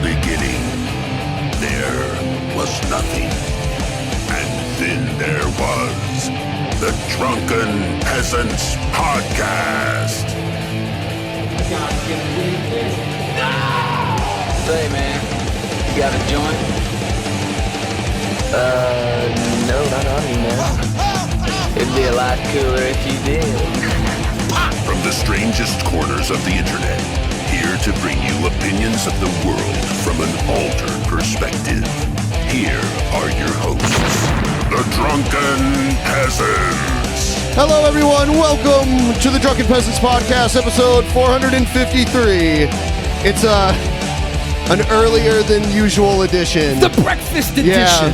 beginning, there was nothing. And then there was the Drunken Peasants podcast. Say, man, you got a joint? No, not on me, man. It'd be a lot cooler if you did. From the strangest corners of the internet, here to bring you opinions of the world from an altered perspective. Here are your hosts, the Drunken Peasants. Hello, everyone. Welcome to the Drunken Peasants podcast, episode 453. It's an earlier than usual edition. The breakfast edition.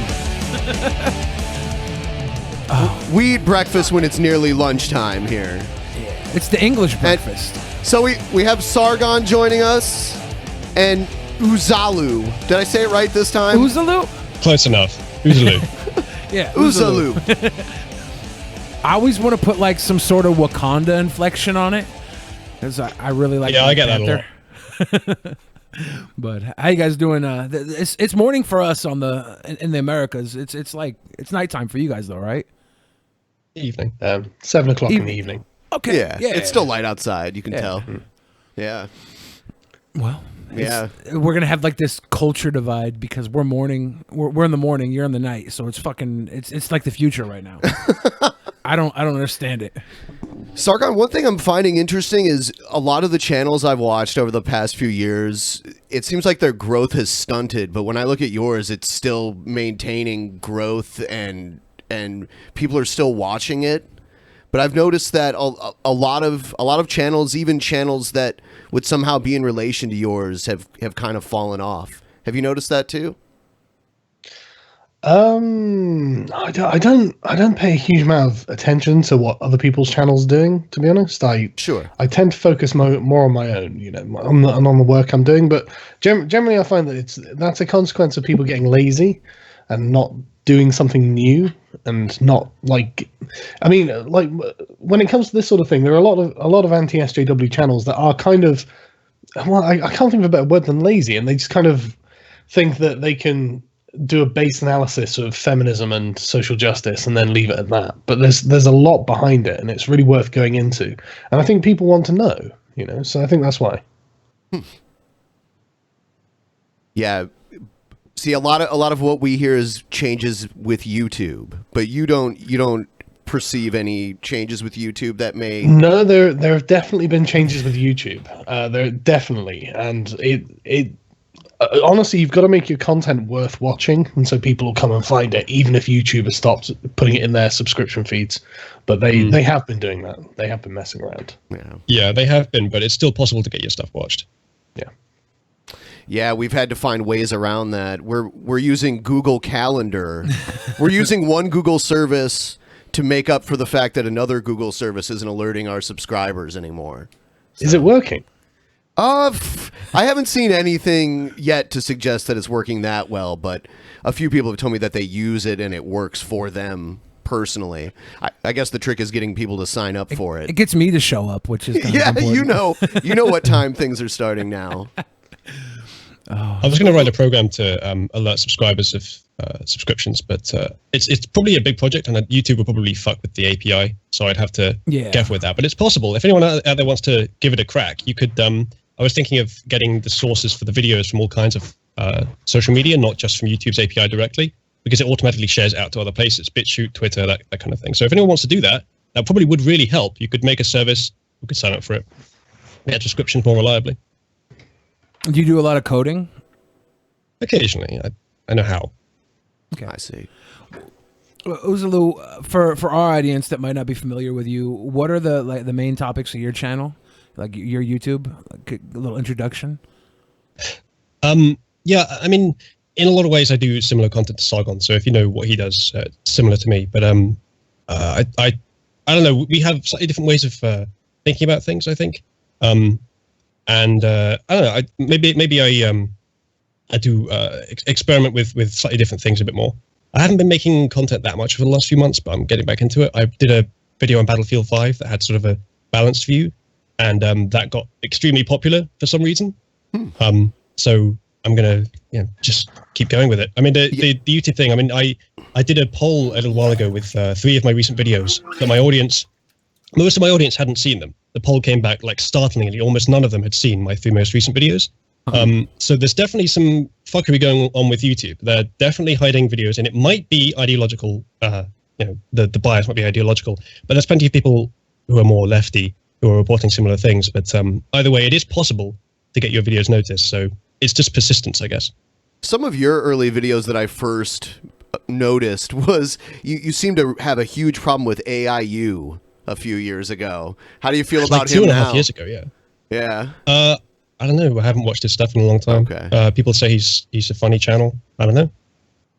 We eat breakfast when it's nearly lunchtime here. It's the English breakfast. So we have Sargon joining us and Uzalu. Did I say it right this time? Uzalu? Close enough. Uzalu. Yeah, Uzalu. I always want to put like some sort of Wakanda inflection on it, because I really like. Yeah, I get that a lot. But how you guys doing? It's morning for us in the Americas. It's nighttime for you guys though, right? Evening. 7 o'clock in the evening. Okay. Yeah, it's still light outside. You can tell. Yeah. Well, yeah. We're gonna have like this culture divide because we're in the morning, you're in the night, so it's like the future right now. I don't understand it. Sargon, one thing I'm finding interesting is a lot of the channels I've watched over the past few years, it seems like their growth has stunted, but when I look at yours, it's still maintaining growth and people are still watching it. But I've noticed that a lot of channels, even channels that would somehow be in relation to yours, have kind of fallen off. Have you noticed that too? I don't pay a huge amount of attention to what other people's channels are doing, to be honest. I tend to focus more on my own, on the work I'm doing. But generally, I find that that's a consequence of people getting lazy and not doing something new, and not when it comes to this sort of thing, there are a lot of anti-SJW channels that are kind of, well, I can't think of a better word than lazy, and they just kind of think that they can do a base analysis of feminism and social justice and then leave it at that. But there's a lot behind it, and it's really worth going into. And I think people want to know, so I think that's why. Yeah. See, a lot of what we hear is changes with YouTube, but you don't perceive any changes with YouTube that may. No, there have definitely been changes with YouTube. There definitely, and it honestly, you've got to make your content worth watching, and so people will come and find it, even if YouTube has stopped putting it in their subscription feeds. But they have been doing that. They have been messing around. Yeah, they have been, but it's still possible to get your stuff watched. Yeah. Yeah, we've had to find ways around that. We're using Google Calendar. We're using one Google service to make up for the fact that another Google service isn't alerting our subscribers anymore. So. Is it working? I haven't seen anything yet to suggest that it's working that well, but a few people have told me that they use it and it works for them personally. I guess the trick is getting people to sign up for it. It gets me to show up, which is kind of important. you know what time things are starting now. I was going to write a program to alert subscribers of subscriptions, but it's probably a big project, and YouTube will probably fuck with the API, so I'd have to careful with that. But it's possible. If anyone out there wants to give it a crack, you could. I was thinking of getting the sources for the videos from all kinds of social media, not just from YouTube's API directly, because it automatically shares out to other places, BitChute, Twitter, that kind of thing. So if anyone wants to do that, that probably would really help. You could make a service, you could sign up for it, get subscriptions more reliably. Do you do a lot of coding? Occasionally. I know how. Okay, I see. Uzalu, for our audience that might not be familiar with you, what are the main topics of your channel, like your YouTube? Like a little introduction. Yeah, I mean, in a lot of ways, I do similar content to Sargon. So if you know what he does, similar to me. But I don't know. We have slightly different ways of thinking about things, I think. And I don't know. Maybe I do experiment with slightly different things a bit more. I haven't been making content that much for the last few months, but I'm getting back into it. I did a video on Battlefield 5 that had sort of a balanced view, and that got extremely popular for some reason. So I'm gonna just keep going with it. I mean, the YouTube thing. I mean, I did a poll a little while ago with 3 of my recent videos that most of my audience hadn't seen them. The poll came back like startlingly, almost none of them had seen my 3 most recent videos. So there's definitely some fuckery going on with YouTube. They're definitely hiding videos, and it might be ideological. The bias might be ideological, but there's plenty of people who are more lefty who are reporting similar things. But either way, it is possible to get your videos noticed. So it's just persistence, I guess. Some of your early videos that I first noticed was you seem to have a huge problem with AIU a few years ago. How do you feel about him now? 2.5 years ago, yeah. Yeah. I don't know. I haven't watched his stuff in a long time. Okay. People say he's a funny channel. I don't know.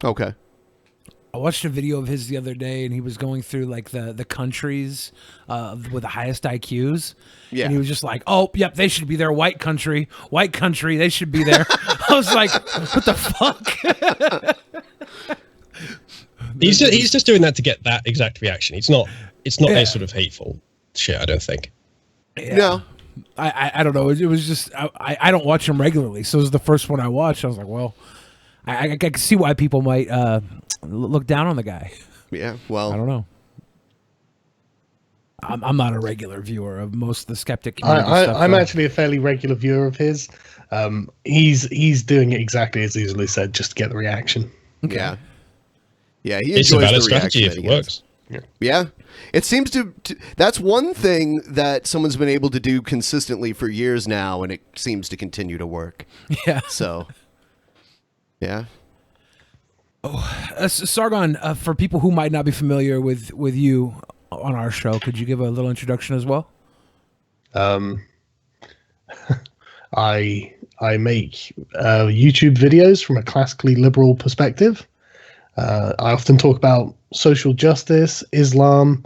Okay. I watched a video of his the other day, and he was going through like the countries with the highest IQs. Yeah. And he was just like, "Oh, yep, they should be there. White country, they should be there." I was like, "What the fuck?" He's just doing that to get that exact reaction. It's not a sort of hateful shit, I don't think. Yeah. No. I don't know. It was just I don't watch him regularly, so it was the first one I watched. I was like, well, I can see why people might look down on the guy. Yeah. Well, I don't know. I'm not a regular viewer of most of the skeptic community stuff. I'm actually a fairly regular viewer of his. He's doing it exactly as Uzalu said, just to get the reaction. Okay. Yeah. Yeah, he it's a enjoys valid the strategy reaction if it works. Yeah. It seems to that's one thing that someone's been able to do consistently for years now, and it seems to continue to work. Yeah. So, yeah. Oh, Sargon, for people who might not be familiar with you on our show, could you give a little introduction as well? I make YouTube videos from a classically liberal perspective. I often talk about social justice, Islam.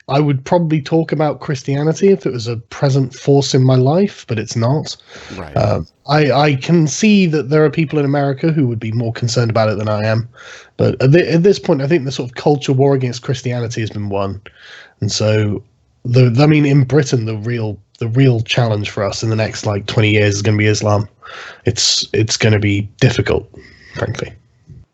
I would probably talk about Christianity if it was a present force in my life, but it's not. Right. I can see that there are people in America who would be more concerned about it than I am. But at this point, I think the sort of culture war against Christianity has been won. And so, in Britain, the real challenge for us in the next 20 years is going to be Islam. It's going to be difficult, frankly.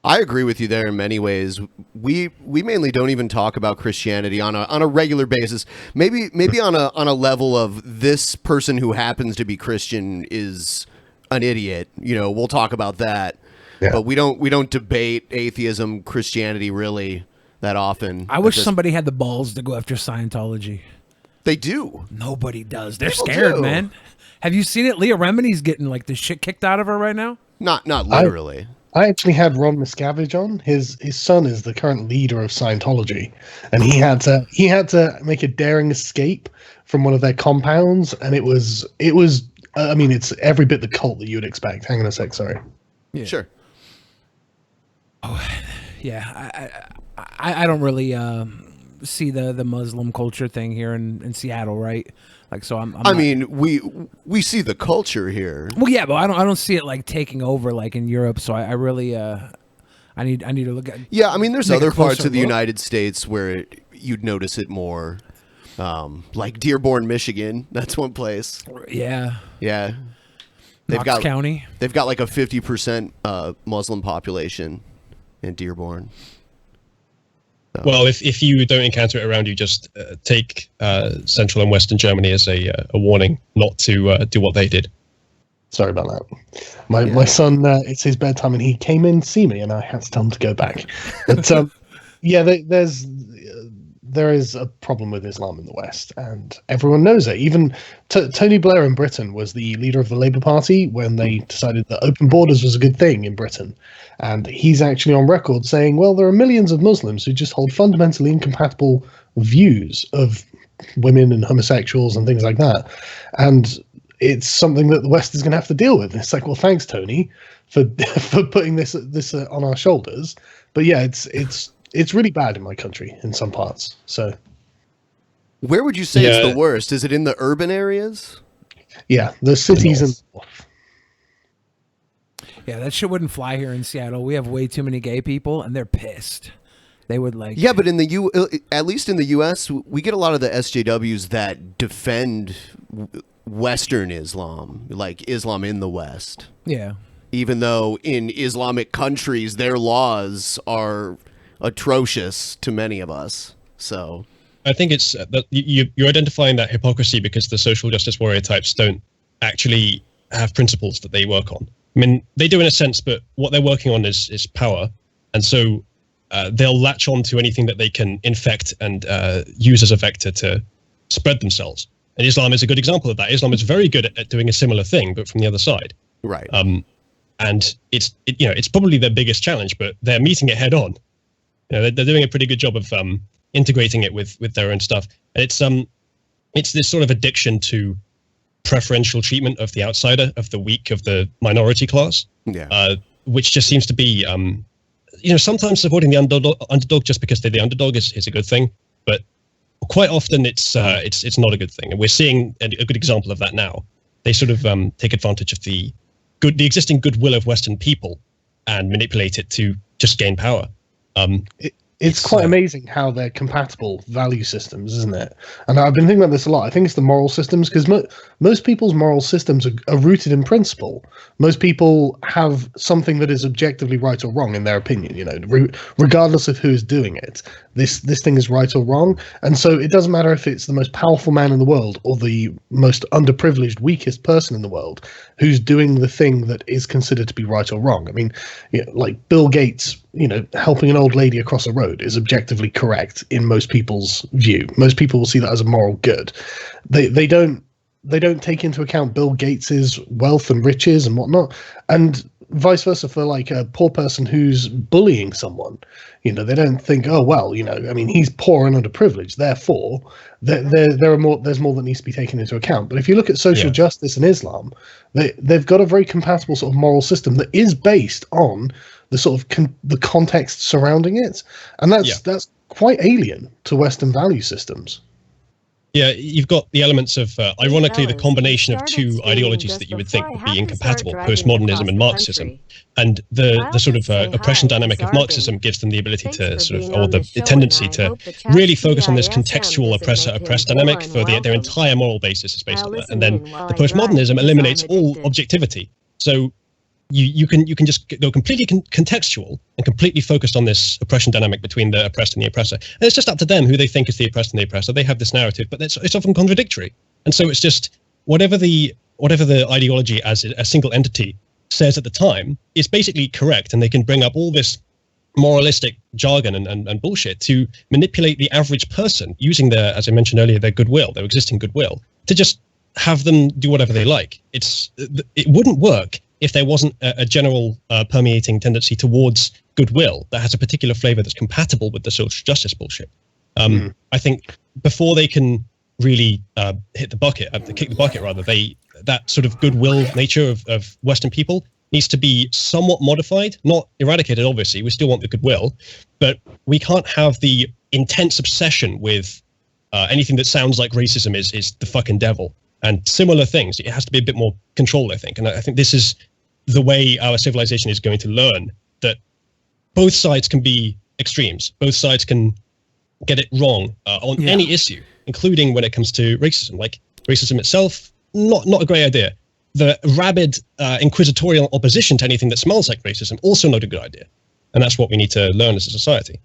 I agree with you there in many ways. We mainly don't even talk about Christianity on a regular basis. Maybe on a level of this person who happens to be Christian is an idiot. We'll talk about that. Yeah. But we don't debate atheism, Christianity really that often. I wish somebody had the balls to go after Scientology. They do. Nobody does. They're scared, man. Have you seen it? Leah Remini's getting the shit kicked out of her right now. Not literally. I actually had Ron Miscavige on. His son is the current leader of Scientology, and he had to make a daring escape from one of their compounds, and it was. It's every bit the cult that you would expect. Hang on a sec, sorry. Yeah. Sure. Oh, yeah. I don't really see the Muslim culture thing here in Seattle, right? We see the culture here. Well, yeah, but I don't see it taking over in Europe. So I really I need to look at. Yeah, there's other parts of the United States where you'd notice it more, like Dearborn, Michigan. That's one place. Yeah. Yeah. Knox County. They've got a 50% Muslim population in Dearborn. So. Well, if you don't encounter it around you, just take Central and Western Germany as a warning not to do what they did. Sorry about that. My son, it's his bedtime, and he came in to see me, and I had to tell him to go back. But there is a problem with Islam in the West, and everyone knows it. Even Tony Blair in Britain was the leader of the Labour Party when they decided that open borders was a good thing in Britain. And he's actually on record saying, well, there are millions of Muslims who just hold fundamentally incompatible views of women and homosexuals and things like that. And it's something that the West is going to have to deal with. And it's well, thanks, Tony, for putting this on our shoulders. But yeah, it's really bad in my country in some parts. So, where would you say it's the worst? Is it in the urban areas? Yeah, the cities and. Yeah, that shit wouldn't fly here in Seattle. We have way too many gay people, and they're pissed. They would Yeah, but in at least in the U.S., we get a lot of the SJWs that defend Western Islam, like Islam in the West. Yeah. even though in Islamic countries their laws are atrocious to many of us. So I think it's that you're identifying that hypocrisy because the social justice warrior types don't actually have principles that they work on. I mean, they do in a sense, but what they're working on is power, and so they'll latch on to anything that they can infect and use as a vector to spread themselves. And Islam is a good example of that. Islam is very good at doing a similar thing, but from the other side. Right. And it's probably their biggest challenge, but they're meeting it head on. They're doing a pretty good job of integrating it with their own stuff. And it's this sort of addiction to preferential treatment of the outsider, of the weak, of the minority class. Yeah. Which just seems to be, sometimes supporting the underdog just because they're the underdog is a good thing, but quite often it's not a good thing. And we're seeing a good example of that now. They sort of take advantage of the existing goodwill of Western people and manipulate it to just gain power. It's quite amazing how they're compatible value systems, isn't it? And I've been thinking about this a lot. I think it's the moral systems, because most people's moral systems are rooted in principle. Most people have something that is objectively right or wrong in their opinion, regardless of who is doing it. This thing is right or wrong. And so it doesn't matter if it's the most powerful man in the world or the most underprivileged, weakest person in the world who's doing the thing that is considered to be right or wrong. I mean, like Bill Gates, helping an old lady across a road is objectively correct in most people's view. Most people will see that as a moral good. They don't take into account Bill Gates's wealth and riches and whatnot, and vice versa for like a poor person who's bullying someone. They don't think, oh well, he's poor and underprivileged, therefore there's more that needs to be taken into account. But if you look at social justice and Islam, they've got a very compatible sort of moral system that is based on the sort of the context surrounding it, and that's quite alien to Western value systems. Yeah, you've got the elements of, ironically, the combination of two ideologies that you would think would be incompatible, postmodernism and Marxism. And the sort of oppression dynamic of Marxism gives them the ability to sort of, or the tendency to really focus on this contextual oppressor-oppressed dynamic for their entire moral basis is based on that. And then the postmodernism eliminates all objectivity. So you can just go completely contextual and completely focused on this oppression dynamic between the oppressed and the oppressor. And it's just up to them who they think is the oppressed and the oppressor. They have this narrative, but it's often contradictory. And so it's just whatever the ideology as a single entity says at the time is basically correct, and they can bring up all this moralistic jargon and bullshit to manipulate the average person using their, as I mentioned earlier, their goodwill, their existing goodwill, to just have them do whatever they like. It wouldn't work if there wasn't a general permeating tendency towards goodwill that has a particular flavor that's compatible with the social justice bullshit. I think before they can really kick the bucket rather, that sort of goodwill nature of Western people needs to be somewhat modified, not eradicated, obviously. We still want the goodwill, but we can't have the intense obsession with anything that sounds like racism is the fucking devil. And similar things. It has to be a bit more controlled, I think. And I think this is the way our civilization is going to learn that both sides can be extremes. Both sides can get it wrong on any issue, including when it comes to racism. Like racism itself, not a great idea. The rabid inquisitorial opposition to anything that smells like racism, also not a good idea. And that's what we need to learn as a society.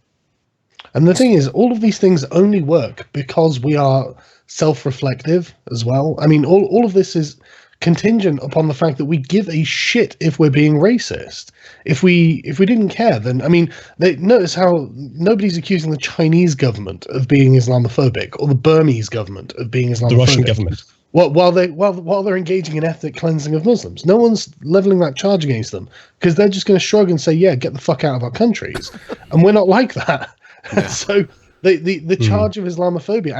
And the thing is, all of these things only work because we are self-reflective as well. I mean, all of this is contingent upon the fact that we give a shit if we're being racist. If we didn't care, then notice how nobody's accusing the Chinese government of being Islamophobic or the Burmese government of being Islamophobic. The Russian government. While they're engaging in ethnic cleansing of Muslims, no one's leveling that charge against them because they're just going to shrug and say, "Yeah, get the fuck out of our countries," and we're not like that. Yeah. So the charge of Islamophobia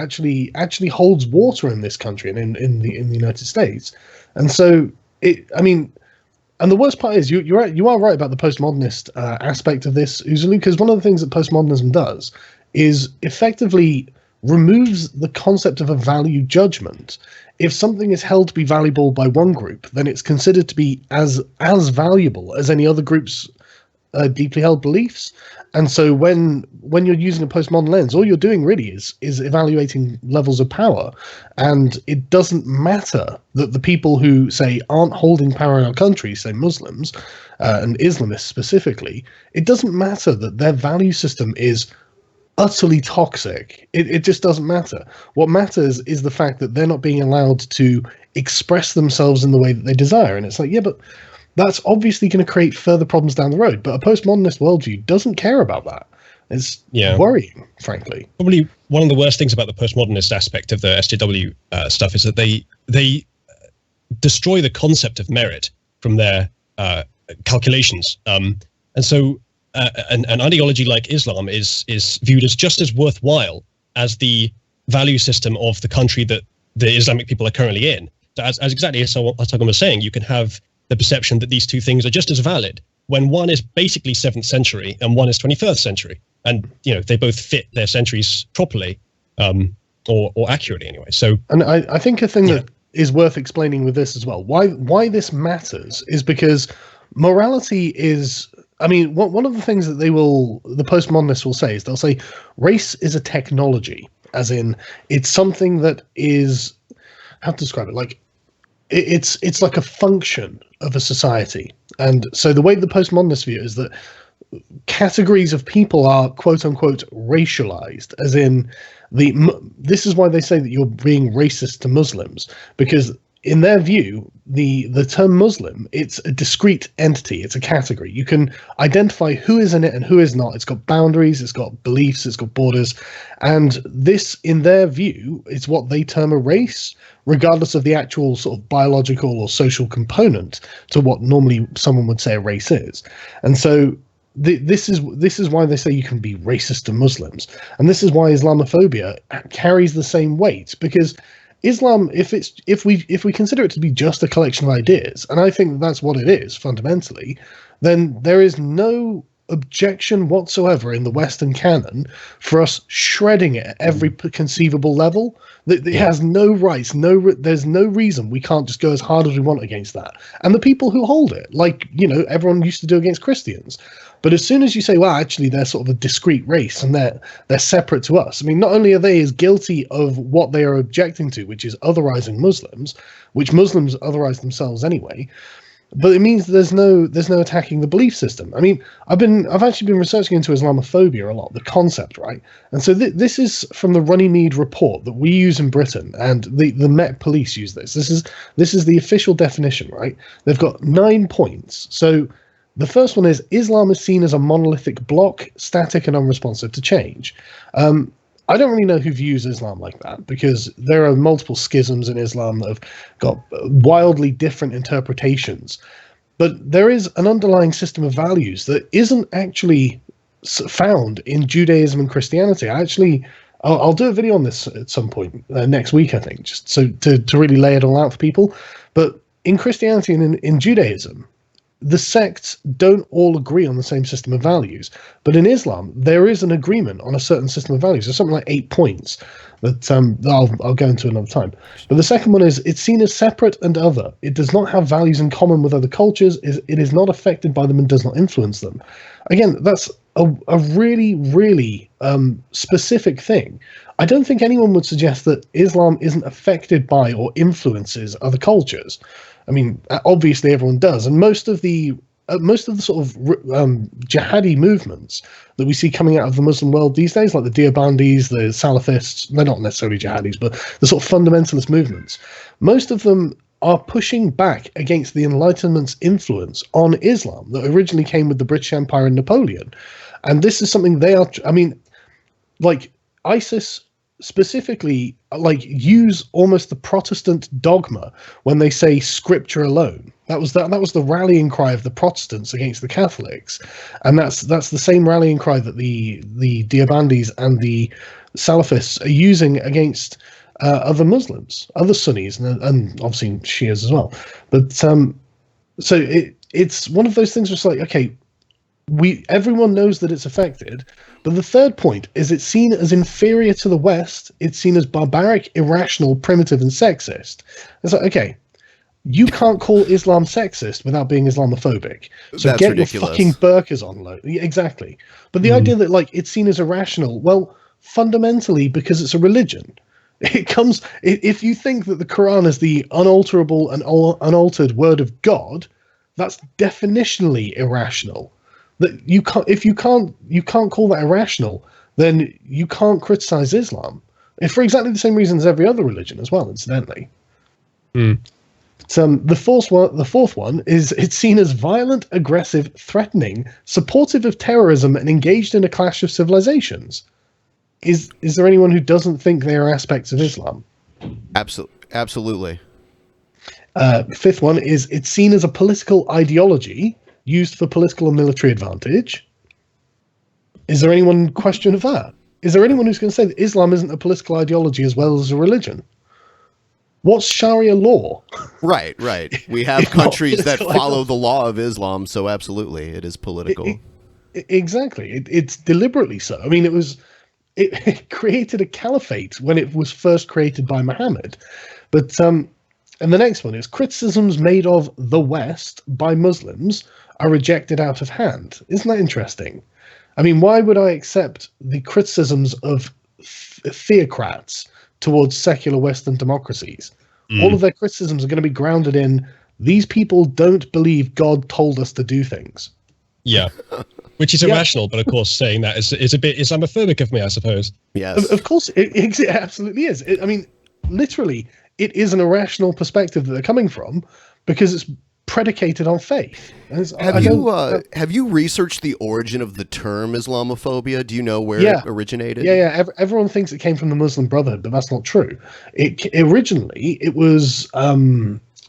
actually holds water in this country and in the United States. And so and the worst part is you are right about the postmodernist aspect of this, Uzalu, because one of the things that postmodernism does is effectively removes the concept of a value judgment. If something is held to be valuable by one group, then it's considered to be as valuable as any other group's deeply held beliefs. And so when you're using a postmodern lens, all you're doing really is evaluating levels of power. And it doesn't matter that the people who, say, aren't holding power in our country, say Muslims and Islamists specifically, it doesn't matter that their value system is utterly toxic. It just doesn't matter. What matters is the fact that they're not being allowed to express themselves in the way that they desire. And it's like, yeah, but that's obviously going to create further problems down the road. But a postmodernist worldview doesn't care about that. It's worrying, frankly. Probably one of the worst things about the postmodernist aspect of the SJW stuff is that they destroy the concept of merit from their calculations. And so an ideology like Islam is viewed as just as worthwhile as the value system of the country that the Islamic people are currently in. So as exactly as Sargon was saying, you can have the perception that these two things are just as valid when one is basically 7th century and one is 21st century. And, they both fit their centuries properly, or accurately anyway. So, and I think a thing that is worth explaining with this as well, why this matters is because morality is, one of the things that the postmodernists will say is they'll say race is a technology, as in it's something that is, how to describe it, like it's like a function of a society. And so the way the postmodernists view it is that categories of people are quote unquote racialized, as in this is why they say that you're being racist to Muslims, because in their view, the term Muslim, it's a discrete entity, it's a category. You can identify who is in it and who is not. It's got boundaries, it's got beliefs, it's got borders. And this, in their view, is what they term a race, regardless of the actual sort of biological or social component to what normally someone would say a race is. And so this is why they say you can be racist to Muslims. And this is why Islamophobia carries the same weight, because Islam, if we consider it to be just a collection of ideas, and I think that's what it is fundamentally, then there is no objection whatsoever in the Western canon for us shredding it at every conceivable level. It has no rights, there's no reason we can't just go as hard as we want against that. And the people who hold it, like, everyone used to do against Christians. But as soon as you say, well, actually, they're sort of a discrete race and they're separate to us. Not only are they as guilty of what they are objecting to, which is otherizing Muslims, which Muslims otherize themselves anyway, but it means there's no attacking the belief system. I've actually been researching into Islamophobia a lot, the concept, right? And so this is from the Runnymede report that we use in Britain, and the Met Police use this. This is the official definition, right? They've got 9 points. So the first one is Islam is seen as a monolithic block, static and unresponsive to change. I don't really know who views Islam like that, because there are multiple schisms in Islam that have got wildly different interpretations. But there is an underlying system of values that isn't actually found in Judaism and Christianity. I'll do a video on this at some point next week, I think, just so to really lay it all out for people. But in Christianity and in Judaism, the sects don't all agree on the same system of values. But in Islam, there is an agreement on a certain system of values. There's something like 8 points that I'll go into another time. But the second one is it's seen as separate and other. It does not have values in common with other cultures. It is not affected by them and does not influence them. Again, that's a really, really specific thing. I don't think anyone would suggest that Islam isn't affected by or influences other cultures. Obviously everyone does, and most of the sort of jihadi movements that we see coming out of the Muslim world these days, like the Deobandis, the Salafists, they're not necessarily jihadis, but the sort of fundamentalist movements, most of them are pushing back against the Enlightenment's influence on Islam that originally came with the British Empire and Napoleon. And this is something they are, like ISIS specifically, use almost the Protestant dogma when they say scripture alone. That was the rallying cry of the Protestants against the Catholics, and that's the same rallying cry that the Deobandis and the Salafists are using against other Muslims, other Sunnis, and obviously Shias as well. But so it's one of those things where it's like, okay, everyone knows that it's affected, but the third point is it's seen as inferior to the West. It's seen as barbaric, irrational, primitive, and sexist. It's like, okay, you can't call Islam sexist without being Islamophobic. So That's get ridiculous. your fucking burqas on low. Exactly. But the idea that like it's seen as irrational, well, fundamentally because it's a religion. It comes if you think that the Quran is the unalterable and unaltered word of God, that's definitionally irrational. That you can't call that irrational, then you can't criticize Islam. And for exactly the same reason as every other religion as well, incidentally. The fourth one is it's seen as violent, aggressive, threatening, supportive of terrorism, and engaged in a clash of civilizations. Is there anyone who doesn't think they are aspects of Islam? Absolutely. Fifth one is it's seen as a political ideology used for political and military advantage. Is there anyone question of that? Is there anyone who's going to say that Islam isn't a political ideology as well as a religion? What's Sharia law? Right. We have countries that follow the law of Islam, so absolutely, it is political. Exactly. It's deliberately so. I mean, it created a caliphate when it was first created by Muhammad. But and the next one is criticisms made of the West by Muslims are rejected out of hand. Isn't that interesting? I mean, why would I accept the criticisms of theocrats towards secular Western democracies? All of their criticisms are going to be grounded in these people don't believe God told us to do things. Yeah, which is irrational, but of course saying that is a bit Islamophobic of me, I suppose. Yes. Of course, it absolutely is. I mean, literally, it is an irrational perspective that they're coming from because it's predicated on faith. Have you researched the origin of the term Islamophobia? Do you know where it originated? Yeah. Everyone thinks it came from the Muslim Brotherhood, but that's not true. Originally, it was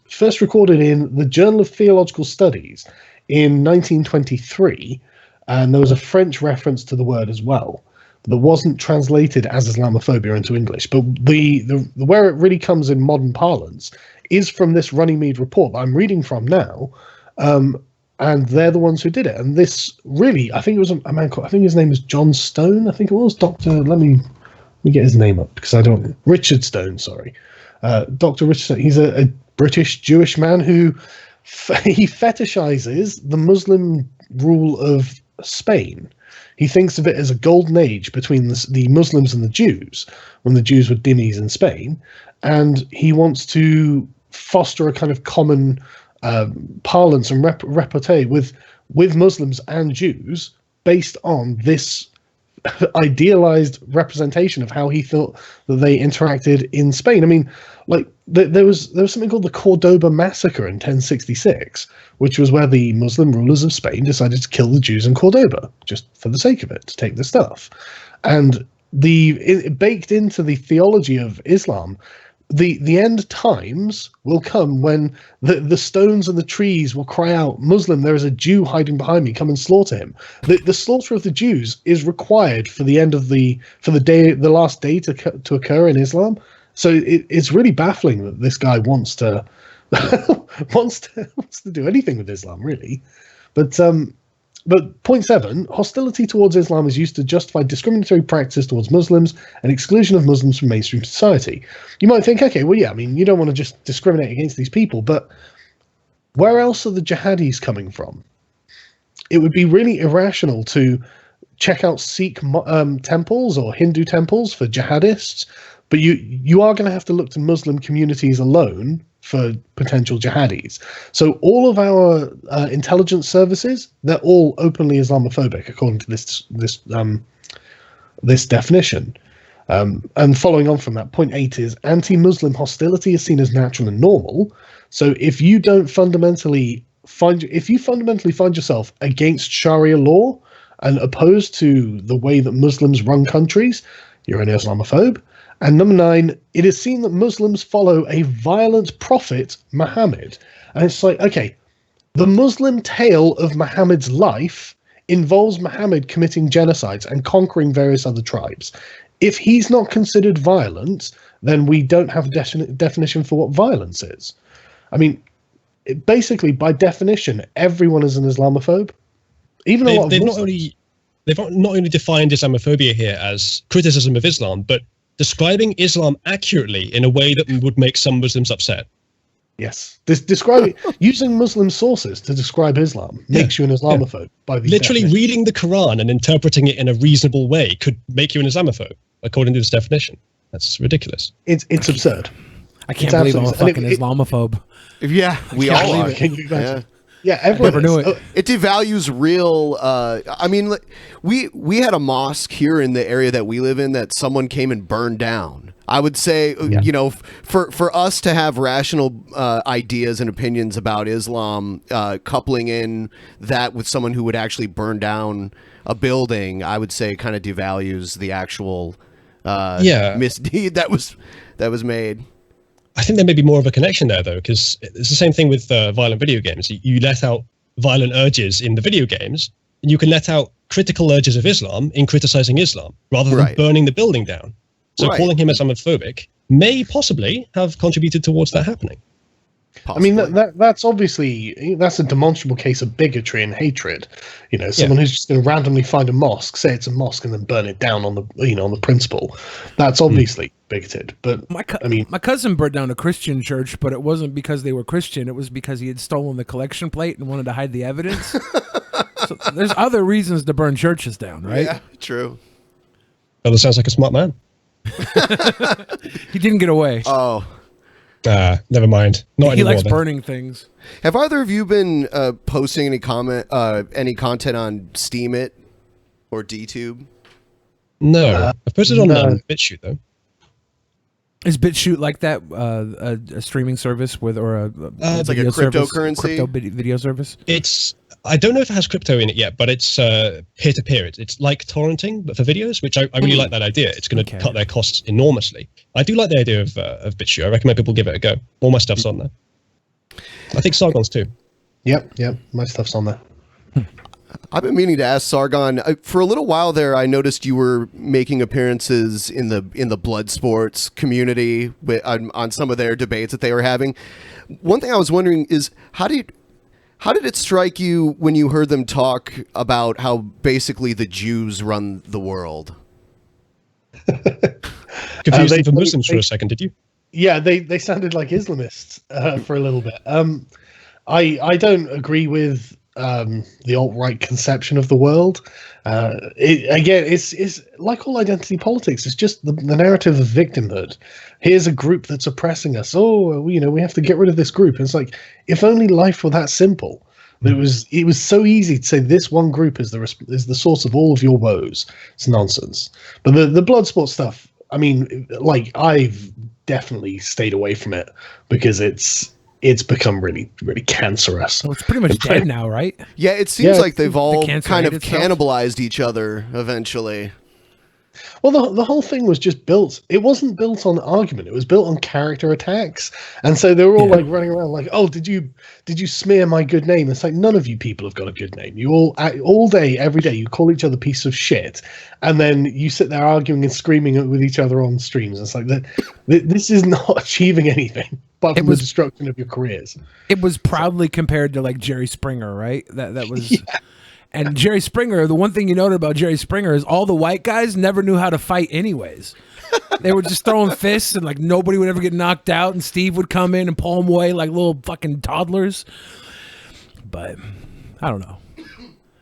first recorded in the Journal of Theological Studies in 1923, and there was a French reference to the word as well that wasn't translated as Islamophobia into English. But the where it really comes in modern parlance is from this Runnymede report that I'm reading from now, and they're the ones who did it. And this really, I think it was a man called, I think his name is John Stone. I think it was Let me get his name up because I don't. Richard Stone, sorry, Dr. Richard Stone. He's a British Jewish man who he fetishizes the Muslim rule of Spain. He thinks of it as a golden age between the Muslims and the Jews, when the Jews were dhimmis in Spain, and he wants to foster a kind of common parlance and repartee with Muslims and Jews based on this idealized representation of how he thought that they interacted in Spain. I mean, like there was something called the Cordoba Massacre in 1066, which was where the Muslim rulers of Spain decided to kill the Jews in Cordoba just for the sake of it, to take the stuff. And baked into the theology of Islam, the end times will come when the stones and the trees will cry out, Muslim, there is a Jew hiding behind me, come and slaughter him. The slaughter of the Jews is required for the last day to occur in Islam. So it's really baffling that this guy wants to wants to do anything with Islam, really. But point 7, hostility towards Islam is used to justify discriminatory practice towards Muslims and exclusion of Muslims from mainstream society. You might think, okay, well, yeah, I mean, you don't want to just discriminate against these people, but where else are the jihadis coming from? It would be really irrational to check out Sikh temples or Hindu temples for jihadists, but you are going to have to look to Muslim communities alone for potential jihadis. So all of our intelligence services, they're all openly Islamophobic according to this definition. And following on from that, point 8 is anti-Muslim hostility is seen as natural and normal. So if you fundamentally find yourself against Sharia law and opposed to the way that Muslims run countries, you're an Islamophobe. And number 9, it is seen that Muslims follow a violent prophet, Muhammad. And it's like, okay, the Muslim tale of Muhammad's life involves Muhammad committing genocides and conquering various other tribes. If he's not considered violent, then we don't have a definition for what violence is. I mean, basically, by definition, everyone is an Islamophobe. Even they've not only defined Islamophobia here as criticism of Islam, but describing Islam accurately in a way that would make some Muslims upset. Yes, using Muslim sources to describe Islam makes you an Islamophobe. By the literally definition. reading the Quran and interpreting it in a reasonable way could make you an Islamophobe, according to this definition. That's ridiculous. It's absurd. I can't It's believe I'm a absolutely- fucking Islamophobe. Yeah, we all are. Can you imagine? Yeah. Yeah, everyone Never knew is. it. It devalues real. I mean, we had a mosque here in the area that we live in that someone came and burned down. I would say, you know, for us to have rational ideas and opinions about Islam, coupling in that with someone who would actually burn down a building, I would say kind of devalues the actual misdeed that was made. I think there may be more of a connection there, though, because it's the same thing with violent video games. You let out violent urges in the video games, and you can let out critical urges of Islam in criticizing Islam, rather than burning the building down. So calling him Islamophobic may possibly have contributed towards that happening. Possibly. I mean, that's obviously, that's a demonstrable case of bigotry and hatred. You know, someone who's just going to randomly find a mosque, say it's a mosque, and then burn it down on the principle. That's obviously bigoted. But My cousin burnt down a Christian church, but it wasn't because they were Christian. It was because he had stolen the collection plate and wanted to hide the evidence. So there's other reasons to burn churches down, right? Yeah, true. Well, that sounds like a smart man. He didn't get away. Oh. Never mind. Not He anymore. likes then. burning things. Have either of you been posting any content on Steam It or DTube? No. I've posted on BitChute, though. Is BitChute like that a streaming service with or it's like a video service, cryptocurrency? crypto video service? I don't know if it has crypto in it yet, but it's peer-to-peer. It's like torrenting, but for videos, which I really like that idea. It's going to cut their costs enormously. I do like the idea of BitChute. I recommend people give it a go. All my stuff's on there. I think Sargon's too. Yep, my stuff's on there. I've been meaning to ask Sargon for a little while there. I noticed you were making appearances in the blood sports community on some of their debates that they were having. One thing I was wondering is how did it strike you when you heard them talk about how basically the Jews run the world? Confused them for Muslims for a second, did you? Yeah, they sounded like Islamists for a little bit. I don't agree with the alt-right conception of the world. It's like all identity politics. It's just the narrative of victimhood. Here's a group that's oppressing us. Oh, we have to get rid of this group. And it's like, if only life were that simple. It was so easy to say this one group is the source of all of your woes. It's nonsense. But the blood sport stuff, I mean, like, I've definitely stayed away from it because it's become really, really cancerous. So it's pretty much dead now, right? Yeah, it seems like they've all kind of itself. cannibalized each other eventually. Well, the whole thing was just built. It wasn't built on argument. It was built on character attacks. And so they were all like running around like, "Oh, did you smear my good name?" It's like, none of you people have got a good name. You all day, every day, you call each other piece of shit, and then you sit there arguing and screaming with each other on streams. It's like this is not achieving anything apart from the destruction of your careers. It was proudly compared to like Jerry Springer, right? That was. Yeah. And Jerry Springer, the one thing you noted about Jerry Springer is all the white guys never knew how to fight anyways. They were just throwing fists and like nobody would ever get knocked out, and Steve would come in and pull them away like little fucking toddlers. But I don't know.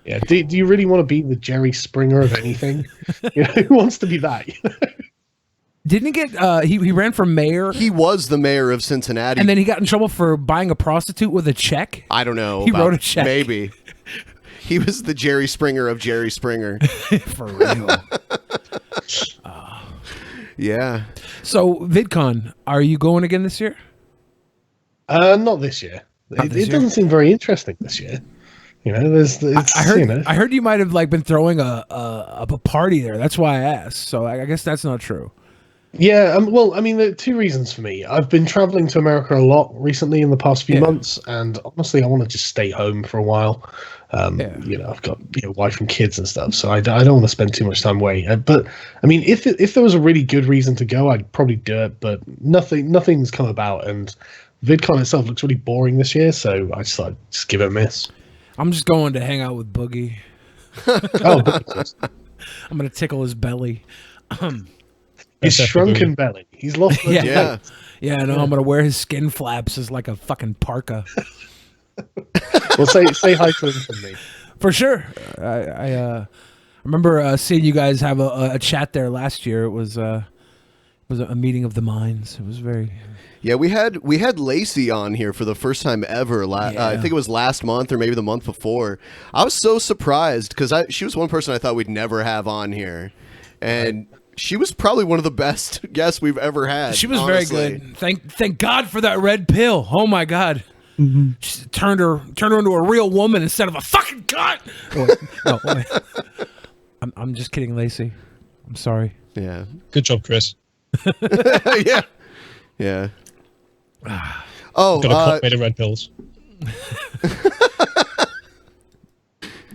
Yeah, do you really want to be the Jerry Springer of anything? Who wants to be that? Didn't he get he ran for mayor? He was the mayor of Cincinnati. And then he got in trouble for buying a prostitute with a check? I don't know. He wrote a check. Maybe. He was the Jerry Springer of Jerry Springer. For real. Yeah. So, VidCon, are you going again this year? Not this year. It doesn't seem very interesting this year. I heard you might have like been throwing a party there. That's why I asked. So I guess that's not true. Yeah, well, I mean, there are two reasons for me. I've been traveling to America a lot recently in the past few months, and honestly, I want to just stay home for a while. I've got wife and kids and stuff, so I don't want to spend too much time away. But I mean, if there was a really good reason to go, I'd probably do it. But nothing's come about, and VidCon itself looks really boring this year, so I just thought I'd just give it a miss. I'm just going to hang out with Boogie. Oh, I'm gonna tickle his belly. He's shrunken belly. He's lost. Yeah. Yeah, no, I'm gonna wear his skin flaps as like a fucking parka. Well, say hi to him from me. For sure. I remember seeing you guys have a chat there last year. It was a meeting of the minds. It was very. Yeah, we had Lacey on here for the first time ever. I think it was last month or maybe the month before. I was so surprised because she was one person I thought we'd never have on here, and she was probably one of the best guests we've ever had. She was honestly. very good. Thank God for that red pill. Oh my God. Mm-hmm. She turned her into a real woman instead of a fucking cunt. No, I'm just kidding, Lacey. I'm sorry. Yeah. Good job, Chris. Yeah. Yeah. Oh, got a cup made of red pills.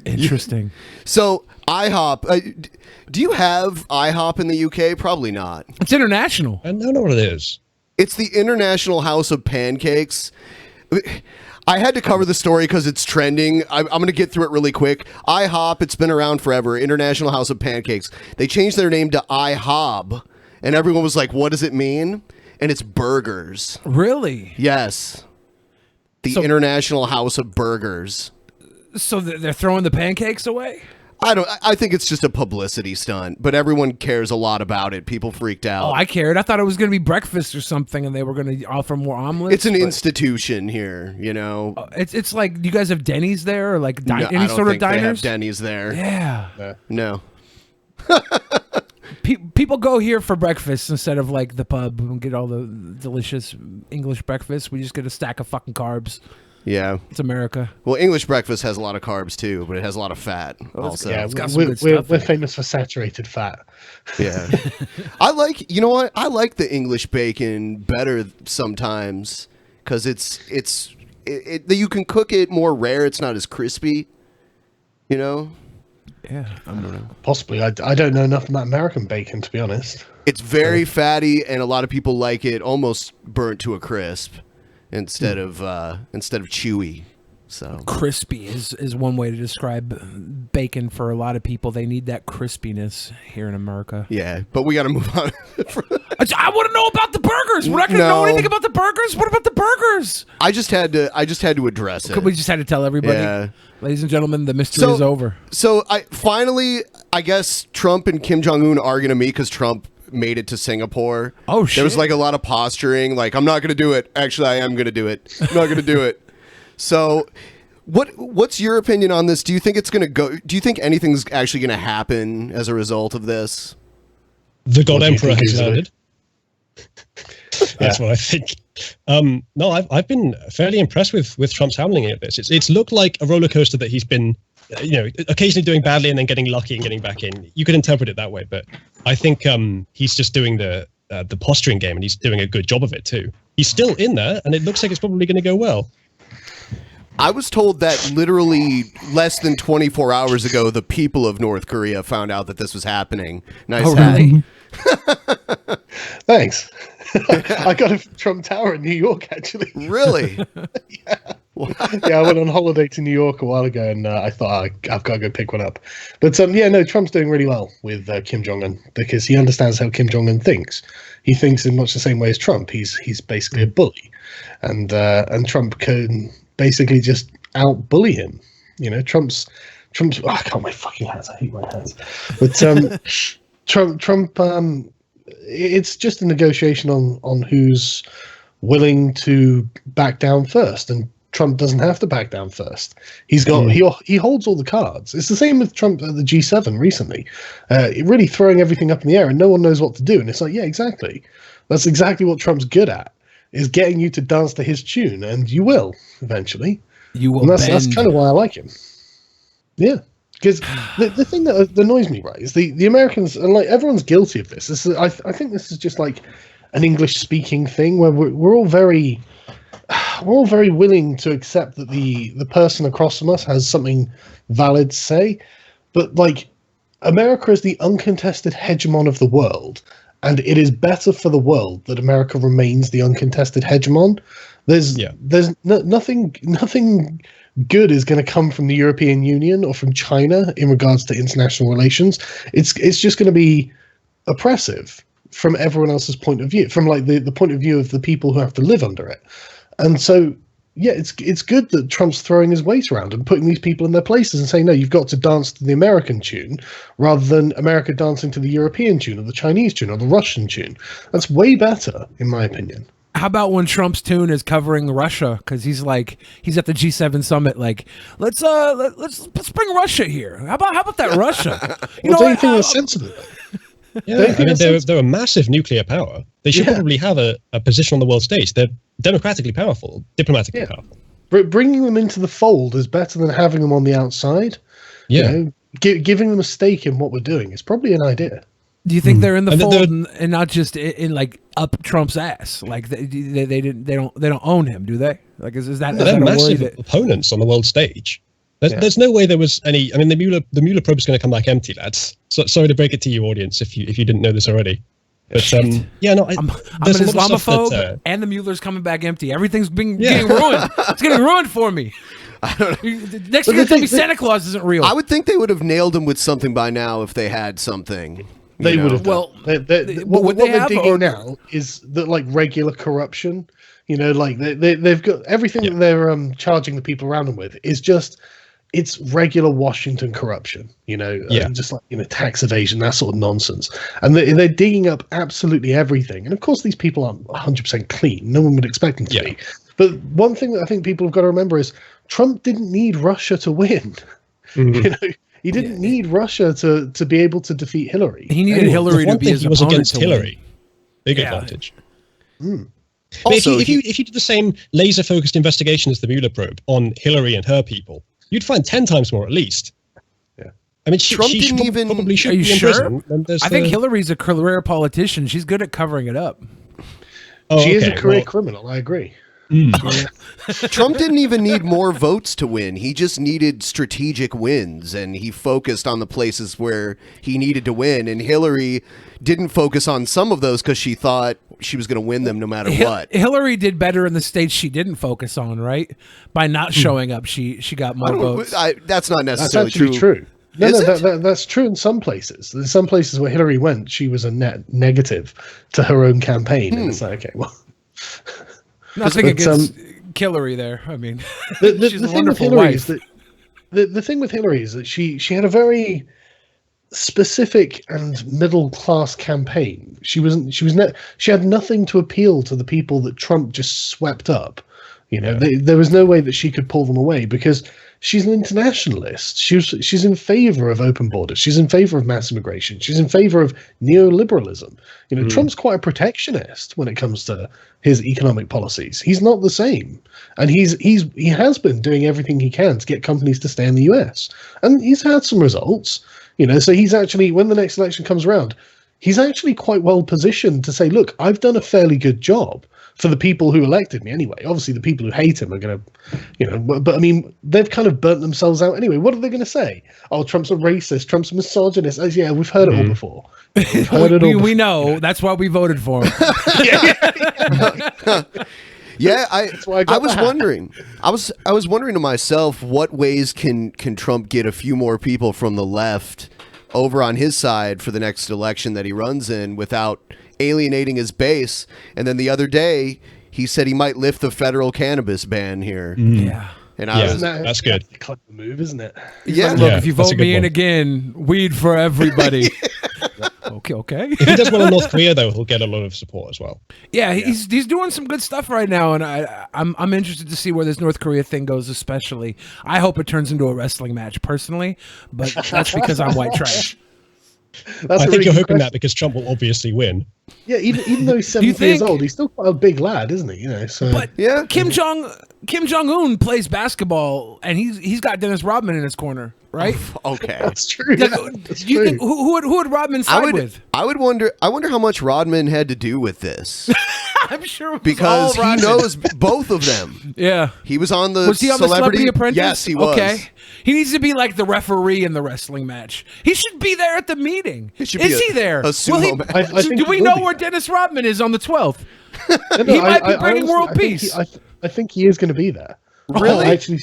Interesting. So IHOP, do you have IHOP in the UK? Probably not. It's international. I don't know what it is. It's the International House of Pancakes. I had to cover the story because it's trending. I'm going to get through it really quick. IHOP, it's been around forever. International House of Pancakes. They changed their name to IHOB, and everyone was like, what does it mean? And it's burgers. Really? Yes. The International House of Burgers. So they're throwing the pancakes away? I think it's just a publicity stunt, but everyone cares a lot about it. People freaked out. Oh, I cared. I thought it was going to be breakfast or something, and they were going to offer more omelets. It's an institution here, you know. It's like, do you guys have Denny's there, or like any sort of diners? I don't think they have Denny's there. Yeah. No. People go here for breakfast instead of like the pub and get all the delicious English breakfast. We just get a stack of fucking carbs. Yeah. It's America. Well, English breakfast has a lot of carbs too, but it has a lot of fat also. Yeah, it's got some good stuff. We're famous for saturated fat. Yeah. I like, you know what? I like the English bacon better sometimes because you can cook it more rare. It's not as crispy, you know? Yeah. I don't know. Possibly. I don't know enough about American bacon, to be honest. It's very fatty, and a lot of people like it almost burnt to a crisp instead of chewy. So crispy is one way to describe bacon for a lot of people. They need that crispiness here in America. Yeah, but we got to move on. I want to know about the burgers. We're not going to know anything about the burgers. What about the burgers? I just had to address it. We just had to tell everybody. Yeah. Ladies and gentlemen, the mystery is over. So I guess Trump and Kim Jong-un are going to meet because Trump made it to Singapore. Oh, shit. There was like a lot of posturing. Like, I'm not going to do it. Actually, I am going to do it. I'm not going to do it. So what's your opinion on this? Do you think it's going to go? Do you think anything's actually going to happen as a result of this? The God Emperor has landed. That's what I think. No, I've been fairly impressed with Trump's handling of this. It's looked like a roller coaster that he's been, occasionally doing badly and then getting lucky and getting back in. You could interpret it that way, but I think he's just doing the posturing game, and he's doing a good job of it too. He's still in there, and it looks like it's probably going to go well. I was told that literally less than 24 hours ago, the people of North Korea found out that this was happening. Nice hat. Really? Thanks. I got a Trump Tower in New York, actually. Really? Yeah. Yeah, I went on holiday to New York a while ago, and I thought I've got to go pick one up. But Trump's doing really well with Kim Jong-un because he understands how Kim Jong-un thinks. He thinks in much the same way as Trump. He's basically a bully, and Trump can basically just out-bully him. Trump's. Oh, I can't wear fucking hats. I hate my hats. But Trump. It's just a negotiation on who's willing to back down first, and Trump doesn't have to back down first. He holds all the cards. It's the same with Trump at the G7 recently, really throwing everything up in the air, and no one knows what to do. And it's like, yeah, exactly. That's exactly what Trump's good at, is getting you to dance to his tune, and you will eventually. You will. And that's kind of why I like him. Yeah. Because the thing that annoys me, right, is the Americans, and like everyone's guilty of this. I think this is just like an English-speaking thing where we're all very willing to accept that the person across from us has something valid to say, but like America is the uncontested hegemon of the world, and it is better for the world that America remains the uncontested hegemon. There's nothing good is going to come from the European Union or from China in regards to international relations. It's just going to be oppressive. from everyone else's point of view, from like the point of view of the people who have to live under it. And so, yeah, it's good that Trump's throwing his weight around and putting these people in their places and saying, no, you've got to dance to the American tune rather than America dancing to the European tune or the Chinese tune or the Russian tune. That's way better, in my opinion. How about when Trump's tune is covering Russia? Because he's at the G7 summit. Like, let's bring Russia here. How about that Russia? You know, don't you think that's sensible? Yeah, I mean, they're a massive nuclear power. They should probably have a position on the world stage. They're democratically powerful, diplomatically powerful. Bringing them into the fold is better than having them on the outside. Yeah. You know, giving them a stake in what we're doing is probably an idea. Do you think they're in the fold and not just in like up Trump's ass? Like they don't own him, do they? Like is that they're massive opponents on the world stage. There's no way there was any. I mean, the Mueller probe is going to come back empty, lads. So, sorry to break it to you, audience, if you didn't know this already. But I'm an Islamophobe, and the Mueller's coming back empty. Everything's getting ruined. It's getting ruined for me. I don't know. Next year, tell me Santa Claus isn't real. I would think they would have nailed him with something by now if they had something. They would have. Well, what they're digging now is that like regular corruption. You know, like they've got everything that they're charging the people around them with is just. It's regular Washington corruption, you know, just like, you know, tax evasion, that sort of nonsense. And they're digging up absolutely everything. And of course, these people aren't 100% clean. No one would expect them to be. But one thing that I think people have got to remember is Trump didn't need Russia to win. You know, he didn't need Russia to be able to defeat Hillary. He needed Hillary to be his opponent. He was against Hillary. Big advantage. Also, if you did the same laser-focused investigation as the Mueller probe on Hillary and her people, you'd find 10 times more at least. Yeah. I mean, Trump didn't even. Probably should are you be in sure? prison. I think Hillary's a career politician. She's good at covering it up. She is a career criminal. I agree. Trump didn't even need more votes to win. He just needed strategic wins, and he focused on the places where he needed to win. And Hillary didn't focus on some of those because she thought she was going to win them no matter what. Hillary did better in the states she didn't focus on, right? By not showing up, she got more votes. That's not necessarily true. No, that's true in some places. There's some places where Hillary went, she was a net negative to her own campaign. And it's like, okay, well... Nothing against Hillary there. I mean, she's a thing wonderful with Hillary wife. is that the thing with Hillary is that she had a very specific and middle class campaign. She had nothing to appeal to the people that Trump just swept up. You know, there was no way that she could pull them away because she's an internationalist. She's in favor of open borders. She's in favor of mass immigration. She's in favor of neoliberalism. You know, Trump's quite a protectionist when it comes to his economic policies. He's not the same, and he has been doing everything he can to get companies to stay in the US, and he's had some results. You know, so he's actually, when the next election comes around, he's actually quite well positioned to say, look, I've done a fairly good job. For the people who elected me anyway. Obviously, the people who hate him are going to, you know, but I mean, they've kind of burnt themselves out anyway. What are they going to say? Oh, Trump's a racist. Trump's a misogynist. Yeah, we've heard it all before. We've heard it all. We know. That's why we voted for him. I was wondering. I was wondering to myself, what ways can Trump get a few more people from the left over on his side for the next election that he runs in without alienating his base? And then the other day he said he might lift the federal cannabis ban here. Yeah. And that's good. That's a clever move, isn't it? Look, if you vote me in again, weed for everybody. Okay. If he does well in North Korea, though, he'll get a lot of support as well. Yeah, he's doing some good stuff right now, and I'm interested to see where this North Korea thing goes. Especially, I hope it turns into a wrestling match, personally. But that's because I'm white trash. I think you're hoping that because Trump will obviously win. Yeah, even though he's 70 years old, he's still quite a big lad, isn't he? You know, so but yeah, Kim Jong-un plays basketball, and he's got Dennis Rodman in his corner, right? Okay, that's true. Do you think who would Rodman side with? I wonder how much Rodman had to do with this. I'm sure it was because all he knows both of them. Yeah, he was on the. Was he on the Celebrity Apprentice? Yes, he was. Okay, he needs to be like the referee in the wrestling match. He should be there at the meeting. Is he there? A sumo match. Do we know where Dennis Rodman is on the 12th? He might be bringing world peace. I think he is going to be there. Really? Actually,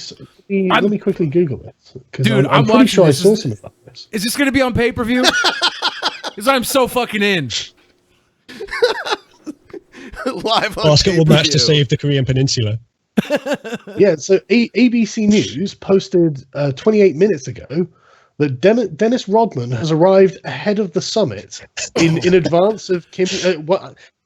let me quickly Google it. Dude, I'm pretty sure I saw something about this. Is this going to be on pay-per-view? Because I'm so fucking in. Live on basketball match to pay-per-view. save the Korean Peninsula. Yeah, so ABC News posted 28 minutes ago that Dennis Rodman has arrived ahead of the summit in advance of Kim.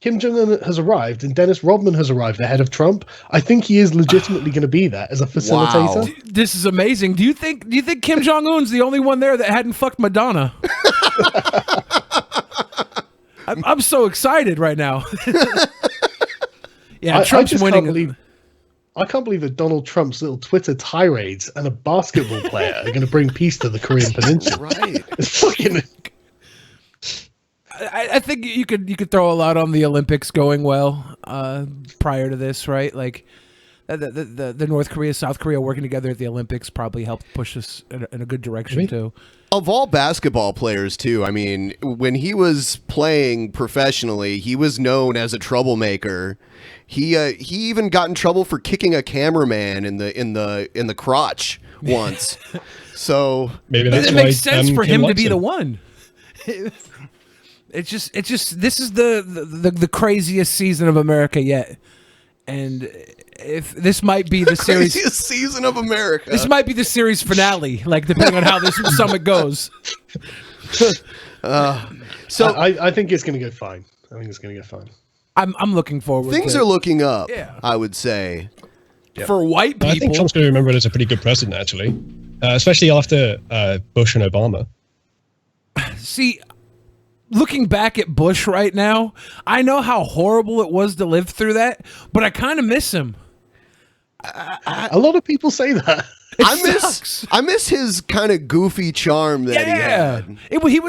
Kim Jong-un has arrived and Dennis Rodman has arrived ahead of Trump. I think he is legitimately going to be there as a facilitator. Wow. This is amazing. Do you think Kim Jong Un's the only one there that hadn't fucked Madonna? I'm so excited right now. Yeah, Trump's winning. I can't believe that Donald Trump's little Twitter tirades and a basketball player are going to bring peace to the Korean Peninsula. Right. It's fucking. I think you could throw a lot on the Olympics going well prior to this, right? Like the North Korea, South Korea working together at the Olympics probably helped push us in a good direction too. Of all basketball players, too, I mean, when he was playing professionally, he was known as a troublemaker. He even got in trouble for kicking a cameraman in the crotch once. So maybe that's it why makes sense for Kim him to likes be the one. It's just this is the craziest season of America yet, and if this might be the series craziest season of America, this might be the series finale. Like depending on how this summit goes. So I think it's going to go fine. I think it's going to go fine. I'm looking forward. Things to are looking up. Yeah. I would say. For white people. I think Trump's going to remember it as a pretty good president, actually, especially after Bush and Obama. See, looking back at Bush right now, I know how horrible it was to live through that, but I kind of miss him. A lot of people say that. I miss his kind of goofy charm that he had. He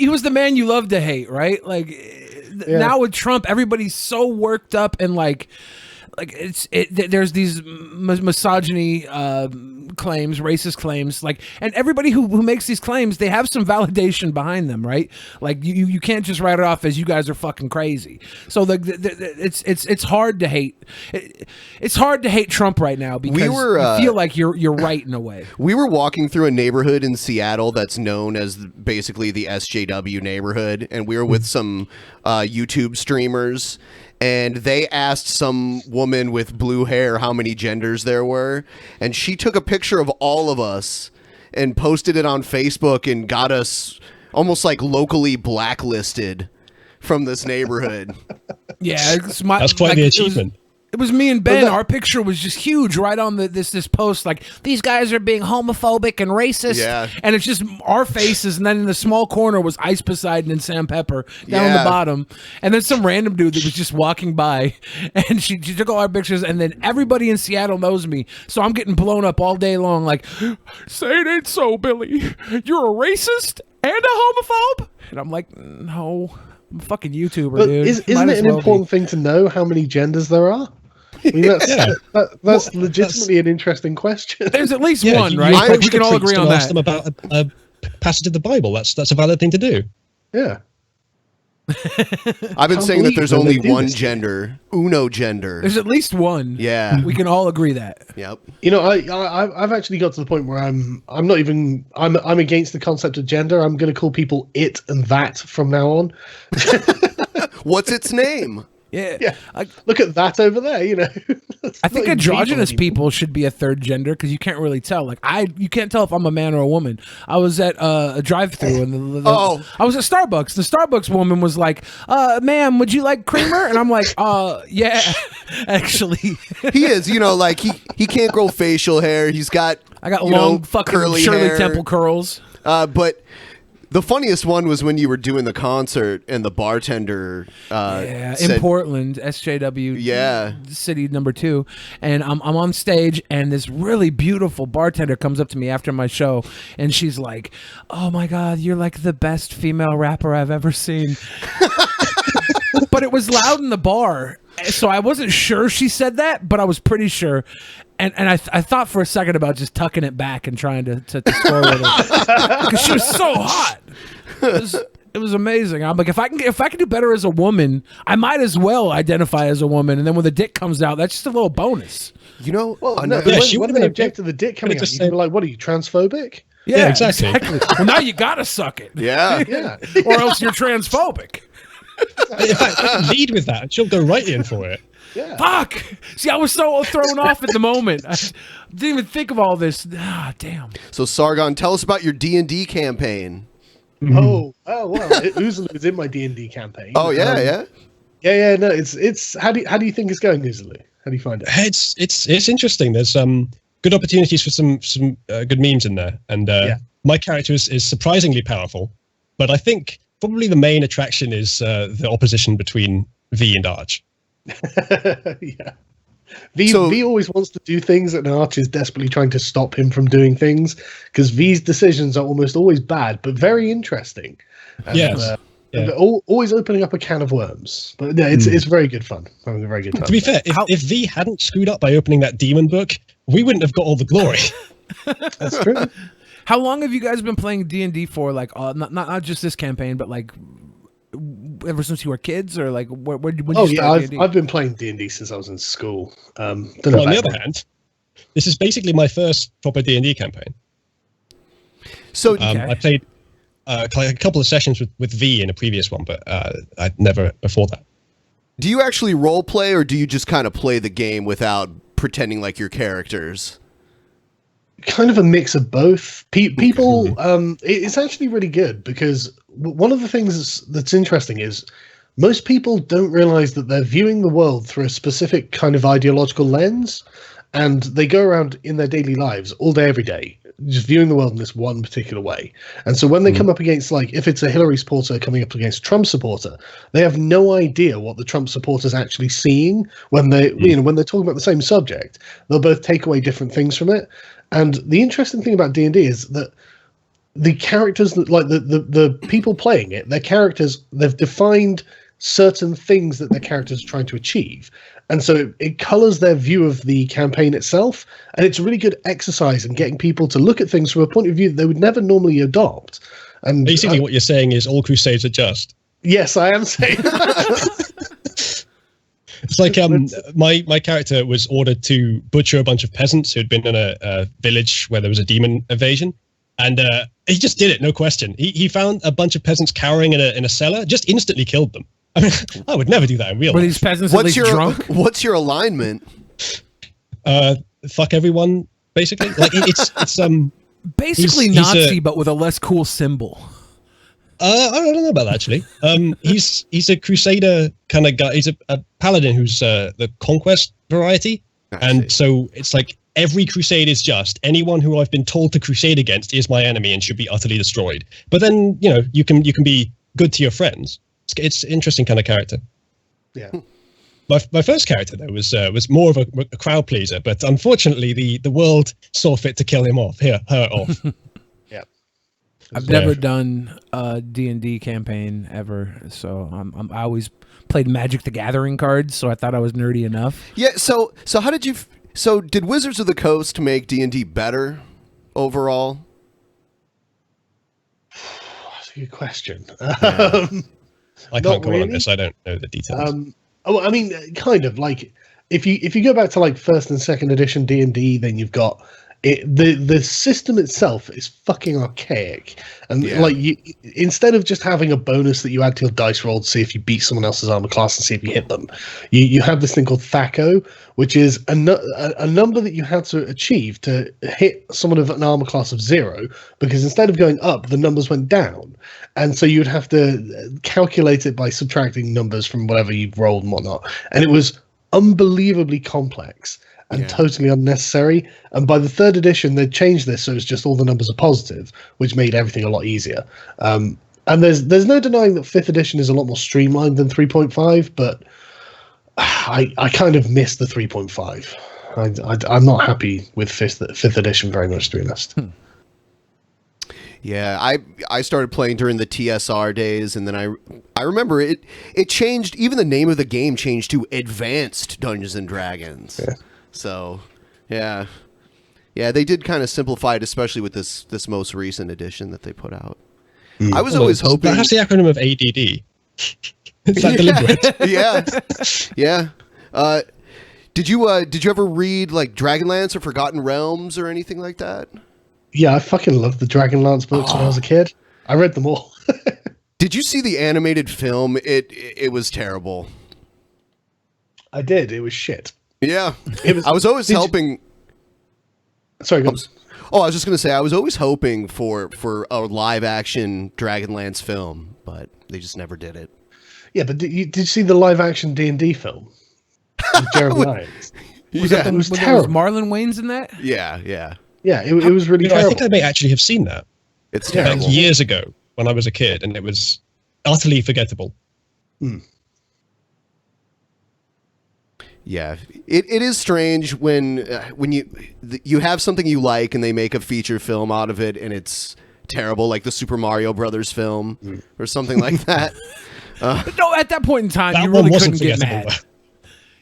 was the man you love to hate, right? Like now with Trump, everybody's so worked up and like there's these misogyny claims, racist claims, like, and everybody who makes these claims, they have some validation behind them, right? Like you can't just write it off as you guys are fucking crazy. So it's hard to hate. It's hard to hate Trump right now because you feel like you're right in a way. We were walking through a neighborhood in Seattle that's known as basically the SJW neighborhood, and we were with some YouTube streamers. And they asked some woman with blue hair how many genders there were. And she took a picture of all of us and posted it on Facebook and got us almost like locally blacklisted from this neighborhood. Yeah, that's quite the achievement. It was me and Ben. Our picture was just huge right on this post. Like, these guys are being homophobic and racist. Yeah. And it's just our faces. And then in the small corner was Ice Poseidon and Sam Pepper down on the bottom. And then some random dude that was just walking by. And she took all our pictures. And then everybody in Seattle knows me. So I'm getting blown up all day long. Like, say it ain't so, Billy. You're a racist and a homophobe? And I'm like, no. I'm a fucking YouTuber, but dude. Isn't it an important thing to know how many genders there are? I mean, that's legitimately an interesting question. There's at least one, right? We can all agree on that. Ask them about a passage of the Bible. That's a valid thing to do. Yeah. I've been saying that there's only one gender, uno gender. There's at least one. Yeah, we can all agree that. Yep. You know, I've actually got to the point where I'm against the concept of gender. I'm going to call people it and that from now on. What's its name? Yeah. Look at that over there, you know. I think androgynous people should be a third gender because you can't really tell. Like you can't tell if I'm a man or a woman. I was at a drive-thru and I was at Starbucks. The Starbucks woman was like, "Ma'am, would you like creamer?" And I'm like, yeah, actually." He is, you know, like he can't grow facial hair. I got long fucking curly Shirley hair. Temple curls. But the funniest one was when you were doing the concert and the bartender said, in Portland, SJW city number 2, and I'm on stage and this really beautiful bartender comes up to me after my show and she's like, "Oh my god, you're like the best female rapper I've ever seen." But it was loud in the bar, so I wasn't sure she said that, but I was pretty sure. And I thought for a second about just tucking it back and trying to score with her because she was so hot. It was amazing. I'm like, if I can do better as a woman, I might as well identify as a woman. And then when the dick comes out, that's just a little bonus. You know, when they object to the dick coming out, you'd be like, "What are you, transphobic?" Yeah, exactly. Well, now you gotta suck it. Yeah. Or else you're transphobic. In fact, I can lead with that, and she'll go right in for it. Yeah. Fuck! See, I was so thrown off at the moment. I didn't even think of all this. Ah, damn. So Sargon, tell us about your D&D campaign. Oh well, Uzalu's in my D&D campaign. Oh yeah. Yeah. No, it's how do you think it's going, Uzalu? How do you find it? It's interesting. There's good opportunities for some good memes in there, and my character is surprisingly powerful. But I think probably the main attraction is the opposition between V and Arch. Yeah. V always wants to do things, and Arch is desperately trying to stop him from doing things, because V's decisions are almost always bad, but very interesting. And, always opening up a can of worms. But yeah, it's very good fun. Having a very good time. To be fair, if V hadn't screwed up by opening that demon book, we wouldn't have got all the glory. That's true. How long have you guys been playing D&D for? Like, not just this campaign, but like ever since you were kids, or like when you start D&D? I've been playing D&D since I was in school. On the other hand, this is basically my first proper D&D campaign. So I played a couple of sessions with V in a previous one, but I'd never before that. do you actually role play, or do you just kind of play the game without pretending like you're characters? Kind of a mix of both. People, it's actually really good, because one of the things that's interesting is most people don't realize that they're viewing the world through a specific kind of ideological lens, and they go around in their daily lives all day, every day, just viewing the world in this one particular way. And so when they come up against, like, if it's a Hillary supporter coming up against a Trump supporter, they have no idea what the Trump supporter's actually seeing when they, when they're talking about the same subject. They'll both take away different things from it. And the interesting thing about D&D is that the characters, like the people playing it, their characters, they've defined certain things that their characters are trying to achieve. And so it colors their view of the campaign itself. And it's a really good exercise in getting people to look at things from a point of view that they would never normally adopt. And basically what you're saying is all crusades are just. Yes, I am saying It's like my character was ordered to butcher a bunch of peasants who had been in a village where there was a demon invasion, and he just did it, no question. He found a bunch of peasants cowering in a cellar, just instantly killed them. I mean, I would never do that in real life. Were these peasants at least drunk? What's your alignment? Fuck everyone, basically. Like it's basically he's Nazi, but with a less cool symbol. I don't know about that, actually. He's a crusader kind of guy. He's a paladin who's the conquest variety. And so it's like every crusade is just. Anyone who I've been told to crusade against is my enemy and should be utterly destroyed. But then, you can be good to your friends. It's an interesting kind of character. Yeah. My first character, though, was more of a crowd pleaser. But unfortunately, the world saw fit to kill him off. Her off. I've never done a D&D campaign ever, so I always played Magic the Gathering cards, so I thought I was nerdy enough. Yeah, so how did you... So did Wizards of the Coast make D&D better overall? That's a good question. I can't comment on this. I don't know the details. I mean, kind of. Like, if you go back to, like, 1st and 2nd edition D&D, then you've got... the system itself is fucking archaic, and like instead of just having a bonus that you add to your dice roll to see if you beat someone else's armor class and see if you hit them, you have this thing called THACO, which is a number that you had to achieve to hit someone of an armor class of 0, because instead of going up, the numbers went down, and so you'd have to calculate it by subtracting numbers from whatever you've rolled and whatnot, and it was unbelievably complex and totally unnecessary. And by the 3rd edition, they changed this so it's just all the numbers are positive, which made everything a lot easier. And there's no denying that 5th edition is a lot more streamlined than 3.5, but I kind of miss the 3.5. I'm not happy with 5th edition very much, to be honest. Yeah, I started playing during the TSR days, and then I remember it changed. Even the name of the game changed to Advanced Dungeons and Dragons. Yeah. So, yeah, they did kind of simplify it, especially with this most recent edition that they put out. I was always hoping that's the acronym of ADD. Is that deliberate? Yeah. Did you ever read like Dragonlance or Forgotten Realms or anything like that? Yeah, I fucking loved the Dragonlance books when I was a kid. I read them all. Did you see the animated film? It was terrible. I did. It was shit. Yeah. It was, I was always hoping. Sorry, go on. I was just going to say, I was always hoping for a live action Dragonlance film, but they just never did it. Yeah, but did you see the live action D&D film? With Jeremy Irons? Yeah. It was terrible. Marlon Wayans in that? Yeah. Yeah, it was really terrible. I think I may actually have seen that. It's terrible. Like years ago when I was a kid, and it was utterly forgettable. Yeah, it is strange when you have something you like and they make a feature film out of it and it's terrible, like the Super Mario Brothers film or something like that. No, at that point in time, That you one really wasn't couldn't get forgettable, mad.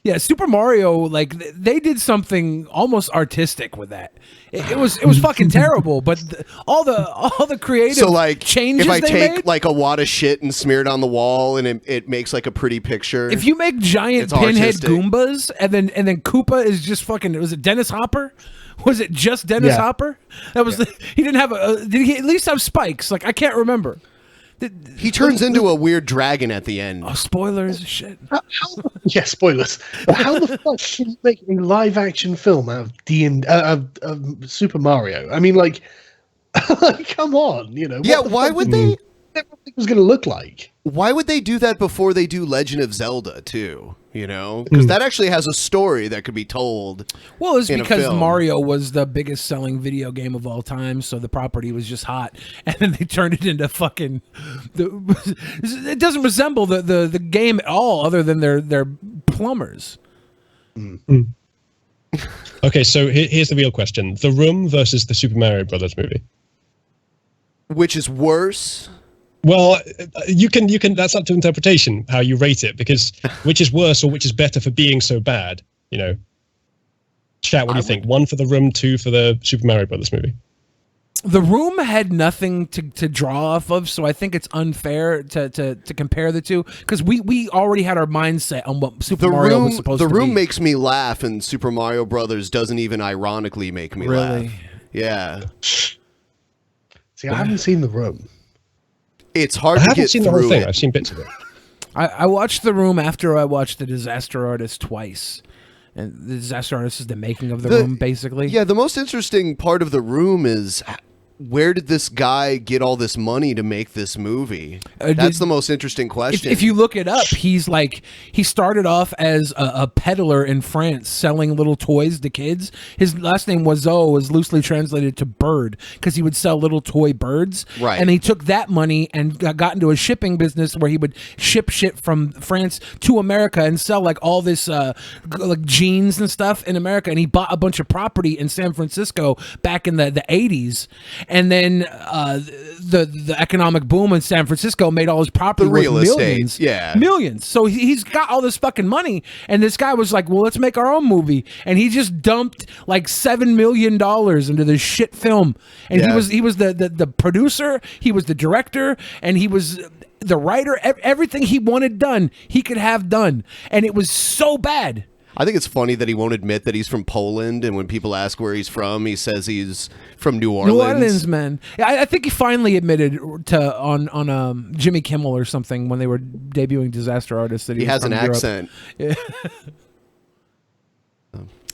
Yeah, Super Mario, like they did something almost artistic with that. It was fucking terrible, but all the creative So like, changes if I they take made, like a wad of shit and smear it on the wall and it makes like a pretty picture. if you make giant It's pinhead artistic. Goombas and then Koopa is just fucking, was it Dennis Hopper? Was it just Dennis Yeah. Hopper? That was he didn't have did he at least have spikes? Like I can't remember. He turns into a weird dragon at the end. Oh, spoilers, shit. Yeah, spoilers. But how the fuck can you make a live action film out of Super Mario? I mean, like, come on, you know. Yeah, what the why fuck would did you they? think it was going to look like? Why would they do that before they do Legend of Zelda too? You know, because that actually has a story that could be told. Well, it's in a because film. Mario was the biggest selling video game of all time, so the property was just hot, and then they turned it into fucking. It doesn't resemble the game at all, other than they're plumbers. Okay, so here's the real question: The Room versus the Super Mario Brothers movie. Which is worse? Well, you can. That's up to interpretation how you rate it, because which is worse or which is better for being so bad? You know. Chat. What do you think? 1 for The Room, 2 for the Super Mario Brothers movie. The Room had nothing to draw off of, so I think it's unfair to compare the two, because we already had our mindset on what Super Mario was supposed to be. The Room makes me laugh, and Super Mario Brothers doesn't even ironically make me laugh. Yeah. See, I haven't seen The Room. It's hard I to haven't get seen the through whole thing. it. I've seen bits of it. I watched The Room after I watched The Disaster Artist twice. And The Disaster Artist is the making of The Room, basically. Yeah, the most interesting part of The Room is where did this guy get all this money to make this movie? That's the most interesting question. If you look it up, he started off as a peddler in France selling little toys to kids. His last name Oiseau is loosely translated to bird because he would sell little toy birds. Right. And he took that money and got into a shipping business where he would ship shit from France to America and sell like all this like jeans and stuff in America. And he bought a bunch of property in San Francisco back in the 80s. And then the economic boom in San Francisco made all his property The real worth estate, millions. yeah. Millions. So he's got all this fucking money. And this guy was like, well, let's make our own movie. And he just dumped like $7 million into this shit film. And Yeah. he was the producer, he was the director, and he was the writer. Everything he wanted done, he could have done. And it was so bad. I think it's funny that he won't admit that he's from Poland, and when people ask where he's from, he says he's from New Orleans. New Orleans, man. I think he finally admitted to on Jimmy Kimmel or something when they were debuting Disaster Artist that He was has from an Europe. accent. Yeah.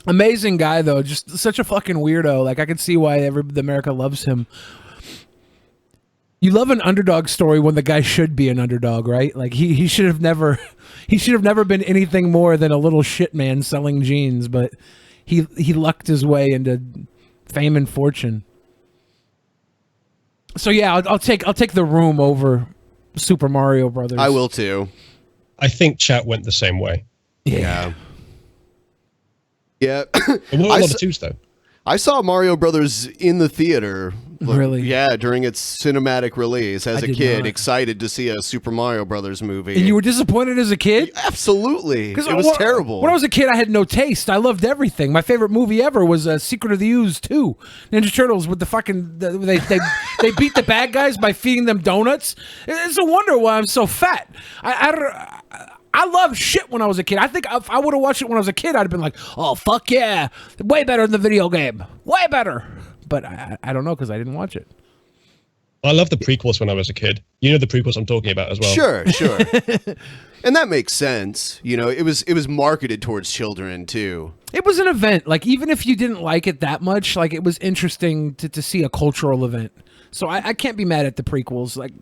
Amazing guy though, just such a fucking weirdo. Like I could see why America loves him. You love an underdog story when the guy should be an underdog, right? Like he should have never been anything more than a little shit man selling jeans, but he lucked his way into fame and fortune. So yeah, I'll take The Room over Super Mario Brothers. I will too. I think chat went the same way. Yeah. Yeah. There were a lot of twos though. I saw Mario Brothers in the theater. Really? Yeah, during its cinematic release as a did kid, not. excited to see a Super Mario Brothers movie. And you were disappointed as a kid? Absolutely. It was terrible. When I was a kid, I had no taste. I loved everything. My favorite movie ever was Secret of the Ooze 2. Ninja Turtles with the fucking... they beat the bad guys by feeding them donuts. It's a wonder why I'm so fat. I loved shit when I was a kid. I think if I would have watched it when I was a kid, I'd have been like, oh, fuck yeah. Way better than the video game. Way better. But I don't know because I didn't watch it. I love the prequels when I was a kid. You know the prequels I'm talking about as well. Sure. And that makes sense. You know, it was marketed towards children too. It was an event. Like, even if you didn't like it that much, like, it was interesting to see a cultural event. So I can't be mad at the prequels. Like,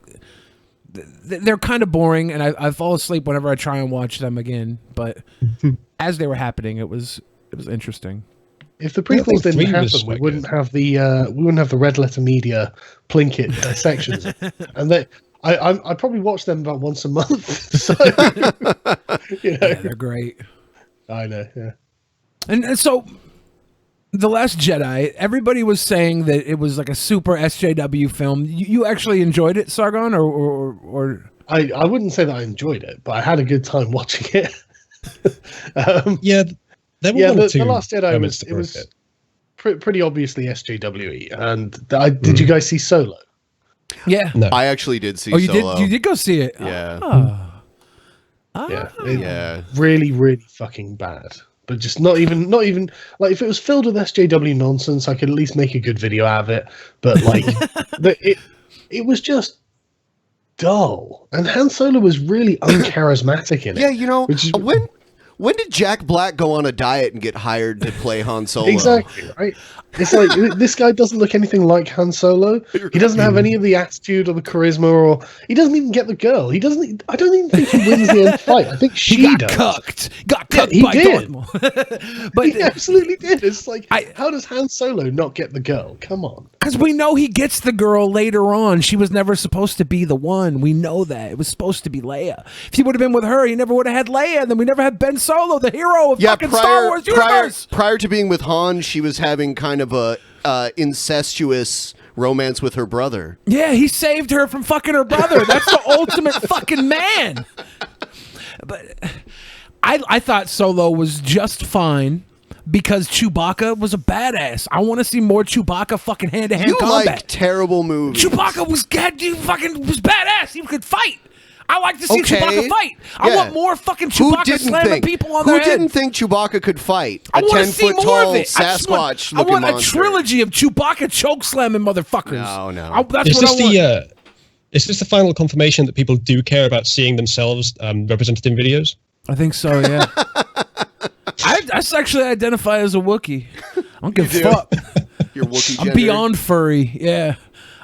they're kind of boring, and I fall asleep whenever I try and watch them again. But as they were happening, it was interesting. If the prequels didn't happen, we wouldn't have the red letter media Plinkett sections, and I probably watch them about once a month. So, Yeah, they're great. I know, yeah. And so, The Last Jedi, everybody was saying that it was like a super SJW film. You actually enjoyed it, Sargon, or? I wouldn't say that I enjoyed it, but I had a good time watching it. The Last Jedi was pretty obviously SJWE. And did you guys see Solo? Yeah, no. I actually did see. Oh, you Solo. did? You did go see it? Yeah. Yeah. Really, really fucking bad. But just not even like, if it was filled with SJW nonsense, I could at least make a good video out of it. But like, it was just dull, and Han Solo was really uncharismatic in it. Yeah, you know, when did Jack Black go on a diet and get hired to play Han Solo? Exactly, right? It's like, this guy doesn't look anything like Han Solo. He doesn't have any of the attitude or the charisma, or he doesn't even get the girl. I don't even think he wins the end fight. I think she got does. Got cucked by Darth. But he absolutely did. It's like, how does Han Solo not get the girl? Come on. Because we know he gets the girl later on. She was never supposed to be the one. We know that. It was supposed to be Leia. If he would have been with her, he never would have had Leia, and then we never had Ben Solo, the hero of fucking Star Wars universe. Prior to being with Han, she was having kind of a incestuous romance with her brother. Yeah, he saved her from fucking her brother. That's the ultimate fucking man. But I thought Solo was just fine because Chewbacca was a badass. I want to see more Chewbacca fucking hand-to-hand combat. You like terrible movies. Chewbacca was badass. He could fight. I like to see Chewbacca fight. I want more fucking Chewbacca slamming people on their head. Who didn't think Chewbacca could fight? I want to see more of it. Sasquatch I want monster. a trilogy of Chewbacca choke slamming motherfuckers. No. That's what I want. Is this the final confirmation that people do care about seeing themselves represented in videos? I think so, yeah. I sexually identify as a Wookiee. I don't give a fuck. You're Wookiee gender? I'm beyond furry, yeah.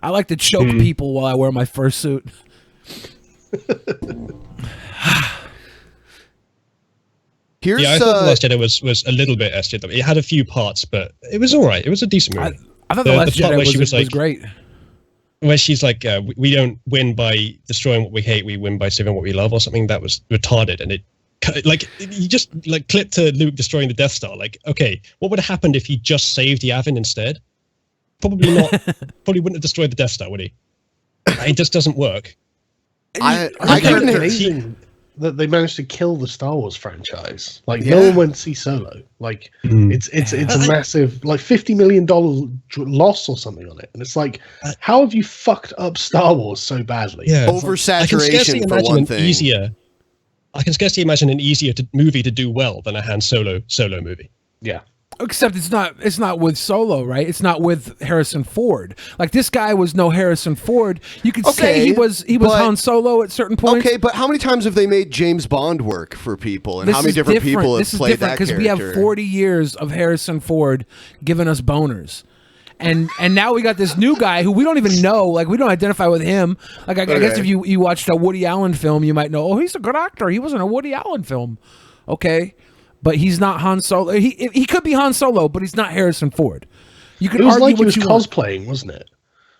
I like to choke people while I wear my fursuit. I thought The Last Jedi was a little bit SJW. It had a few parts, but it was all right. It was a decent movie. I thought The Last Jedi was great. Where she's like, we don't win by destroying what we hate, we win by saving what we love, or something. That was retarded, and it like, you just like clip to Luke destroying the Death Star. Like, okay, what would have happened if he just saved Yavin instead? Probably not. Probably wouldn't have destroyed the Death Star, would he? It just doesn't work. I couldn't amazing that they managed to kill the Star Wars franchise. Like, no one went to see Solo. Like, it's a massive, like, $50 million loss or something on it. And it's like, how have you fucked up Star Wars so badly? Yeah, oversaturation for one thing. I can scarcely imagine an easier movie to do well than a Han Solo movie. Yeah. Except it's not with Solo, right? It's not with Harrison Ford. Like, this guy was no Harrison Ford. You could say he was Han Solo at certain points. Okay, but how many times have they made James Bond work for people, and how many different people have played that character? Because we have 40 years of Harrison Ford giving us boners. And now we got this new guy who we don't even know. Like, we don't identify with him. Like, I guess if you watched a Woody Allen film, you might know, oh, he's a good actor. He was in a Woody Allen film. Okay. But he's not Han Solo. He could be Han Solo, but he's not Harrison Ford. You could argue like he was want. cosplaying, wasn't it?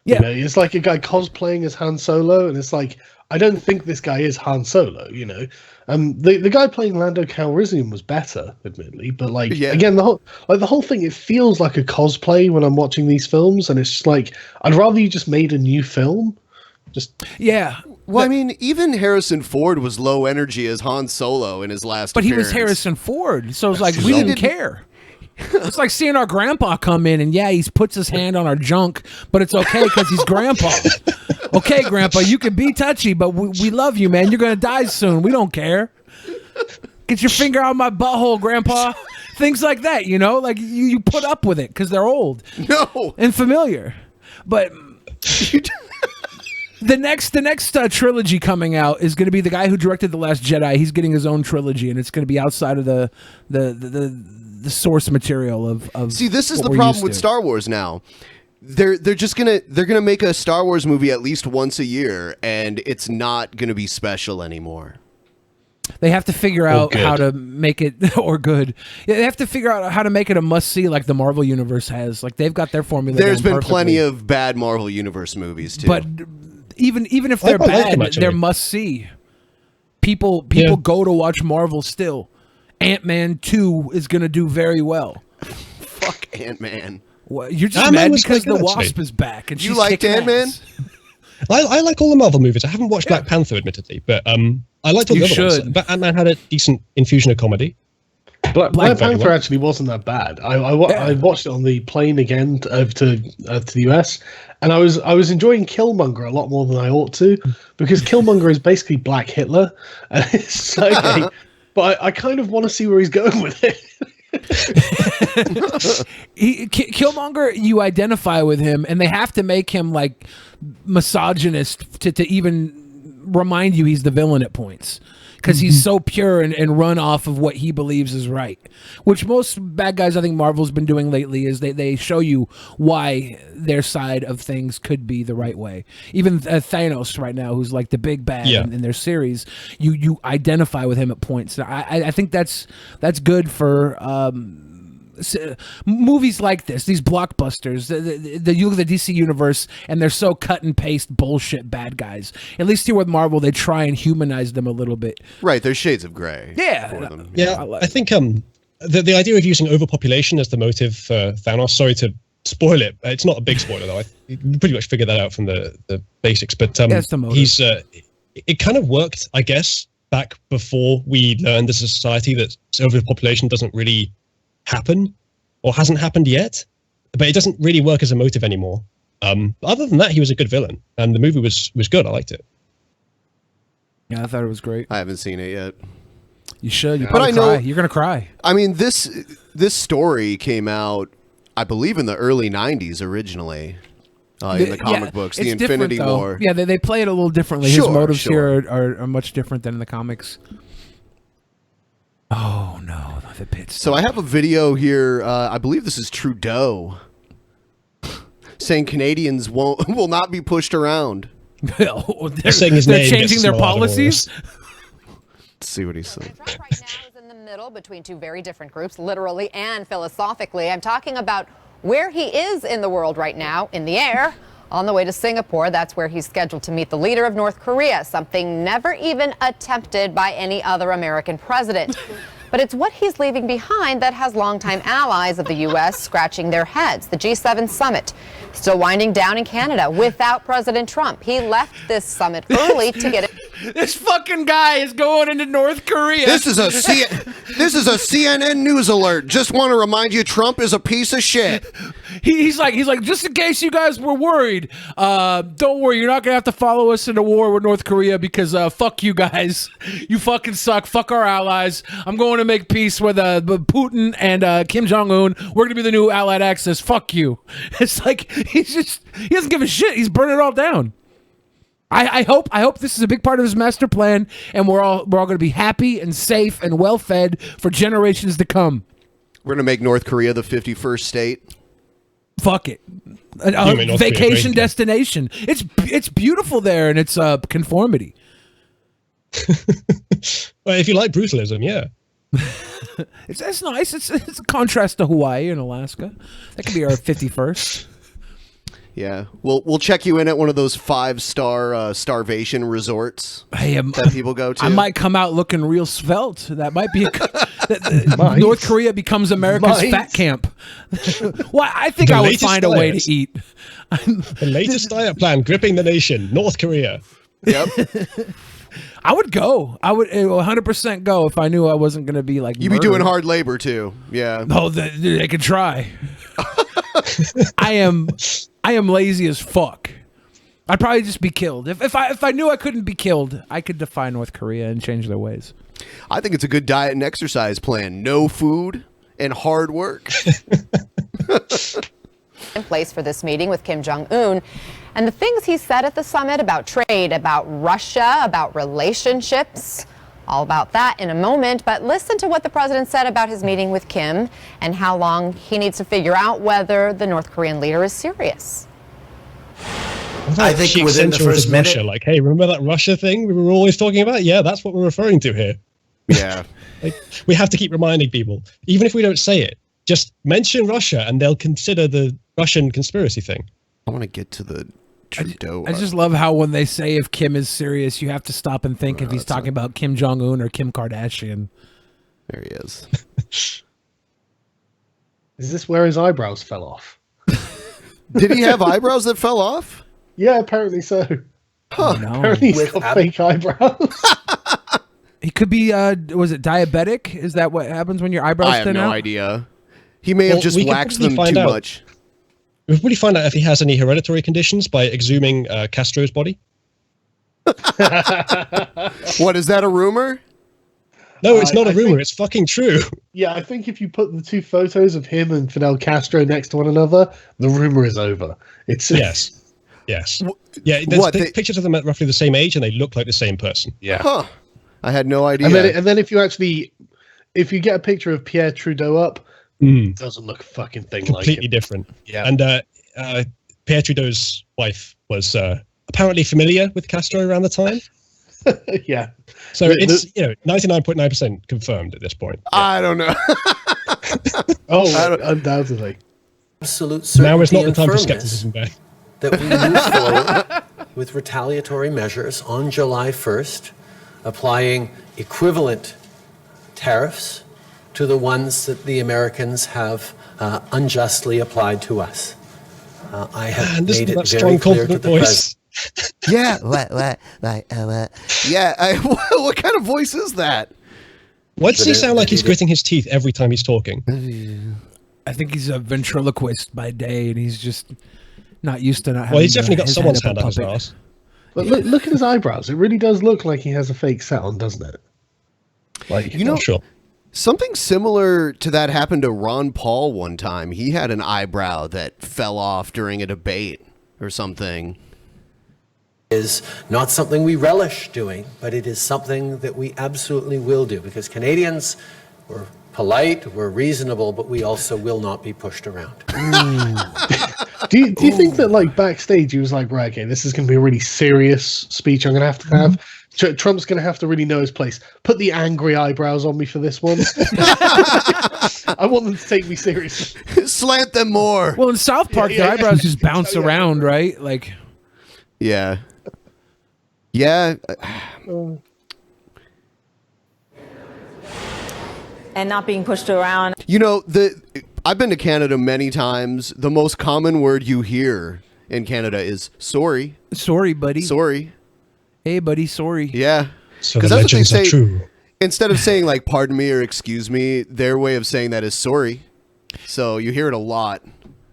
Yeah. You know, it's like a guy cosplaying as Han Solo, and it's like, I don't think this guy is Han Solo, you know. The guy playing Lando Calrissian was better, admittedly, but like, again, the whole thing, it feels like a cosplay when I'm watching these films, and it's just like, I'd rather you just made a new film. Well, I mean, even Harrison Ford was low energy as Han Solo in his last appearance. He was Harrison Ford, so it's like, we didn't care. It's like seeing our grandpa come in, and he puts his hand on our junk, but it's okay because he's grandpa. Okay, grandpa, you can be touchy, but we love you, man. You're going to die soon. We don't care. Get your finger out of my butthole, grandpa. Things like that, you know? Like, you put up with it because they're old. No. And familiar. But... The next trilogy coming out is going to be the guy who directed The Last Jedi. He's getting his own trilogy, and it's going to be outside of the source material of. See, this is the problem with Star Wars now. They're gonna make a Star Wars movie at least once a year, and it's not gonna be special anymore. They have to figure out how to make it or good. They have to figure out how to make it a must see, like the Marvel Universe has. Like they've got their formula. There's been perfectly. plenty of bad Marvel Universe movies too. But even if they're bad, they're must see. People go to watch Marvel still. Ant-Man 2 is gonna do very well. Fuck Ant-Man. Well, you're just mad because the Wasp is back and you liked Ant-Man? I like all the Marvel movies. I haven't watched Black Panther, admittedly, but I liked all the other ones. But Ant-Man had a decent infusion of comedy. Black Panther actually wasn't that bad. I watched it on the plane again over to the US, and I was enjoying Killmonger a lot more than I ought to, because Killmonger is basically Black Hitler, and it's okay. But I kind of want to see where he's going with it. Killmonger, you identify with him, and they have to make him like misogynist to even remind you he's the villain at points, because he's so pure and run off of what he believes is right, which most bad guys I think Marvel's been doing lately is they show you why their side of things could be the right way. Even Thanos right now, who's like the big bad in their series, you identify with him at points. I think that's good for movies like this, these blockbusters. You look at the DC universe, and they're so cut and paste bullshit bad guys. At least here with Marvel, they try and humanize them a little bit. Right, there's shades of gray. Yeah, I think the idea of using overpopulation as the motive for Thanos. Sorry to spoil it. It's not a big spoiler though. You pretty much figured that out from the basics. But he's it kind of worked, I guess, back before we learned as a society that overpopulation doesn't really happen or hasn't happened yet, but it doesn't really work as a motive anymore. Other than that, he was a good villain, and the movie was good. I liked it. Yeah, I thought it was great. I haven't seen it yet. You should. But I know you're gonna cry. I mean, this story came out, I believe, in the early '90s originally. In the comic books, the Infinity War. Yeah, they play it a little differently. His motives here are much different than in the comics. Oh no, the pit. So I have a video here. I believe this is Trudeau saying Canadians will not be pushed around. they're changing their policies. Let's see what he said. Trump right now is in the middle between two very different groups, literally and philosophically. I'm talking about where he is in the world right now, in the air, on the way to Singapore. That's where he's scheduled to meet the leader of North Korea, something never even attempted by any other American president. But it's what he's leaving behind that has longtime allies of the U.S. scratching their heads. The G7 summit still winding down in Canada without President Trump. He left this summit early to get it. This fucking guy is going into North Korea. This is a CNN news alert. Just want to remind you, Trump is a piece of shit. He's like, just in case you guys were worried, don't worry, you're not gonna have to follow us into war with North Korea because fuck you guys, you fucking suck. Fuck our allies. I'm going to make peace with Putin and Kim Jong-un. We're gonna be the new Allied Axis. Fuck you. It's like he doesn't give a shit. He's burning it all down. I hope this is a big part of his master plan, and we're all going to be happy and safe and well fed for generations to come. We're going to make North Korea the 51st state. Fuck it, vacation destination. It's beautiful there, and it's conformity. Well, if you like brutalism, yeah. It's nice. It's a contrast to Hawaii and Alaska. That could be our 51st. Yeah, we'll check you in at one of those 5-star starvation resorts that people go to. I might come out looking real svelte. That might be North Korea becomes America's fat camp. Well, I think I would find a way to eat. The latest diet plan gripping the nation, North Korea. Yep. I would go. I would 100% go if I knew I wasn't going to be like. You'd be doing hard labor too. Yeah. Oh, they could try. I am lazy as fuck. I'd probably just be killed. If I knew I couldn't be killed, I could defy North Korea and change their ways. I think it's a good diet and exercise plan. No food and hard work. In place for this meeting with Kim Jong-un. And the things he said at the summit about trade, about Russia, about relationships, all about that in a moment. But listen to what the president said about his meeting with Kim and how long he needs to figure out whether the North Korean leader is serious. I think within the first minute, Russia, like, hey, remember that Russia thing we were always talking about? Yeah, that's what we're referring to here. Yeah. Like, we have to keep reminding people, even if we don't say it, just mention Russia and they'll consider the Russian conspiracy thing. I want to get to the Trudeau. I just love how when they say if Kim is serious, you have to stop and think if he's talking about Kim Jong-un or Kim Kardashian. There he is. Is this where his eyebrows fell off? Did he have eyebrows that fell off? Yeah, apparently so. Huh. No. Apparently he's got fake eyebrows. He could be, was it diabetic? Is that what happens when your eyebrows I have thin no out? idea. He may have just we could waxed probably them find too out. much. We'll probably find out if he has any hereditary conditions by exhuming Castro's body. What, is that a rumor? No, it's not a I rumor. think- It's fucking true. Yeah, I think if you put the two photos of him and Fidel Castro next to one another, the rumor is over. It's Yes. Yes. Yeah, there's What, they- pictures of them at roughly the same age and they look like the same person. yeah. Huh. I had no idea. And then if you get a picture of Pierre Trudeau up, it doesn't look a fucking thing like Completely him. different. Yeah. And Pierre Trudeau's wife was apparently familiar with Castro around the time. Yeah. So The- it's 99.9% confirmed at this point. I don't know. Oh, undoubtedly. absolute certainty Now is not the and time for firmness skepticism, Beck. that we move forward with retaliatory measures on July 1st, applying equivalent tariffs to the ones that the Americans have unjustly applied to us. I have And this made is it that very strong, clear to confident the president. voice. Yeah. Yeah. What kind of voice is that? Why does he sound like he's It- gritting his teeth every time he's talking? I think he's a ventriloquist by day, and he's just not used to not having Well, he's definitely got his someone's hand hand up up a his puppet. arse. But look at his eyebrows. It really does look like he has a fake sound, doesn't it? Like, You know, Sure. something similar to that happened to Ron Paul one time. He had an eyebrow that fell off during a debate or something. Is not something we relish doing, but it is something that we absolutely will do because Canadians, we're polite, we're reasonable, but we also will not be pushed around. do you think that like backstage he was like, right, okay, this is going to be a really serious speech I'm going to have? Trump's going to have to really know his place. Put the angry eyebrows on me for this one. I want them to take me seriously. Slant them more. Well, in South Park, yeah, the eyebrows yeah. just bounce around, right? Like, Yeah. Yeah. And not being pushed around. You know, I've been to Canada many times. The most common word you hear in Canada is sorry. sorry, buddy. Sorry. Hey, buddy, sorry. Yeah. So 'Cause the that's what they legends are say. true. Instead of saying like pardon me or excuse me, their way of saying that is sorry. So you hear it a lot.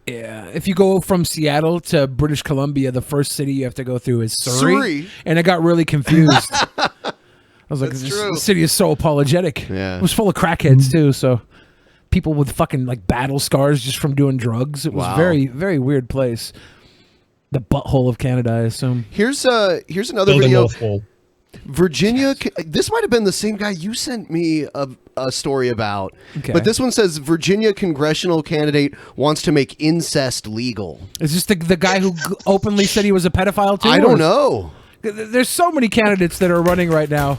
Yeah, if you go from Seattle to British Columbia, the first city you have to go through is Surrey. Surrey? And I got really confused. I was like, That's this true. city is so apologetic. Yeah. It was full of crackheads, too, so people with fucking, like, battle scars just from doing drugs. It was Wow. very, very weird place. The butthole of Canada, I assume. Here's another Build a video. North Wall. Virginia, this might have been the same guy you sent me a story about. Okay. But this one says Virginia congressional candidate wants to make incest legal. Is this the guy who openly said he was a pedophile, too? I don't know. There's so many candidates that are running right now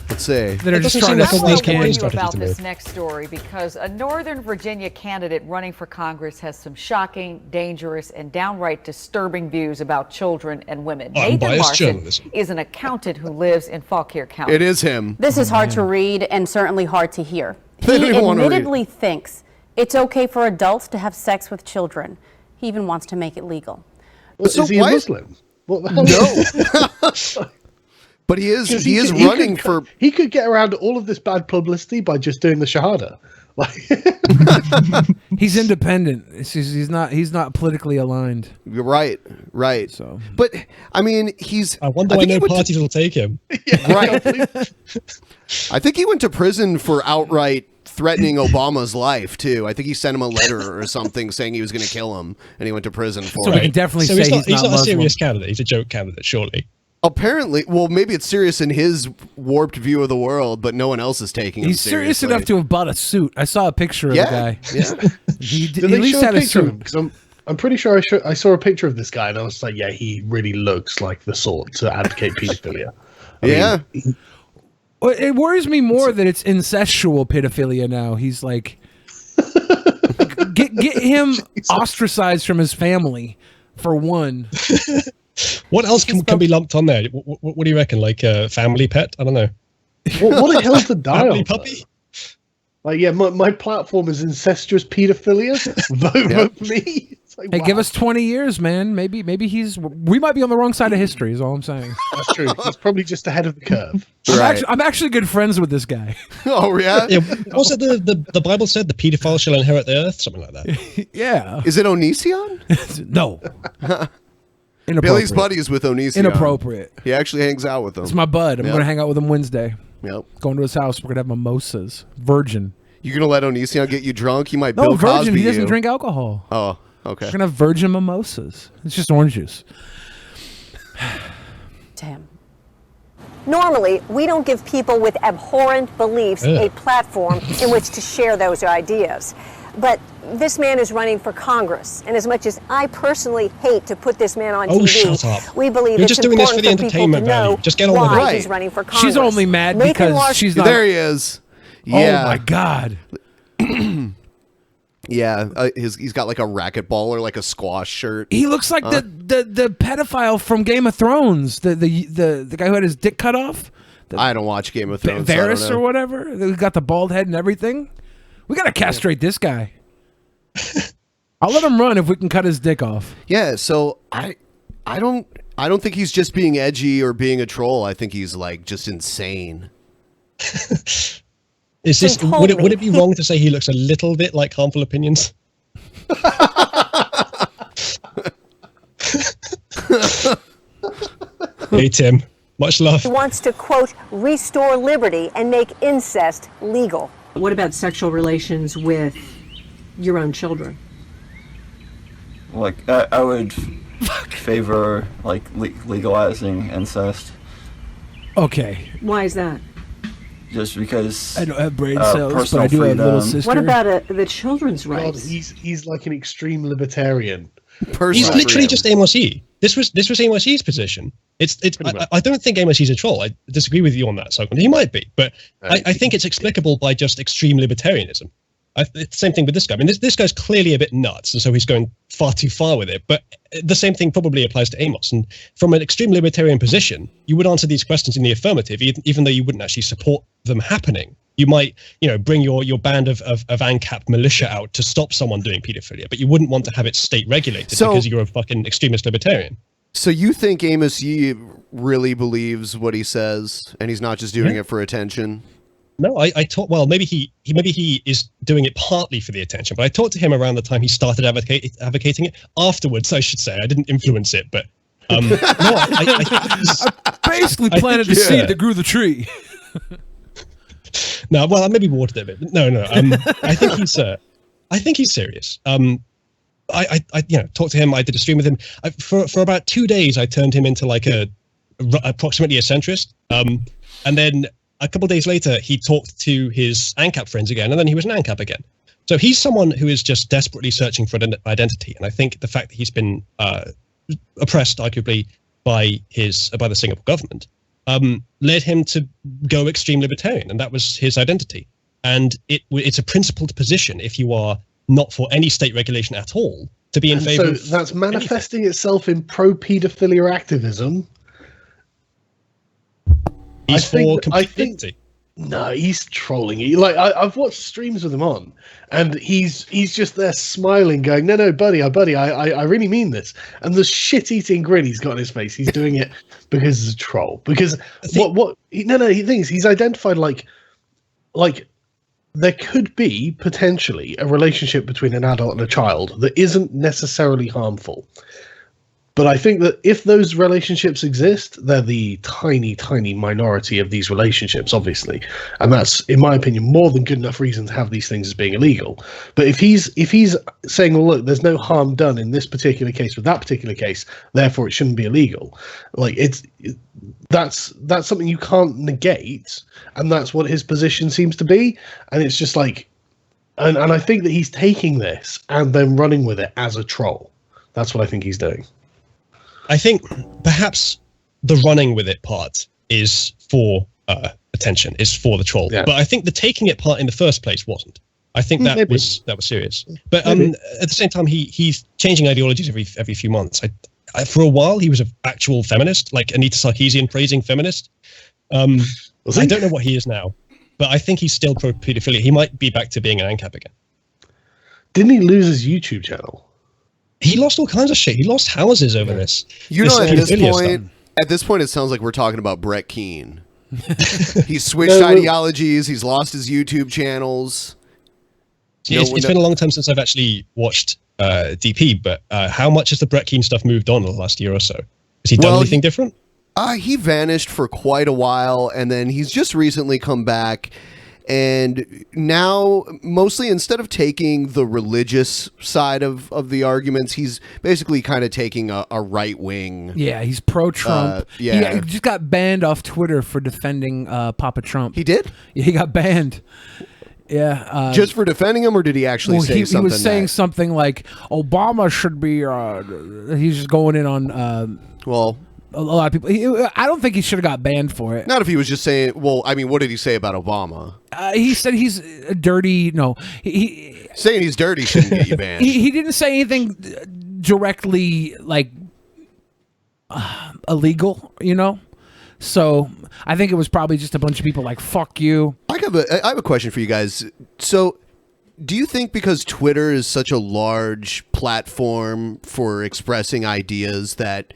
Let's see. that are just doesn't trying seem to like a I want wise sneak to warn in. you strategy about to me. this next story because a Northern Virginia candidate running for Congress has some shocking, dangerous, and downright disturbing views about children and women. Nathan Unbiased Larson journalism. is an accountant who lives in Fauquier County. It is him. This is hard to read and certainly hard to hear. They don't He even wanna read. admittedly thinks it's okay for adults to have sex with children. He even wants to make it legal. So Is he a why- Muslim? What the hell? No. But he is 'Cause he is could- running could- for He could get around all of this bad publicity by just doing the Shahada. Like, He's independent. He's not politically aligned. You're right. So. But I mean, he's I wonder why think no he went to- parties will take him. right. I think he went to prison for outright threatening Obama's life too. I think he sent him a letter or something saying he was going to kill him, and he went to prison for So it. we can definitely So say he's not a Muslim. serious candidate. He's a joke candidate, surely. Apparently, well, maybe it's serious in his warped view of the world, but no one else is taking him He's serious seriously. enough to have bought a suit. I saw a picture of the guy. Yeah. He Did at they least show a had a picture of him? suit. Because I'm pretty sure I saw a picture of this guy, and I was like, yeah, he really looks like the sort to advocate pedophilia. I mean, Well, it worries me more that it's incestual pedophilia now. He's like, get him ostracized from his family, for one. What else can be lumped on there? What do you reckon? Like a family pet? I don't know. what the hell's the dial? Family puppy? Like, yeah, my platform is incestuous pedophilia. Vote for me. It's like, Hey, wow. give us 20 years, man. Maybe we might be on the wrong side of history. Is all I'm saying. That's true. He's probably just ahead of the curve. I'm actually good friends with this guy. Oh yeah. Was it the Bible said the pedophile shall inherit the earth? Something like that. Yeah. Is it Onision? No. Billy's buddy is with Onision. Inappropriate. He actually hangs out with him. It's my bud. I'm Yep. going to hang out with him Wednesday. Yep. Going to his house. We're going to have mimosas. Virgin. You gonna let Onision get you drunk? He might No, Bill virgin. Cosby He doesn't you. drink alcohol. Oh, okay. We're going to have virgin mimosas. It's just orange juice. Damn. Normally, we don't give people with abhorrent beliefs a platform in which to share those ideas. But this man is running for Congress, and as much as I personally hate to put this man on TV, shut up. we believe You're it's just doing this for important the for people to entertainment know value. Just get on with why it. he's running for Congress. She's only mad Nathan because Larson- she's not. There he is. Yeah. Oh my God. Yeah, he's got like a racquetball or like a squash shirt. He looks like the pedophile from Game of Thrones. The guy who had his dick cut off. I don't watch Game of Thrones. so I don't Varys know. or whatever. Who got the bald head and everything. We gotta castrate this guy. I'll let him run if we can cut his dick off. Yeah, so I don't think he's just being edgy or being a troll. I think he's like just insane. Is this would it be wrong to say he looks a little bit like Harmful Opinions? Hey Tim, much love. He wants to, quote, restore liberty and make incest legal. What about sexual relations with your own children? Like, I would favor, like, legalizing incest. Okay. Why is that? Just because I don't have brain cells, but I do have a little sister. What about the children's God, rights? he's like an extreme libertarian. He's literally just Amos Yee. This was Amos Yee's position. I don't think Amos Yee's a troll. I disagree with you on that, Sargon. He might be, but I think it's explicable by just extreme libertarianism. It's the same thing with this guy. I mean, this guy's clearly a bit nuts, and so he's going far too far with it. But the same thing probably applies to Amos. And from an extreme libertarian position, you would answer these questions in the affirmative, even though you wouldn't actually support them happening. You might, bring your band of ANCAP militia out to stop someone doing pedophilia, but you wouldn't want to have it state regulated because you're a fucking extremist libertarian. So you think Amos Yee really believes what he says, and he's not just doing it for attention? No, I talked. Well, maybe he is doing it partly for the attention, but I talked to him around the time he started advocating it. Afterwards, I should say, I didn't influence it, but no, I basically planted the seed that grew the tree. No, well, I maybe watered it a bit. No. I think he's serious. I talked to him. I did a stream with him for about 2 days. I turned him into like approximately a centrist, and then a couple of days later, he talked to his ANCAP friends again, and then he was an ANCAP again. So he's someone who is just desperately searching for an identity, and I think the fact that he's been oppressed, arguably, by the Singapore government, led him to go extreme libertarian, and that was his identity. And it's a principled position if you are not for any state regulation at all to be in favor. So that's manifesting itself in pro-pedophilia activism. He's for complete no, he's trolling. Like I've watched streams with him on, and he's just there smiling, going, "No, buddy, I really mean this." And the shit-eating grin he's got on his face, he's doing it because he's a troll. Because he thinks he's identified like there could be potentially a relationship between an adult and a child that isn't necessarily harmful. But I think that if those relationships exist, they're the tiny, tiny minority of these relationships, obviously. And that's, in my opinion, more than good enough reason to have these things as being illegal. But if he's saying, well, look, there's no harm done in this particular case with that particular case, therefore it shouldn't be illegal. Like, that's something you can't negate, and that's what his position seems to be. And it's just like, and I think that he's taking this and then running with it as a troll. That's what I think he's doing. I think perhaps the running with it part is for attention, is for the troll. Yeah. But I think the taking it part in the first place wasn't. I think that was serious. But at the same time, he's changing ideologies every few months. For a while, he was an actual feminist, like Anita Sarkeesian praising feminist. I don't know what he is now, but I think he's still pro-pedophilia. He might be back to being an ANCAP again. Didn't he lose his YouTube channel? He lost all kinds of shit. He lost houses over this. At this point, it sounds like we're talking about Brett Keane. He's switched ideologies. He's lost his YouTube channels. It's been a long time since I've actually watched DP, but how much has the Brett Keane stuff moved on in the last year or so? Has he done anything different? He vanished for quite a while, and then he's just recently come back. And now, mostly, instead of taking the religious side of the arguments, he's basically kind of taking a right wing. Yeah, he's pro-Trump. He just got banned off Twitter for defending Papa Trump. He did? Yeah, he got banned. Yeah. Just for defending him, or did he actually say something? He was saying something like, Obama should be... he's just going in on... a lot of people. I don't think he should have got banned for it. Not if he was just saying. Well, I mean, what did he say about Obama? He said he's dirty. No, saying he's dirty shouldn't get you banned. He didn't say anything directly like illegal, you know. So I think it was probably just a bunch of people like "fuck you." I have a question for you guys. So, do you think because Twitter is such a large platform for expressing ideas that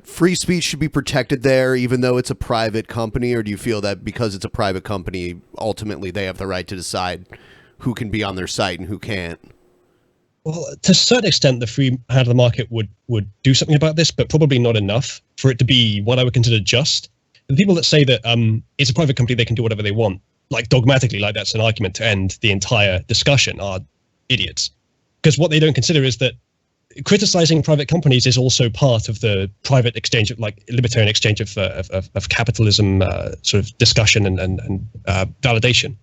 free speech should be protected there, even though it's a private company? Or do you feel that because it's a private company, ultimately they have the right to decide who can be on their site and who can't? Well, to a certain extent, the free hand of the market would do something about this, but probably not enough for it to be what I would consider just. The people that say that it's a private company, they can do whatever they want, like dogmatically, like that's an argument to end the entire discussion, are idiots. Because what they don't consider is that criticizing private companies is also part of the private exchange, like libertarian exchange of capitalism sort of discussion and validation.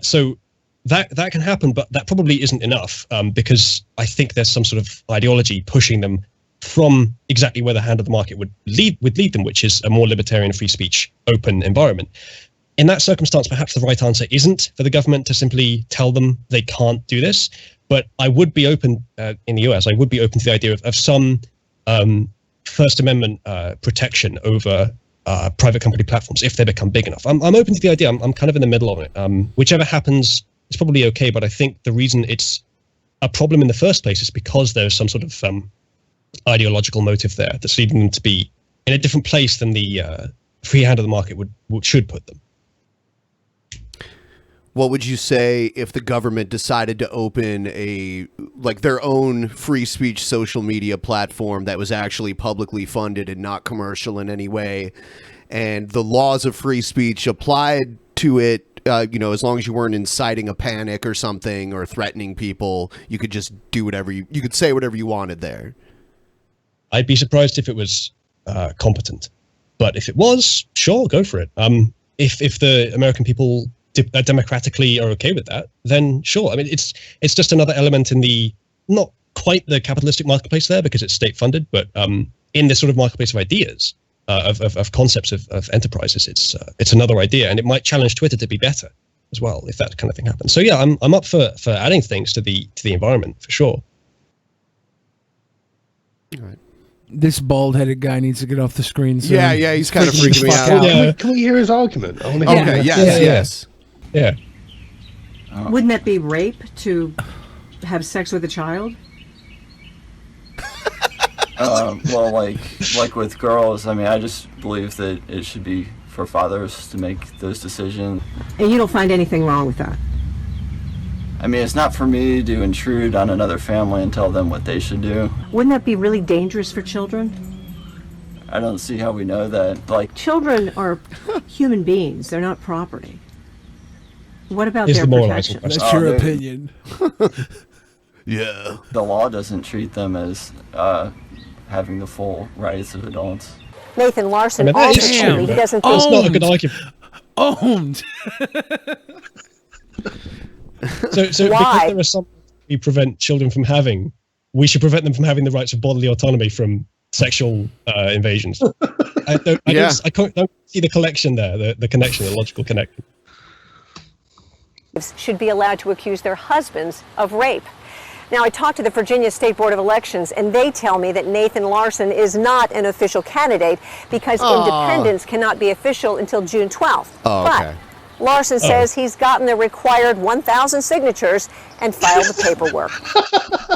So that can happen, but that probably isn't enough because I think there's some sort of ideology pushing them from exactly where the hand of the market would lead them, which is a more libertarian, free speech, open environment. In that circumstance, perhaps the right answer isn't for the government to simply tell them they can't do this. But I would be open, in the US, I would be open to the idea of some First Amendment protection over private company platforms if they become big enough. I'm open to the idea. I'm kind of in the middle of it. Whichever happens is probably okay, but I think the reason it's a problem in the first place is because there's some sort of ideological motive there that's leading them to be in a different place than the free hand of the market should put them. What would you say if the government decided to open their own free speech social media platform that was actually publicly funded and not commercial in any way, and the laws of free speech applied to it, as long as you weren't inciting a panic or something or threatening people, you could just do whatever you could say whatever you wanted there? I'd be surprised if it was competent, but if it was, sure, go for it. If the American people democratically are okay with that, then sure. I mean, it's just another element in the, not quite the capitalistic marketplace there because it's state funded, but in this sort of marketplace of ideas, of concepts of enterprises, it's another idea, and it might challenge Twitter to be better as well if that kind of thing happens. So yeah, I'm up for adding things to the environment for sure. All right. This bald-headed guy needs to get off the screen. So yeah, he's kind of freaking me out. Yeah. Can we hear his argument? I want to hear okay, yes. Yeah. Wouldn't that be rape to have sex with a child? Well, like with girls, I mean, I just believe that it should be for fathers to make those decisions. And you don't find anything wrong with that? I mean, it's not for me to intrude on another family and tell them what they should do. Wouldn't that be really dangerous for children? I don't see how we know that. Like, Children are human beings. They're not property. What about Is their the moralizing protection? That's your opinion. Yeah. the law doesn't treat them as having the full rights of adults. Nathan Larson I mean, that also is told true. me he doesn't That's think not a good argument. Owned. So Why? because there are some we prevent children from having, we should prevent them from having the rights of bodily autonomy from sexual invasions. I don't see the connection there, the connection, the logical connection. should be allowed to accuse their husbands of rape. Now, I talked to the Virginia State Board of Elections, and they tell me that Nathan Larson is not an official candidate because independents cannot be official until June 12th. Oh, okay. But Larson says he's gotten the required 1,000 signatures and filed the paperwork.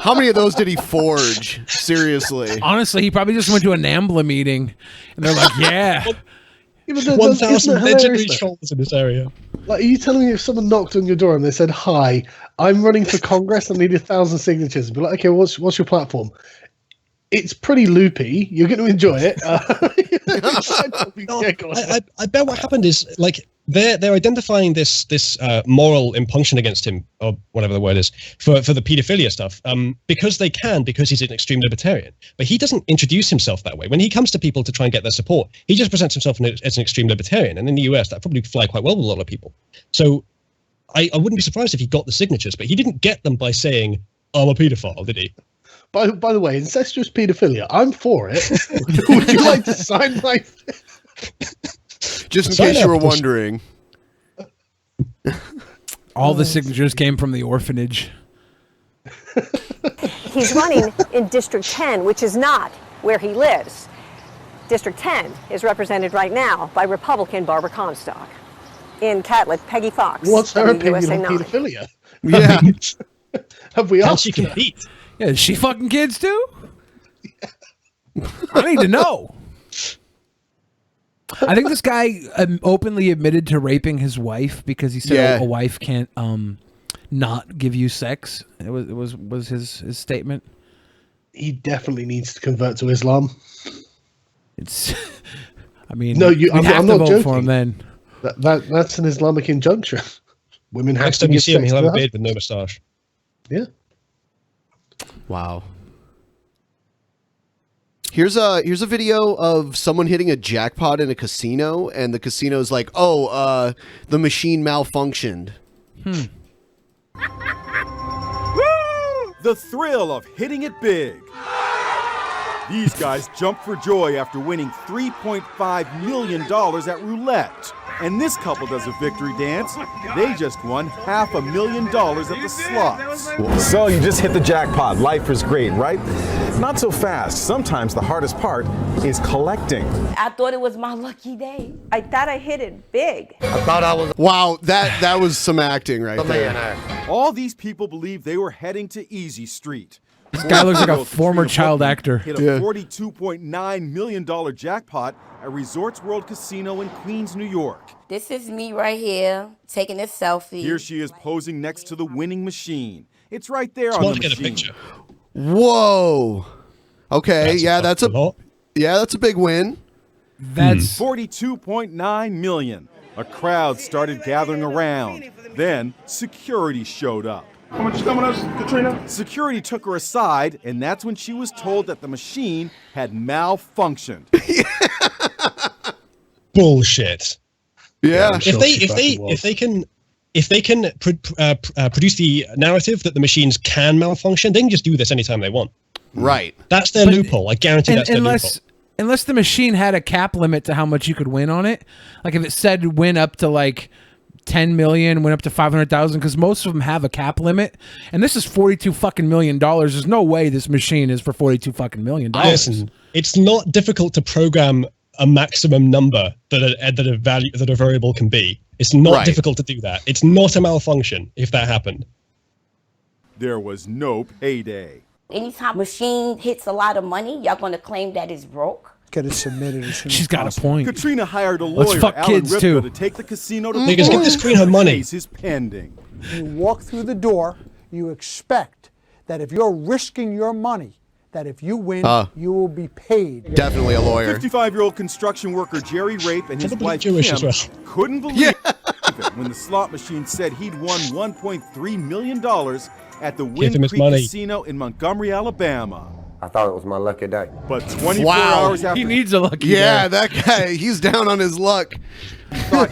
How many of those did he forge? Seriously. Honestly, he probably just went to a NAMBLA meeting, and they're like, yeah. 1,000 legendary trolls in this area. Like, are you telling me if someone knocked on your door and they said, "Hi, I'm running for Congress. I need 1,000 signatures," and be like, "Okay, what's your platform?" It's pretty loopy. You're going to enjoy it. I bet what happened is, like, they're identifying this moral impunction against him, or whatever the word is, for the paedophilia stuff, because he's an extreme libertarian. But he doesn't introduce himself that way. When he comes to people to try and get their support, he just presents himself as an extreme libertarian. And in the US, that probably fly quite well with a lot of people. So I wouldn't be surprised if he got the signatures, but he didn't get them by saying, "I'm a paedophile," did he? By the way, incestuous paedophilia, I'm for it. Would you like to sign my... Just in case you were wondering. All the signatures came from the orphanage. He's running in District 10, which is not where he lives. District 10 is represented right now by Republican Barbara Comstock. In Catlett, Peggy Fox. What's her opinion USA on 9. paedophilia? Yeah. Have we Can asked she her? compete? Yeah, is she fucking kids too? I need to know. I think this guy openly admitted to raping his wife because he said a wife can't not give you sex. It was his statement. He definitely needs to convert to Islam. It's. I mean, no, I'm not joking. For him then. That's an Islamic injunction. Women have Next to time you give see him, sex he'll to have a their beard with no moustache. Yeah. Wow. Here's a video of someone hitting a jackpot in a casino, and the casino's like, "Oh, the machine malfunctioned." The thrill of hitting it big. These guys jumped for joy after winning $3.5 million at roulette. And this couple does a victory dance. They just won $500,000 at the slots. So you just hit the jackpot. Life is great, right? Not so fast. Sometimes the hardest part is collecting. I thought it was my lucky day. I thought I hit it big. I thought I was. Wow, that was some acting right there. All these people believe they were heading to Easy Street. This guy looks like a former child actor. Hit a $42.9 million jackpot at Resorts World Casino in Queens, New York. This is me right here, taking a selfie. Here she is posing next to the winning machine. It's right there on the machine. Get a picture. Whoa. Okay, that's a big win. That's $42.9 million. A crowd started gathering around. Then security showed up. How much is coming us, Katrina? Security took her aside, and that's when she was told that the machine had malfunctioned. Bullshit. Yeah. If they can produce the narrative that the machines can malfunction, they can just do this anytime they want. Right. That's their loophole. I guarantee that's their loophole. Unless the machine had a cap limit to how much you could win on it, like if it said win up to like 10 million, went up to 500,000, because most of them have a cap limit, and this is $42 fucking million. There's no way this machine is for $42 fucking million. Listen, it's not difficult to program a maximum number that a variable can be. It's not difficult to do that. It's not a malfunction if that happened. There was no payday. Anytime a machine hits a lot of money, y'all gonna claim that it's broke? Get it submitted as soon She's got a point. Katrina hired a Let's lawyer, fuck Alan kids, Ripka, too. to take the casino to Niggas, get this queen her money. case is pending. You walk through the door, you expect that if you're risking your money, that if you win, you will be paid. Definitely a lawyer. 55-year-old construction worker Jerry Rape and his wife Kim Jewish as well. couldn't believe it when the slot machine said he'd won $1.3 million at the Wind him his Creek money. Casino in Montgomery, Alabama. I thought it was my lucky day. But 24 hours after He needs a lucky Yeah, day. that guy, he's down on his luck.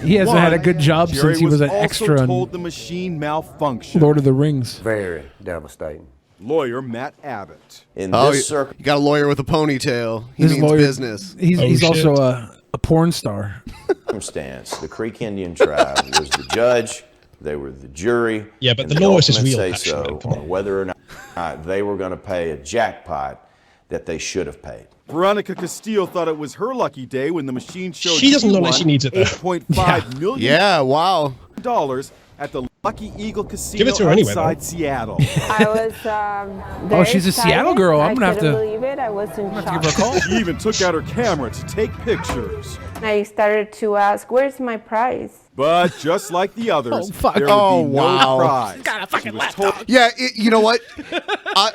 He hasn't had a good job Jerry since he was an also extra told in the machine malfunctioned. Lord of the Rings. Very devastating. Lawyer Matt Abbott. In Oh, this you got a lawyer with a ponytail. He This means lawyer- business. He's also a porn star. circumstance, the Creek Indian tribe was the judge, they were the jury. Yeah, but and the law is ultimate real, say actually, so come on. on whether or not they were going to pay a jackpot that they should have paid. Veronica Castillo thought it was her lucky day when the machine showed She doesn't look like won she needs it, though. $8.5 million Yeah, wow. at the Lucky Eagle Casino Give it to her anyway, outside though. Seattle. I was very she's a Seattle excited. girl. I'm I gonna have couldn't to- believe it. I was in Give shock. her a call. She even took out her camera to take pictures. I started to ask, "Where's my prize?" But just like the others, Oh, fuck. there would Oh, be no wow. prize. Got a fucking She was laptop. told- Yeah, you know what?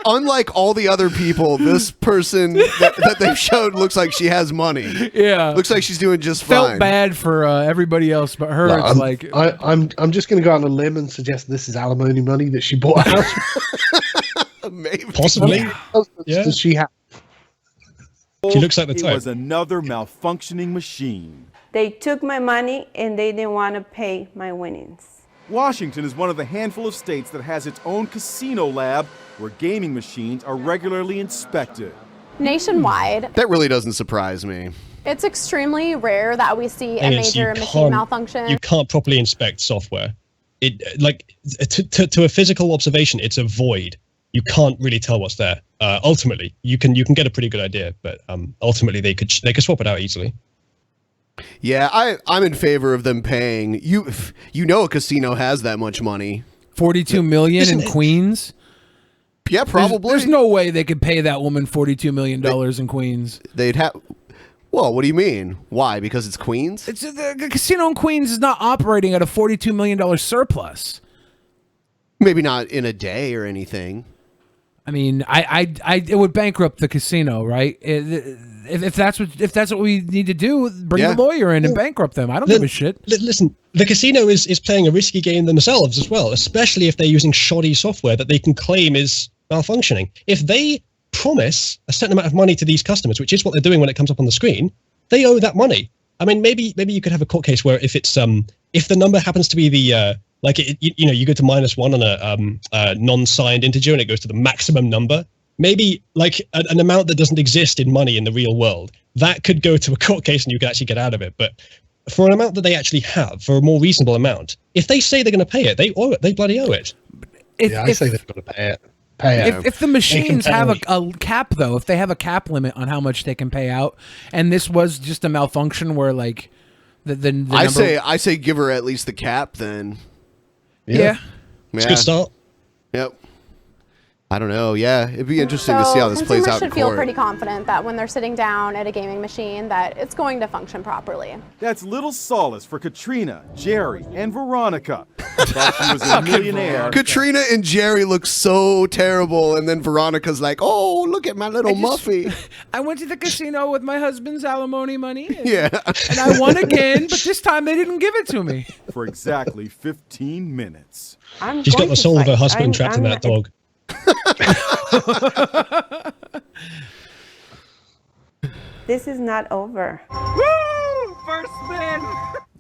Unlike all the other people, this person that they showed looks like she has money. Yeah. Looks like she's doing just Felt fine. bad for everybody else, but her, it's like. I'm just going to go on a limb and suggest this is alimony money that she bought out. Maybe. Possibly. Yeah. Does she have? She looks like the It type. was another malfunctioning machine. They took my money and they didn't want to pay my winnings. Washington is one of the handful of states that has its own casino lab where gaming machines are regularly inspected. Nationwide, That really doesn't surprise me. it's extremely rare that we see a Thing is, major machine malfunction. You can't properly inspect software. It to a physical observation, it's a void. You can't really tell what's there. Ultimately, you can get a pretty good idea, but ultimately they could swap it out easily. Yeah, I'm in favor of them paying. You know a casino has that much money. 42 million in Queens. Yeah, probably. There's no way they could pay that woman $42 million in Queens. They'd have. Well, what do you mean? Why? Because it's Queens? It's the casino in Queens is not operating at a $42 million surplus. Maybe not in a day or anything. I mean, it would bankrupt the casino, right? If that's what we need to do, bring the lawyer in and bankrupt them. I don't give a shit. Listen, the casino is playing a risky game themselves as well, especially if they're using shoddy software that they can claim is malfunctioning. If they promise a certain amount of money to these customers, which is what they're doing when it comes up on the screen, they owe that money. I mean, maybe you could have a court case where if it's if the number happens to be the you go to -1 on a non-signed integer and it goes to the maximum number. Maybe like an amount that doesn't exist in money in the real world, that could go to a court case and you could actually get out of it. But for an amount that they actually have, for a more reasonable amount, if they say they're going to pay it, they owe it. They bloody owe it. I say they've got to pay it. If the machines have a cap, though, if they have a cap limit on how much they can pay out, and this was just a malfunction where like the number, I say give her at least the cap then. Yeah. It's a good start. Yep. I don't know. Yeah, it'd be interesting to see how this plays out in consumers should feel court. pretty confident that when they're sitting down at a gaming machine that it's going to function properly. That's little solace for Katrina, Jerry, and Veronica. Thought she was a millionaire. Katrina and Jerry look so terrible, and then Veronica's like, "Oh, look at my little Muffy." I went to the casino with my husband's alimony money. And, Yeah. and I won again, but this time they didn't give it to me. For exactly 15 minutes. She's got the soul of her husband trapped in that dog. This is not over. First spin.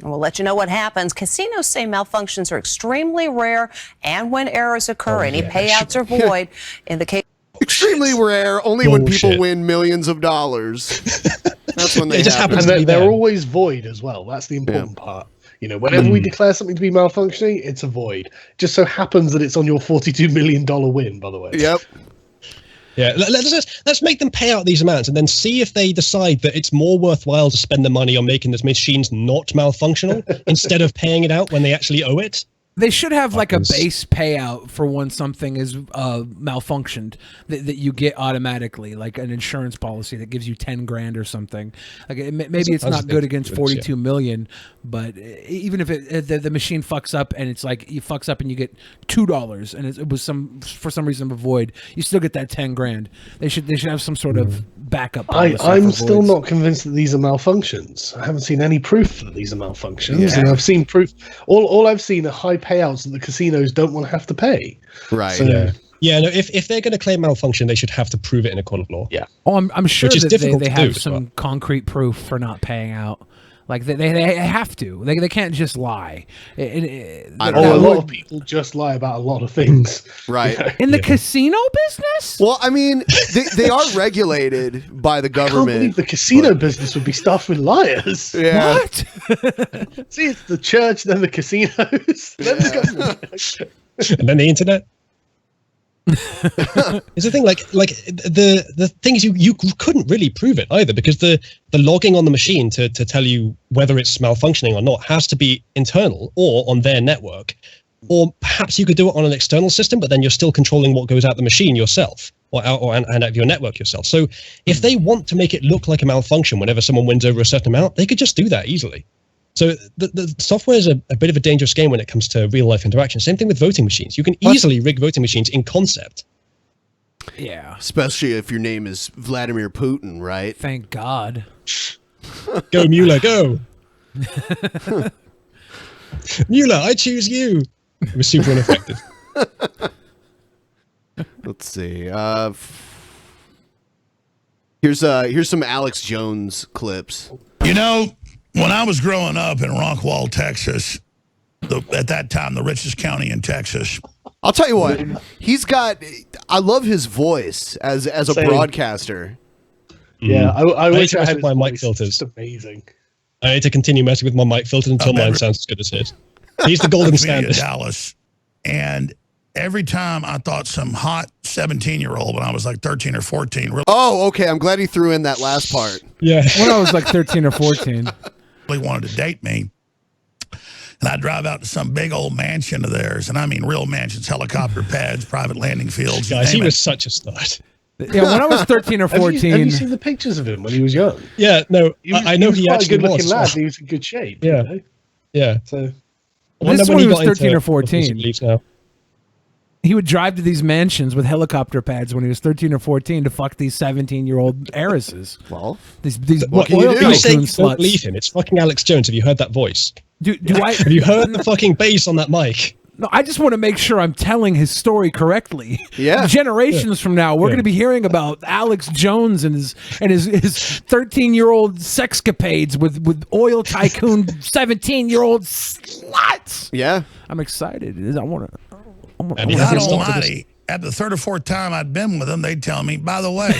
We'll let you know what happens. Casinos say malfunctions are extremely rare, and when errors occur, any payouts are void. In the case, Extremely rare. Only when people Bullshit. win millions of dollars. That's when they It just happen. happens to be And they're there. always void as well. That's the important part. You know, whenever we declare something to be malfunctioning, it's a void. Just so happens that it's on your $42 million win, by the way. Yep. Yeah, let's make them pay out these amounts and then see if they decide that it's more worthwhile to spend the money on making those machines not malfunctional instead of paying it out when they actually owe it. They should have like a base payout for when something is malfunctioned that you get automatically, like an insurance policy that gives you 10 grand or something. Like maybe it's not good against 42 million, but even if the machine fucks up and it's like you fucks up and you get $2 and it was for some reason a void, you still get that 10 grand. They should have some sort of backup policy. I'm still not convinced that these are malfunctions. I haven't seen any proof that these are malfunctions, and I've seen proof. All I've seen are high payouts that the casinos don't want to have to pay. Right. So, no, if they're going to claim malfunction, they should have to prove it in a court of law. Yeah. Oh, I'm sure Which is that difficult they to have do some concrete proof for not paying out. Like they have to. They can't just lie. A lot of people just lie about a lot of things. Right. In the casino business? Well, I mean, they are regulated by the government. I can't believe the casino business would be stuffed with liars. Yeah. What? See, it's the church, then the casinos, then the government. And then the internet. It's the thing, like the thing is you couldn't really prove it either, because the logging on the machine to tell you whether it's malfunctioning or not has to be internal or on their network, or perhaps you could do it on an external system, but then you're still controlling what goes out the machine yourself or out of your network yourself. So if they want to make it look like a malfunction whenever someone wins over a certain amount, they could just do that easily. So the software is a bit of a dangerous game when it comes to real life interaction. Same thing with voting machines. You can easily rig voting machines in concept. Yeah. Especially if your name is Vladimir Putin, right? Thank God. Go Mueller, go. Mueller, I choose you. It was super ineffective. Let's see. Here's some Alex Jones clips. You know, when I was growing up in Rockwall, Texas, at that time the richest county in Texas. I'll tell you what, I love his voice as a Same. broadcaster. Yeah, I wish I had my his mic voice. filters. It's amazing. I need to continue messing with my mic filter until mine sounds as good as his. He's the golden standard. Dallas, and every time I thought some hot 17-year-old when I was like 13 or 14. Really Oh, okay. I'm glad he threw in that last part. Yeah. When I was like 13 or 14. wanted to date me. And I'd drive out to some big old mansion of theirs. And I mean real mansions, helicopter pads, private landing fields. Guys, he was such a stud. Yeah, when I was 13 or 14. Have you seen the pictures of him when he was young? Yeah, no, I know he quite actually a good-looking was. lad. He was in good shape. Yeah. You know? Yeah. So This is when he was 13 or 14. Now. He would drive to these mansions with helicopter pads when he was 13 or 14 to fuck these 17-year-old heiresses. Well, these what can you oil do? You're tycoon saying you don't sluts. believe him. It's fucking Alex Jones. Have you heard that voice? Have you heard the fucking bass on that mic? No, I just want to make sure I'm telling his story correctly. Yeah. Generations from now, we're going to be hearing about Alex Jones and his 13-year-old sexcapades with oil tycoon 17-year-old sluts. Yeah. I'm excited. I want to. God almighty, at the third or fourth time I'd been with them, they'd tell me, by the way,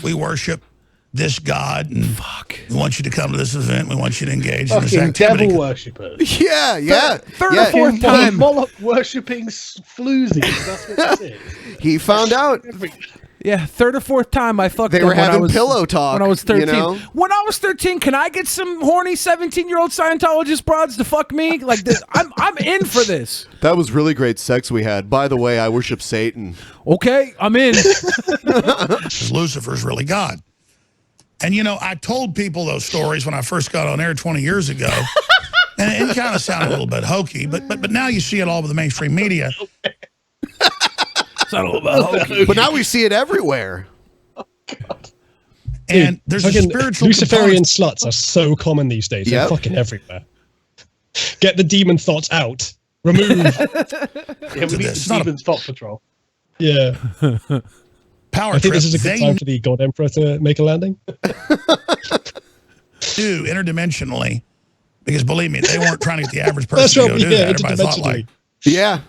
we worship this God, and we want you to come to this event. We want you to engage in this fucking activity. devil worshippers. Yeah. Third or fourth time. Moloch worshipping floozies. That's what this is. He found out. Yeah, third or fourth time I fucked They them were when I having was, pillow talk, when I was 13. you know? When I was 13, can I get some horny 17-year-old Scientologist broads to fuck me? Like this, I'm in for this. That was really great sex we had. By the way, I worship Satan. Okay, I'm in. Because Lucifer's really God. And, you know, I told people those stories when I first got on air 20 years ago. And it kind of sounded a little bit hokey, but now you see it all over the mainstream media. But now we see it everywhere. Oh, God. And there's a spiritual Luciferian sluts are so common these days. They're fucking everywhere. Get the demon thoughts out. Remove. Yeah, we need the demon's thought patrol. Yeah. Power I think trip. this is a good time for the God Emperor to make a landing. Do interdimensionally, because believe me, they weren't trying to get the average person That's to right, go do yeah, that. Everybody thought like, yeah.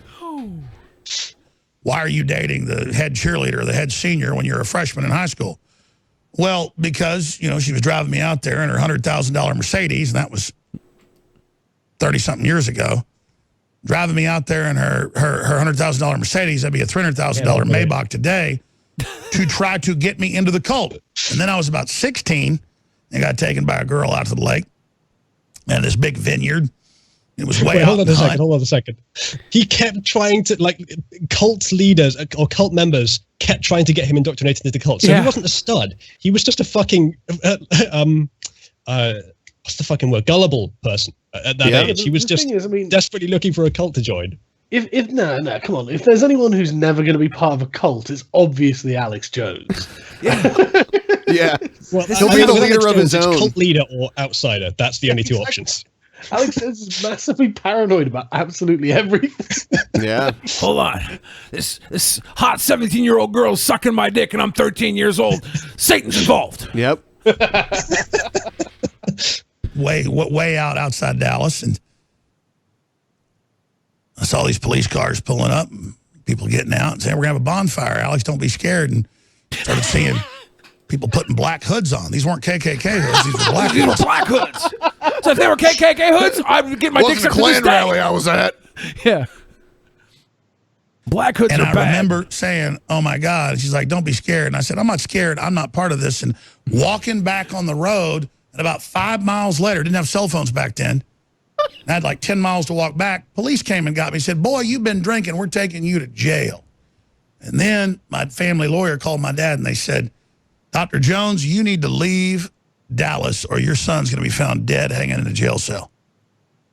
why are you dating the head cheerleader or the head senior when you're a freshman in high school? Well, because, you know, she was driving me out there in her $100,000 Mercedes, and that was 30-something years ago. Driving me out there in her $100,000 Mercedes, that'd be a $300,000 Maybach today, to try to get me into the cult. And then I was about 16 and got taken by a girl out to the lake and this big vineyard. It was way Wait, out hold on in a the second. hunt. Hold on a second. He kept trying to, like, cult leaders or cult members kept trying to get him indoctrinated into the cult. So he wasn't a stud. He was just a fucking what's the fucking word? Gullible person at that age. He was just desperately looking for a cult to join. If no, come on. If there's anyone who's never going to be part of a cult, it's obviously Alex Jones. Yeah. Well, He'll be the leader of his own. Cult leader or outsider. That's the only two options. Alex Jones is massively paranoid about absolutely everything. Yeah. Hold on. This hot 17-year-old girl's sucking my dick and I'm 13 years old. Satan's involved. Yep. way out outside Dallas, and I saw these police cars pulling up, and people getting out and saying, "We're gonna have a bonfire, Alex. Don't be scared." And started seeing people putting black hoods on. These weren't KKK hoods; these were black hoods. These were black hoods. So if they were KKK hoods, I would get my dick sucked to this Klan day. rally I was at. Yeah. Black hoods and are I bad. remember saying, "Oh my God!" She's like, "Don't be scared." And I said, "I'm not scared. I'm not part of this." And walking back on the road, and about 5 miles later, didn't have cell phones back then. I had like 10 miles to walk back. Police came and got me. Said, "Boy, you've been drinking. We're taking you to jail." And then my family lawyer called my dad, and they said, "Dr. Jones, you need to leave Dallas, or your son's going to be found dead hanging in a jail cell."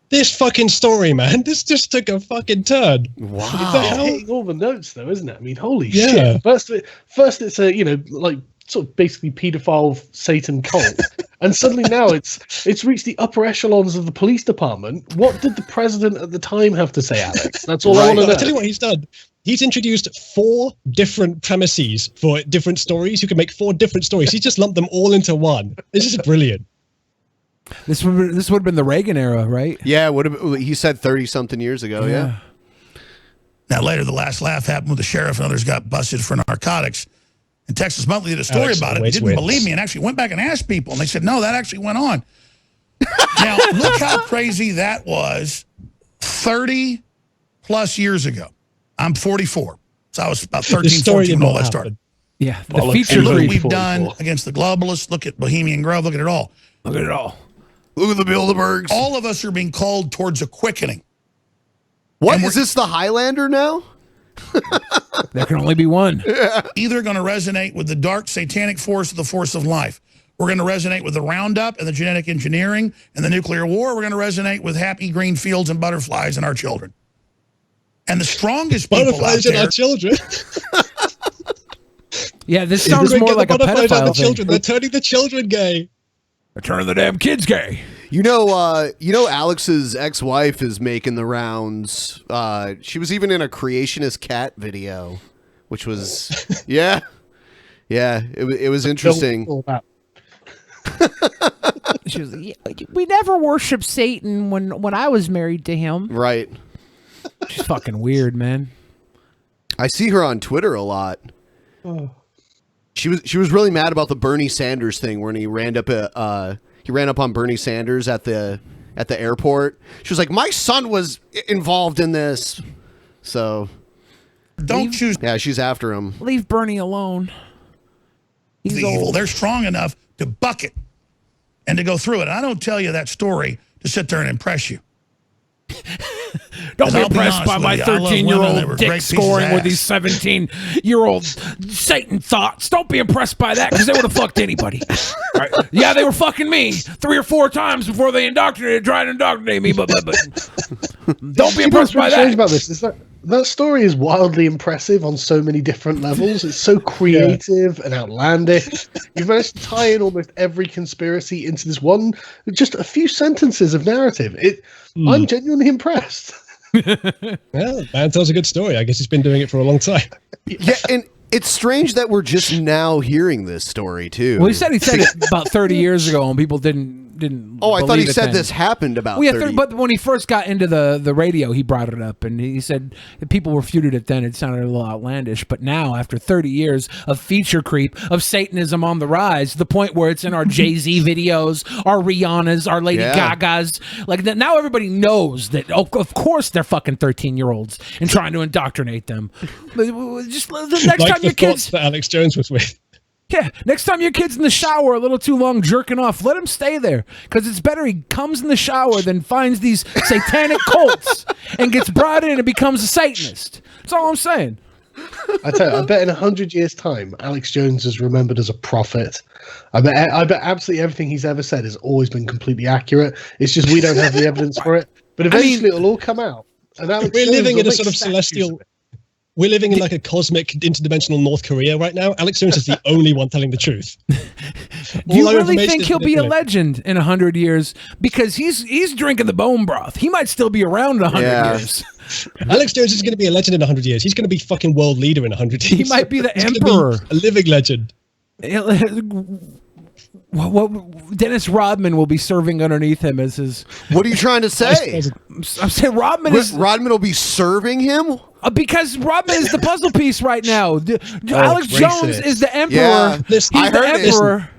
This fucking story, man. This just took a fucking turn. It's hitting all the notes, though, isn't it? I mean, holy Yeah. shit! First, it's a like sort of basically paedophile Satan cult, and suddenly now it's reached the upper echelons of the police department. What did the president at the time have to say, Alex? That's all I want to know. I'll tell you what he's done. He's introduced 4 different premises for different stories. You can make 4 different stories. He just lumped them all into one. This is brilliant. This would have been the Reagan era, right? Yeah, he said 30-something years ago, yeah. Now, later, the last laugh happened when the sheriff and others got busted for narcotics. And Texas Monthly did a story about it. They didn't believe me and actually went back and asked people. And they said, no, that actually went on. Now, look how crazy that was 30-plus years ago. I'm 44. So I was about 13, 14 when all that started. Yeah, the feature and look what creep. we've done against the globalists. Look at Bohemian Grove. Look at it all. Look at it all. Look at the Bilderbergs. All of us are being called towards a quickening. What? Is this the Highlander now? There can only be one. Either going to resonate with the dark satanic force or the force of life. We're going to resonate with the Roundup and the genetic engineering and the nuclear war. We're going to resonate with happy green fields and butterflies and our children. And the strongest people out there... our children. Yeah, this sounds more like a pedophile thing. Children. They're turning the children gay. They're turning the damn kids gay. You know, Alex's ex-wife is making the rounds. She was even in a creationist cat video, which was, yeah, it was interesting. She was like, we never worshiped Satan when I was married to him. Right. She's fucking weird, man. I see her on Twitter a lot. She was really mad about the Bernie Sanders thing when he ran up on Bernie Sanders at the airport. She was like, "My son was involved in this." So don't choose. Yeah, she's after him. Leave Bernie alone. He's evil. old. They're strong enough to buck it and to go through it. I don't tell you that story to sit there and impress you. Don't be I'll be impressed honest by with my you, I love women. They 13-year-old were dick great pieces of scoring with ass. these 17-year-old Satan thoughts. Don't be impressed by that because they would have fucked anybody. Right? Yeah, they were fucking me 3 or 4 times before they tried to indoctrinate me, but don't be impressed by that. About this is that story is wildly impressive on so many different levels. It's so creative and outlandish. You've managed to tie in almost every conspiracy into this one, just a few sentences of narrative. I'm genuinely impressed. Well, man tells a good story. I guess he's been doing it for a long time. Yeah, and it's strange that we're just now hearing this story too. Well, he said it about 30 years ago, and people didn't. Oh, I thought he believe it said then. this happened about. Well, yeah, 30. but when he first got into the radio, he brought it up, and he said if people refuted it then. It sounded a little outlandish, but now, after 30 years of feature creep of Satanism on the rise, to the point where it's in our Jay-Z videos, our Rihannas, our Lady Gagas, like that. Now everybody knows that. Oh, of course, they're fucking 13-year-olds and trying to indoctrinate them. Just the next Like time the your kids. thoughts that Alex Jones was with. Yeah, next time your kid's in the shower a little too long jerking off, let him stay there. Because it's better he comes in the shower than finds these satanic cults and gets brought in and becomes a Satanist. That's all I'm saying. I tell you, I bet in 100 years' time, Alex Jones is remembered as a prophet. I bet absolutely everything he's ever said has always been completely accurate. It's just we don't have the evidence for it. But eventually it'll all come out. And Alex we're Jones living in will a sort of make statues celestial... We're living in like a cosmic interdimensional North Korea right now. Alex Jones is the only one telling the truth. Do you really think he'll be a legend in 100 years? Because he's drinking the bone broth. He might still be around in 100 years. Alex Jones is going to be a legend in 100 years. He's going to be fucking world leader in 100 years. He might be the He's emperor. A living legend. What Dennis Rodman will be serving underneath him as his... What are you trying to say? I'm saying Rodman will be serving him? Because Rodman is the puzzle piece right now. Alex racist. Jones is the emperor. Yeah. He's I the heard emperor.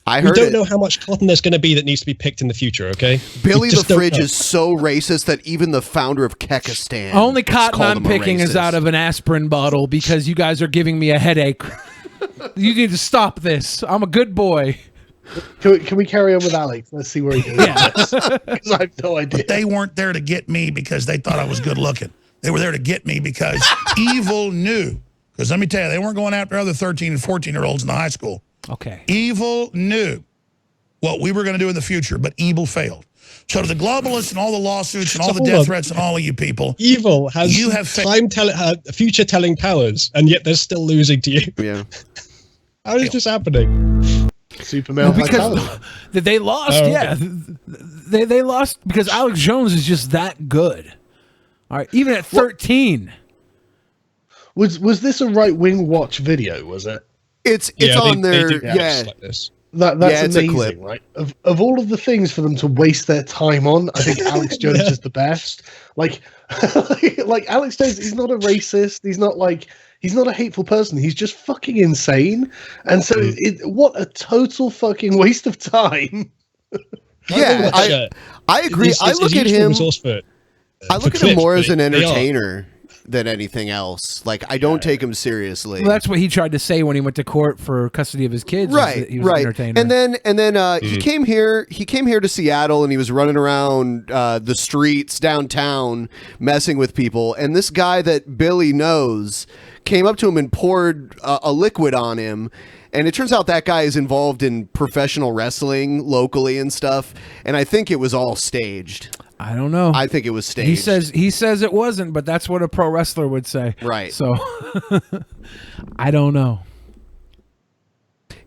We don't know how much cotton there's going to be that needs to be picked in the future, okay? Billy We the just don't Fridge know. is so racist that even the founder of Kekistan Only has cotton called I'm him a picking is racist. out of an aspirin bottle because you guys are giving me a headache. You need to stop this. I'm a good boy. Can we carry on with Alex? Let's see where he goes. Because I have no idea. But they weren't there to get me because they thought I was good looking. They were there to get me because evil knew. Because let me tell you, they weren't going after other 13 and 14-year-olds in the high school. Okay. Evil knew what we were going to do in the future, but evil failed. So to the globalists and all the lawsuits and all the death threats and all of you people, evil has future telling powers, and yet they're still losing to you. Yeah. How is this happening? Superman. Because they lost, yeah. They lost because Alex Jones is just that good. All right, even at 13. Was this a right wing watch video? Was it? It's on there. Yeah. Like this. That's it's amazing, a clip. right? Of all of the things for them to waste their time on, I think Alex Jones is the best. Like Alex Jones, he's not a racist. He's not a hateful person. He's just fucking insane. And so, what a total fucking waste of time. Yeah, I agree. I look at him. I look at him more as an entertainer than anything else. Like, I don't take him seriously. Well, that's what he tried to say when he went to court for custody of his kids. Right, He was an entertainer. And then he came here. He came here to Seattle, and he was running around the streets downtown, messing with people. And this guy that Billy knows came up to him and poured a liquid on him. And it turns out that guy is involved in professional wrestling locally and stuff. And I think it was all staged. I don't know. I think it was staged. He says it wasn't, but that's what a pro wrestler would say. Right. So I don't know.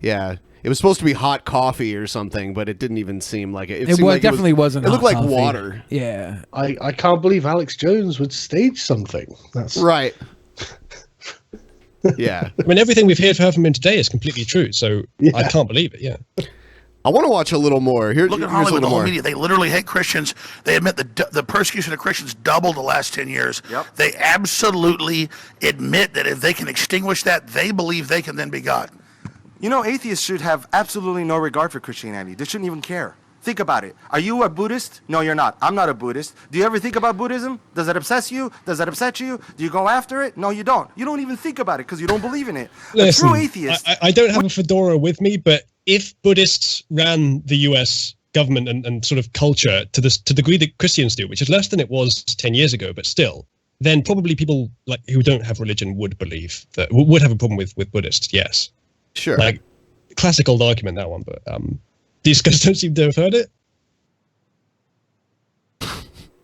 Yeah. It was supposed to be hot coffee or something, but it didn't even seem like it. It definitely wasn't. It looked hot like coffee. water. Yeah. I can't believe Alex Jones would stage something. That's right. Yeah. I mean, everything we've heard from him today is completely true, so I can't believe it, yeah. I want to watch a little more. Look at Hollywood, the whole media. They literally hate Christians. They admit the persecution of Christians doubled the last 10 years. Yep. They absolutely admit that if they can extinguish that, they believe they can then be God. You know, atheists should have absolutely no regard for Christianity. They shouldn't even care. Think about it. Are you a Buddhist? No, you're not. I'm not a Buddhist. Do you ever think about Buddhism? Does it obsess you? Does it upset you? Do you go after it? No, you don't. You don't even think about it because you don't believe in it. Listen, a true atheist... I don't have a fedora with me, but if Buddhists ran the US government and sort of culture to the degree that Christians do, which is less than it was 10 years ago, but still, then probably people like who don't have religion would believe that, would have a problem with Buddhists, yes. Sure. Like, classic old argument, that one, but these guys don't seem to have heard it.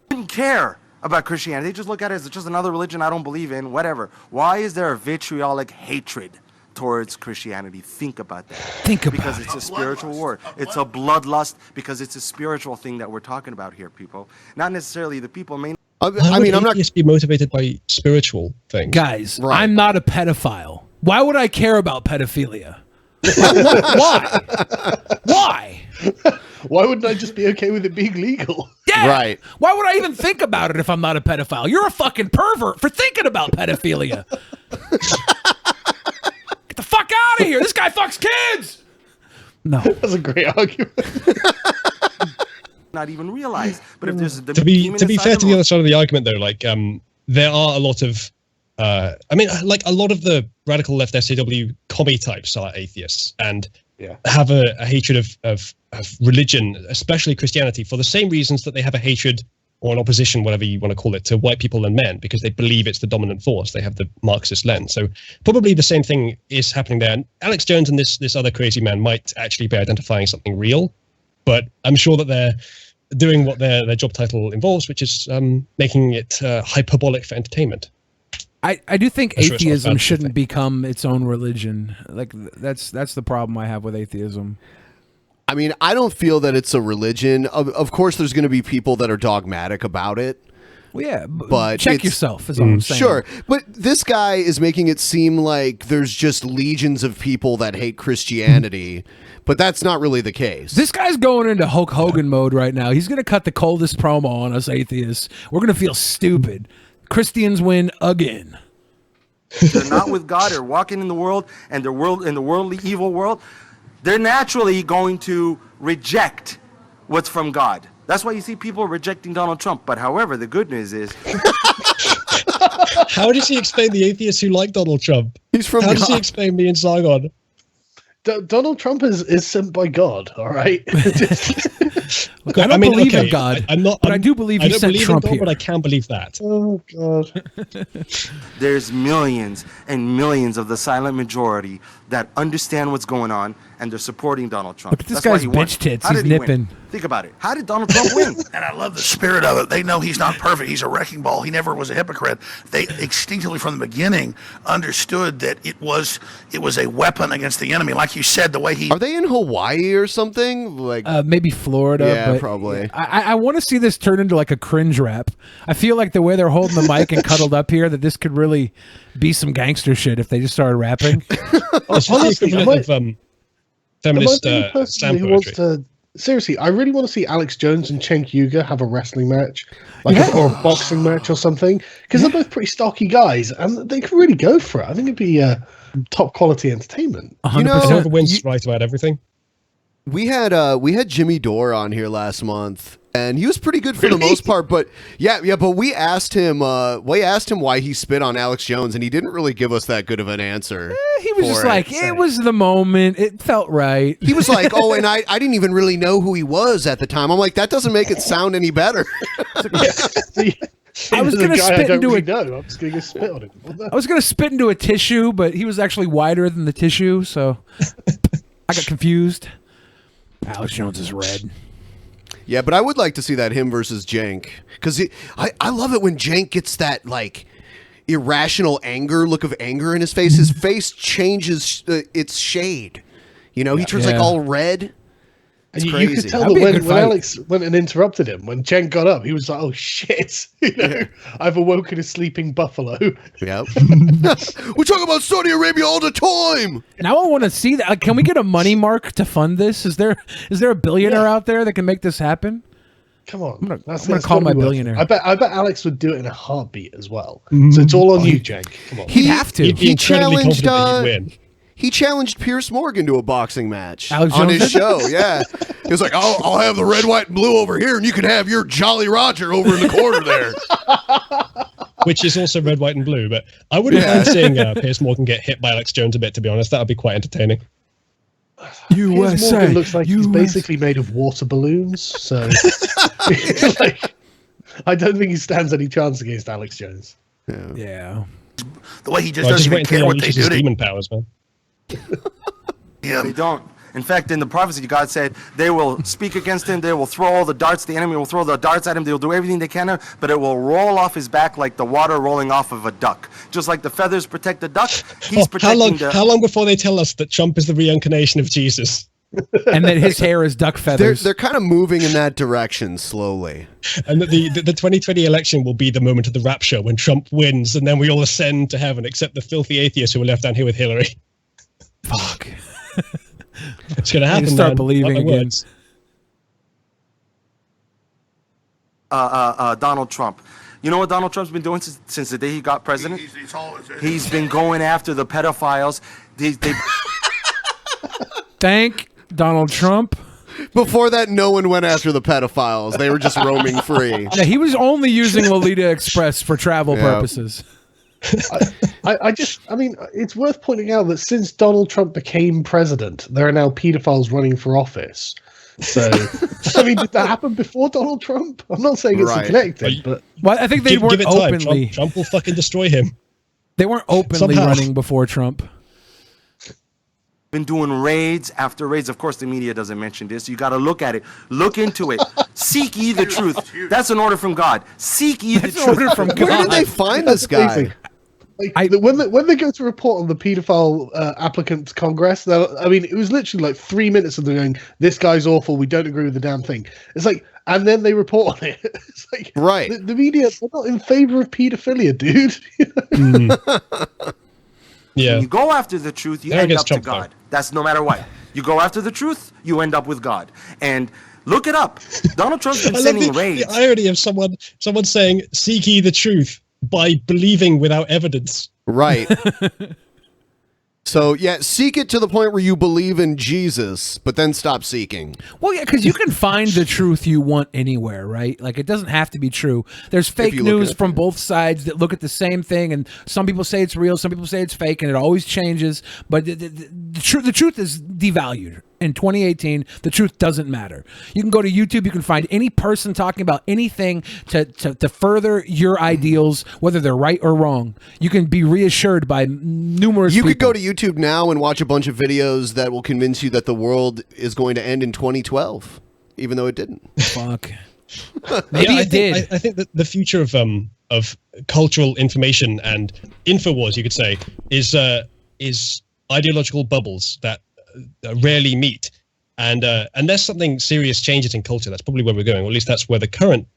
Didn't care about Christianity. They just look at it as just another religion I don't believe in, whatever. Why is there a vitriolic hatred towards Christianity? Think about that. Because it's a spiritual war. It's a bloodlust because it's a spiritual thing that we're talking about here, people. Not necessarily the people may. I'm not be motivated by spiritual things. Guys, I'm not a pedophile. Why would I care about pedophilia? Why? Why? Why wouldn't I just be okay with it being legal? Yeah. Right. Why would I even think about it if I'm not a pedophile? You're a fucking pervert for thinking about pedophilia. Get the fuck out of here. This guy fucks kids. No. That's a great argument. Not even realize. But if there's to be fair to the other side of the argument, though, like there are a lot of I mean, like a lot of the radical left SJW commie types are atheists and have a hatred of religion, especially Christianity, for the same reasons that they have a hatred or an opposition, whatever you want to call it, to white people and men, because they believe it's the dominant force. They have the Marxist lens. So probably the same thing is happening there. And Alex Jones and this other crazy man might actually be identifying something real, but I'm sure that they're doing what their job title involves, which is making it hyperbolic for entertainment. I do think atheism shouldn't become its own religion. Like that's the problem I have with atheism. I mean, I don't feel that it's a religion. Of course, there's going to be people that are dogmatic about it. Well, yeah, but check yourself, is all I'm saying. Sure, but this guy is making it seem like there's just legions of people that hate Christianity, but that's not really the case. This guy's going into Hulk Hogan mode right now. He's going to cut the coldest promo on us atheists. We're going to feel stupid. Christians win again. They're not with God. They're walking in the world, and the worldly evil world. They're naturally going to reject what's from God. That's why you see people rejecting Donald Trump. But however, the good news is... How does he explain the atheists who like Donald Trump? He's from How does he explain me and Sargon? Donald Trump is sent by God, all right? Look, I don't believe in God, but I do believe he sent Trump God, here. but I can believe that. Oh, God. There's millions and millions of the silent majority that understand what's going on, and they're supporting Donald Trump. Look at this guy's bitch tits. He's nipping. Think about it. How did Donald Trump win? And I love the spirit of it. They know he's not perfect. He's a wrecking ball. He never was a hypocrite. They instinctively from the beginning understood that it was a weapon against the enemy. Like you said, the way he... Are they in Hawaii or something? Like maybe Florida. Yeah, but probably. I want to see this turn into like a cringe rap. I feel like the way they're holding the mic and cuddled up here, that this could really be some gangster shit if they just started rapping. Honestly, feminist person who wants to... Seriously, I really want to see Alex Jones and Cenk Uygur have a wrestling match, or a boxing match or something, because they're both pretty stocky guys, and they could really go for it. I think it'd be top quality entertainment. 100%. You know, whoever wins right about everything. We had Jimmy Dore on here last month, and he was pretty good for the most part. But but we asked him why he spit on Alex Jones, and he didn't really give us that good of an answer. He was just like, it was the moment, it felt right. He was like, oh, and I didn't even really know who he was at the time. I'm like, that doesn't make it sound any better. I was going to spit into it. I'm just going to go spit on him. I was going to spit into a tissue, but he was actually wider than the tissue, so I got confused. Alex Jones is red. Yeah, but I would like to see that him versus Cenk, because I love it when Cenk gets that like irrational look of anger in his face. His face changes its shade. You know, he turns like all red. It's and crazy. You could tell that when Alex went and interrupted him, when Cenk got up, he was like, "Oh shit! I've awoken a sleeping buffalo." Yep. We're talking about Saudi Arabia all the time. Now I want to see that. Can we get a money mark to fund this? Is there a billionaire out there that can make this happen? Come on, I'm gonna call my billionaire. I bet Alex would do it in a heartbeat as well. So it's all on you, Cenk. Come on. He'd have to. He challenged. He challenged Pierce Morgan to a boxing match on his show. Yeah, he was like, "I'll have the red, white, and blue over here, and you can have your Jolly Roger over in the corner there." Which is also red, white, and blue. But I wouldn't mind seeing Pierce Morgan get hit by Alex Jones a bit. To be honest, that would be quite entertaining. Pierce Morgan looks like he's basically made of water balloons. So I don't think he stands any chance against Alex Jones. Yeah. The way he just doesn't even care what they do to demon powers, man. Yeah, they don't. In fact, in the prophecy, God said they will speak against him. They will throw all the darts. The enemy will throw the darts at him. They will do everything they can, but it will roll off his back like the water rolling off of a duck. Just like the feathers protect the duck, he's protecting how long before they tell us that Trump is the reincarnation of Jesus? And that his hair is duck feathers. They're kind of moving in that direction slowly. And that the 2020 election will be the moment of the rapture when Trump wins, and then we all ascend to heaven, except the filthy atheists who are left down here with Hillary. Fuck. It's going to happen. Start believing again. Donald Trump. You know what Donald Trump's been doing since the day he got president? He's been going after the pedophiles. Thank Donald Trump. Before that, no one went after the pedophiles. They were just roaming free. Yeah, he was only using Lolita Express for travel purposes. I mean, it's worth pointing out that since Donald Trump became president, there are now pedophiles running for office. So, I mean, did that happen before Donald Trump? I'm not saying it's connected, but I think they weren't give it time. openly. Trump will fucking destroy him. They weren't openly running before Trump. Been doing raids after raids. Of course, the media doesn't mention this. You got to look at it. Look into it. Seek ye the truth. That's an order from God. Seek ye the truth. Order from God. Where did they find this guy? Like, when they go to report on the paedophile applicant Congress, I mean, it was literally like 3 minutes of them going, "This guy's awful. We don't agree with the damn thing." It's like, and then they report on it. It's like, right? The media, they're not in favor of pedophilia, dude. Yeah. When you go after the truth, you end up to God. That's no matter what. You go after the truth, you end up with God. And look it up. Donald Trump's been sending raids. The irony of someone saying, "Seek ye the truth," by believing without evidence. Right. So, yeah, seek it to the point where you believe in Jesus, but then stop seeking. Well, yeah, because you can find the truth you want anywhere, right? Like, it doesn't have to be true. There's fake news from both sides that look at the same thing, and some people say it's real, some people say it's fake, and it always changes. But the truth is devalued. In 2018, the truth doesn't matter. You can go to YouTube, you can find any person talking about anything to further your ideals, whether they're right or wrong. You can be reassured by numerous people. You could go to YouTube now and watch a bunch of videos that will convince you that the world is going to end in 2012, even though it didn't. Fuck. Maybe it did. I think that the future of cultural information and InfoWars, you could say, is ideological bubbles that rarely meet, and unless something serious changes in culture, that's probably where we're going, or at least that's where the current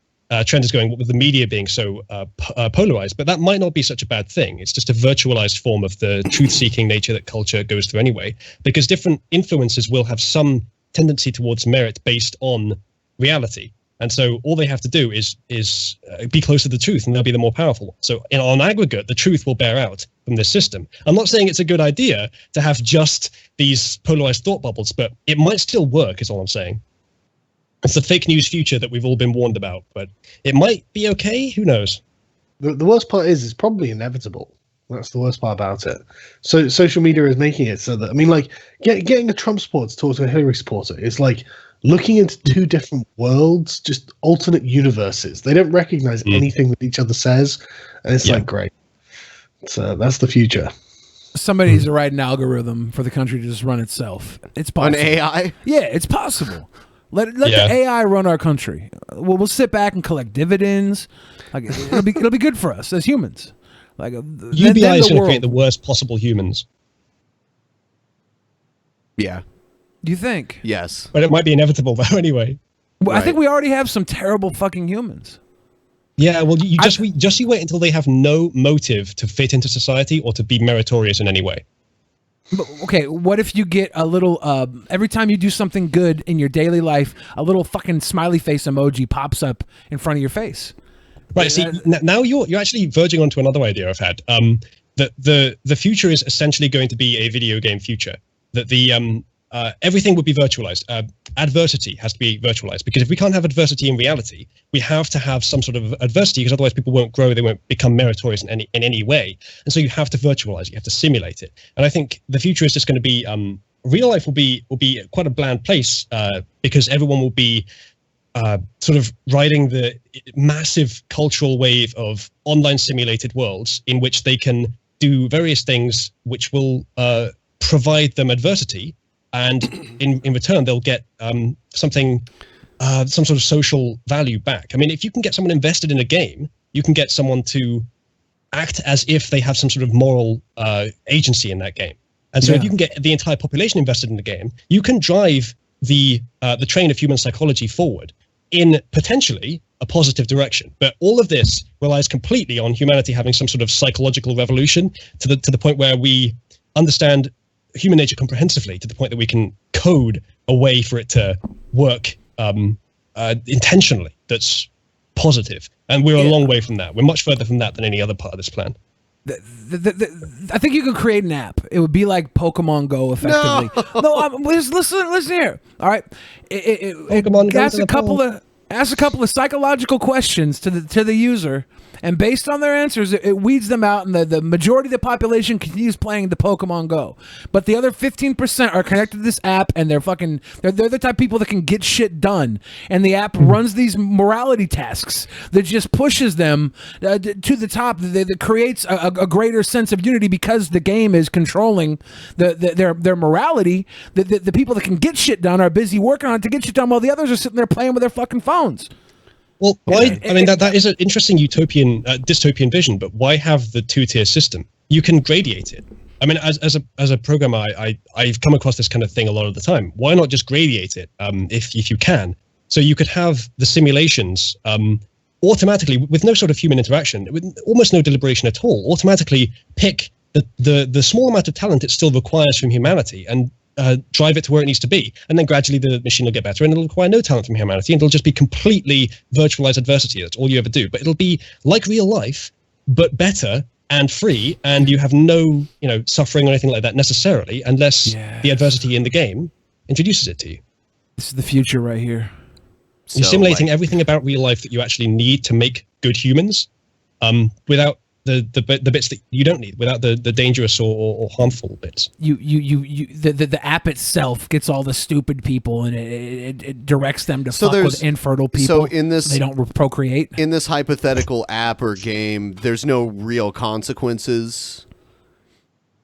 trend is going, with the media being so polarized. But that might not be such a bad thing. It's just a virtualized form of the truth-seeking nature that culture goes through anyway, because different influences will have some tendency towards merit based on reality. And so all they have to do is be close to the truth, and they'll be the more powerful one. So on aggregate, the truth will bear out from this system. I'm not saying it's a good idea to have just these polarized thought bubbles, but it might still work, is all I'm saying. It's the fake news future that we've all been warned about, but it might be okay. Who knows? The worst part is it's probably inevitable. That's the worst part about it. So social media is making it so that, I mean, like, getting a Trump supporter to talk to a Hillary supporter is like looking into two different worlds, just alternate universes. They don't recognize anything that each other says, and it's like, great. So that's the future. Somebody needs to write an algorithm for the country to just run itself. It's possible. An AI? Yeah, it's possible. Let the AI run our country. We'll sit back and collect dividends. Like, it'll be good for us as humans. Like, UBI is going to create the worst possible humans. Yeah. Do you think? Yes. But it might be inevitable, though, anyway. Well, I think we already have some terrible fucking humans. Yeah, well, you wait until they have no motive to fit into society or to be meritorious in any way. But, okay, what if you get a little, every time you do something good in your daily life, a little fucking smiley face emoji pops up in front of your face? Right, see, now you're actually verging onto another idea I've had. That the future is essentially going to be a video game future. That everything would be virtualized. Adversity has to be virtualized, because if we can't have adversity in reality, we have to have some sort of adversity, because otherwise people won't grow, they won't become meritorious in any way. And so you have to virtualize, you have to simulate it. And I think the future is just going to be real life will be quite a bland place, because everyone will be sort of riding the massive cultural wave of online simulated worlds in which they can do various things which will provide them adversity, and in return they'll get some sort of social value back. I mean, if you can get someone invested in a game, you can get someone to act as if they have some sort of moral agency in that game. And so if you can get the entire population invested in the game, you can drive the train of human psychology forward in potentially a positive direction. But all of this relies completely on humanity having some sort of psychological revolution to the point where we understand human nature comprehensively, to the point that we can code a way for it to work intentionally that's positive. And we're a long way from that. We're much further from that than any other part of this plan. I think you could create an app. It would be like Pokemon Go, effectively. No, listen here. All right, it has a couple Ask a couple of psychological questions to the user, and based on their answers, it weeds them out, and the majority of the population continues playing the Pokemon Go. But the other 15% are connected to this app, and they're the type of people that can get shit done. And the app runs these morality tasks that just pushes them to the top. That creates a greater sense of unity because the game is controlling their morality. The people that can get shit done are busy working on it to get shit done, while the others are sitting there playing with their fucking phones. Well, why? I mean, that is an interesting utopian, dystopian vision. But why have the two-tier system? You can gradiate it. I mean, as a programmer, I've come across this kind of thing a lot of the time. Why not just gradiate it if you can? So you could have the simulations automatically, with no sort of human interaction, with almost no deliberation at all, automatically pick the small amount of talent it still requires from humanity and drive it to where it needs to be. And then gradually the machine will get better and it'll require no talent from humanity, and it'll just be completely virtualized adversity. That's all you ever do. But it'll be like real life, but better and free, and you have no suffering or anything like that necessarily, unless the adversity in the game introduces it to you. This is the future right here. You're simulating everything about real life that you actually need to make good humans, without the bits that you don't need, without the dangerous or harmful bits. The app itself gets all the stupid people, and it directs them to fuck with infertile people. So in this, they don't procreate. In this hypothetical app or game, there's no real consequences.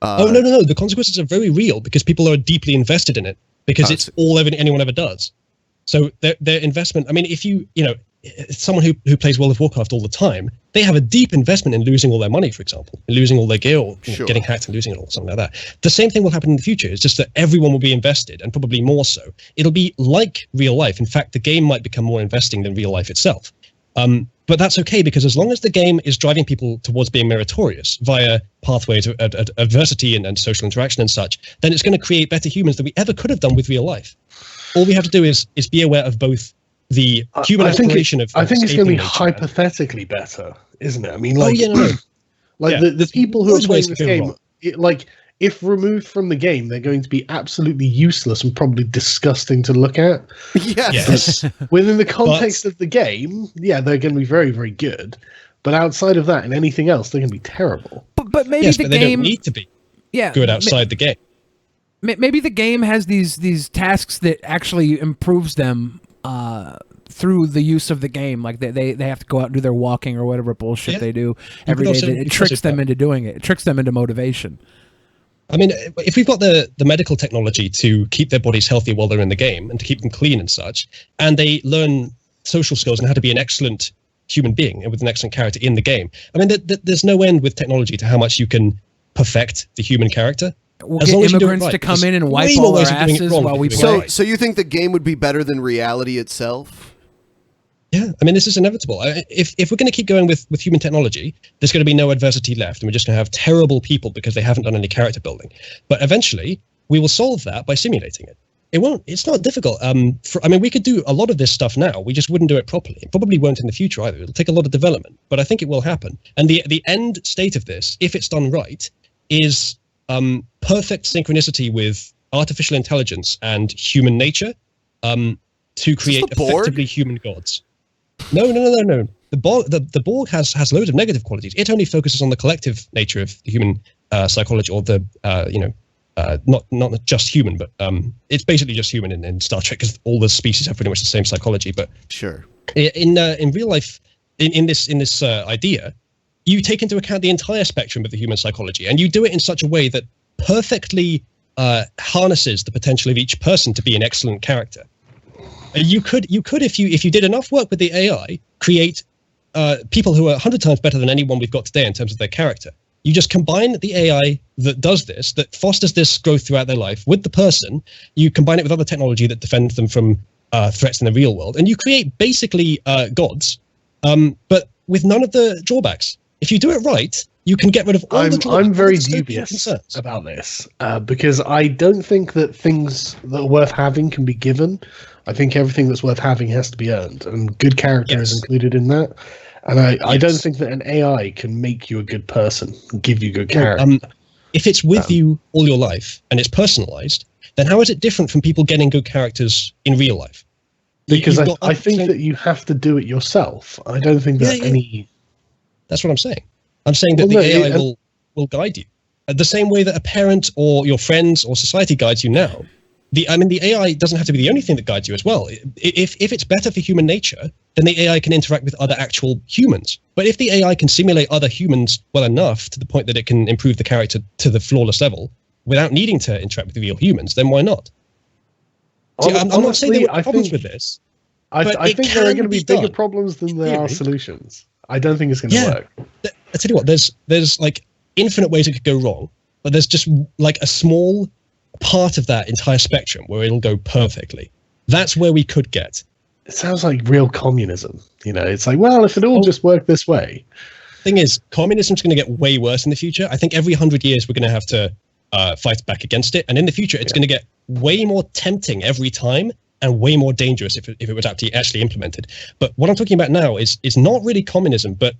No. The consequences are very real because people are deeply invested in it, because it's all anyone ever does. So their investment. I mean, if someone who plays World of Warcraft all the time, they have a deep investment in losing all their money, for example, in losing all their gear, or getting hacked and losing it all, something like that. The same thing will happen in the future. It's just that everyone will be invested, and probably more so. It'll be like real life. In fact, the game might become more investing than real life itself. But that's okay, because as long as the game is driving people towards being meritorious via pathways of adversity and social interaction and such, then it's going to create better humans than we ever could have done with real life. All we have to do is be aware of both the human aspiration of I think it's going to be nature. hypothetically better, isn't it? I mean, the people who are playing this game, if removed from the game, they're going to be absolutely useless and probably disgusting to look at. Yes. Within the context of the game, they're going to be very, very good. But outside of that and anything else, they're going to be terrible. But maybe the but game they don't need to be good outside the game. Maybe the game has these tasks that actually improves them through the use of the game. Like they have to go out and do their walking or whatever bullshit they do every day. It tricks them into doing it. It tricks them into motivation. I mean, if we've got the medical technology to keep their bodies healthy while they're in the game and to keep them clean and such, and they learn social skills and how to be an excellent human being and with an excellent character in the game, I mean, there's no end with technology to how much you can perfect the human character. We'll get immigrants to come in and wipe all our asses while we play. So you think the game would be better than reality itself? Yeah, I mean, this is inevitable. If we're going to keep going with human technology, there's going to be no adversity left, and we're just going to have terrible people because they haven't done any character building. But eventually, we will solve that by simulating it. It's not difficult. I mean, we could do a lot of this stuff now. We just wouldn't do it properly. It probably won't in the future either. It'll take a lot of development, but I think it will happen. And the end state of this, if it's done right, is perfect synchronicity with artificial intelligence and human nature to create effectively human gods. No. The Borg has loads of negative qualities. It only focuses on the collective nature of the human psychology, or the not just human, but it's basically just human in Star Trek, because all the species have pretty much the same psychology. But sure, in real life, in this idea, you take into account the entire spectrum of the human psychology, and you do it in such a way that perfectly harnesses the potential of each person to be an excellent character. You could, if you did enough work with the AI, create people who are 100 times better than anyone we've got today in terms of their character. You just combine the AI that does this, that fosters this growth throughout their life, with the person. You combine it with other technology that defends them from threats in the real world, and you create basically gods, but with none of the drawbacks. If you do it right, you can get rid of all the drawbacks. I'm very dubious about this because I don't think that things that are worth having can be given. I think everything that's worth having has to be earned, and good character is included in that. And I don't think that an AI can make you a good person, give you good character. If it's with you all your life and it's personalized, then how is it different from people getting good characters in real life? Because I think that you have to do it yourself. I don't think that any... That's what I'm saying. I'm saying that the AI will guide you. The same way that a parent or your friends or society guides you now. The AI doesn't have to be the only thing that guides you as well. If it's better for human nature, then the AI can interact with other actual humans. But if the AI can simulate other humans well enough to the point that it can improve the character to the flawless level without needing to interact with real humans, then why not? See, I'm not saying there are problems with this. I think there are going to be bigger problems than there are solutions. I don't think it's going to work. I tell you what, there's like infinite ways it could go wrong, but there's just like a small part of that entire spectrum where it'll go perfectly. That's where we could get. It sounds like real communism. It's like, well, if it all just worked this way. Thing is, communism's going to get way worse in the future. I think every 100 years we're going to have to fight back against it, and in the future it's going to get way more tempting every time and way more dangerous if it was actually implemented. But what I'm talking about now is not really communism, but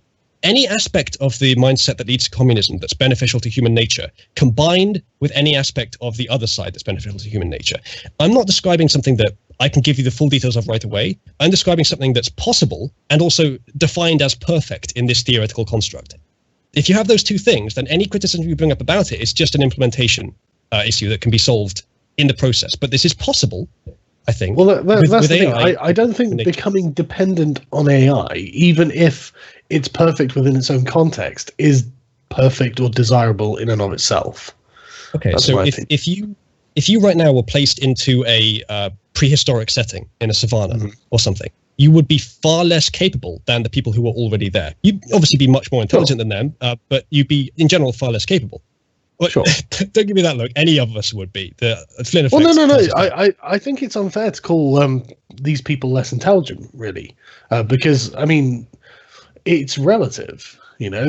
any aspect of the mindset that leads to communism that's beneficial to human nature, combined with any aspect of the other side that's beneficial to human nature. I'm not describing something that I can give you the full details of right away. I'm describing something that's possible and also defined as perfect in this theoretical construct. If you have those two things, then any criticism you bring up about it is just an implementation issue that can be solved in the process. But this is possible, I think. Well, that's the thing. I don't think becoming dependent on AI, even if it's perfect within its own context, is perfect or desirable in and of itself. Okay, so if you right now were placed into a prehistoric setting in a savanna or something, you would be far less capable than the people who were already there. You'd obviously be much more intelligent than them, but you'd be, in general, far less capable. But sure. Don't give me that look. Any of us would be. The Flynn well, effect. no. I think it's unfair to call these people less intelligent, really, because I mean, it's relative. They're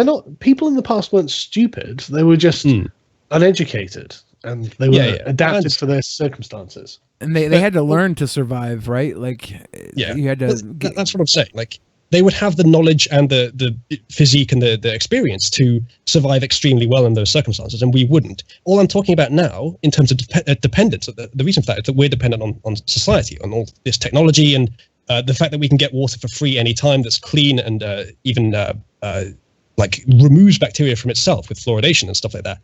not. People in the past weren't stupid. They were just uneducated, and they were adapted for their circumstances. And they had to learn to survive, right? Like, you had to. That's what I'm saying. Like, they would have the knowledge and the physique and the experience to survive extremely well in those circumstances, and we wouldn't. All I'm talking about now, in terms of dependence, the reason for that is that we're dependent on society, on all this technology, and the fact that we can get water for free anytime that's clean and even like removes bacteria from itself with fluoridation and stuff like that.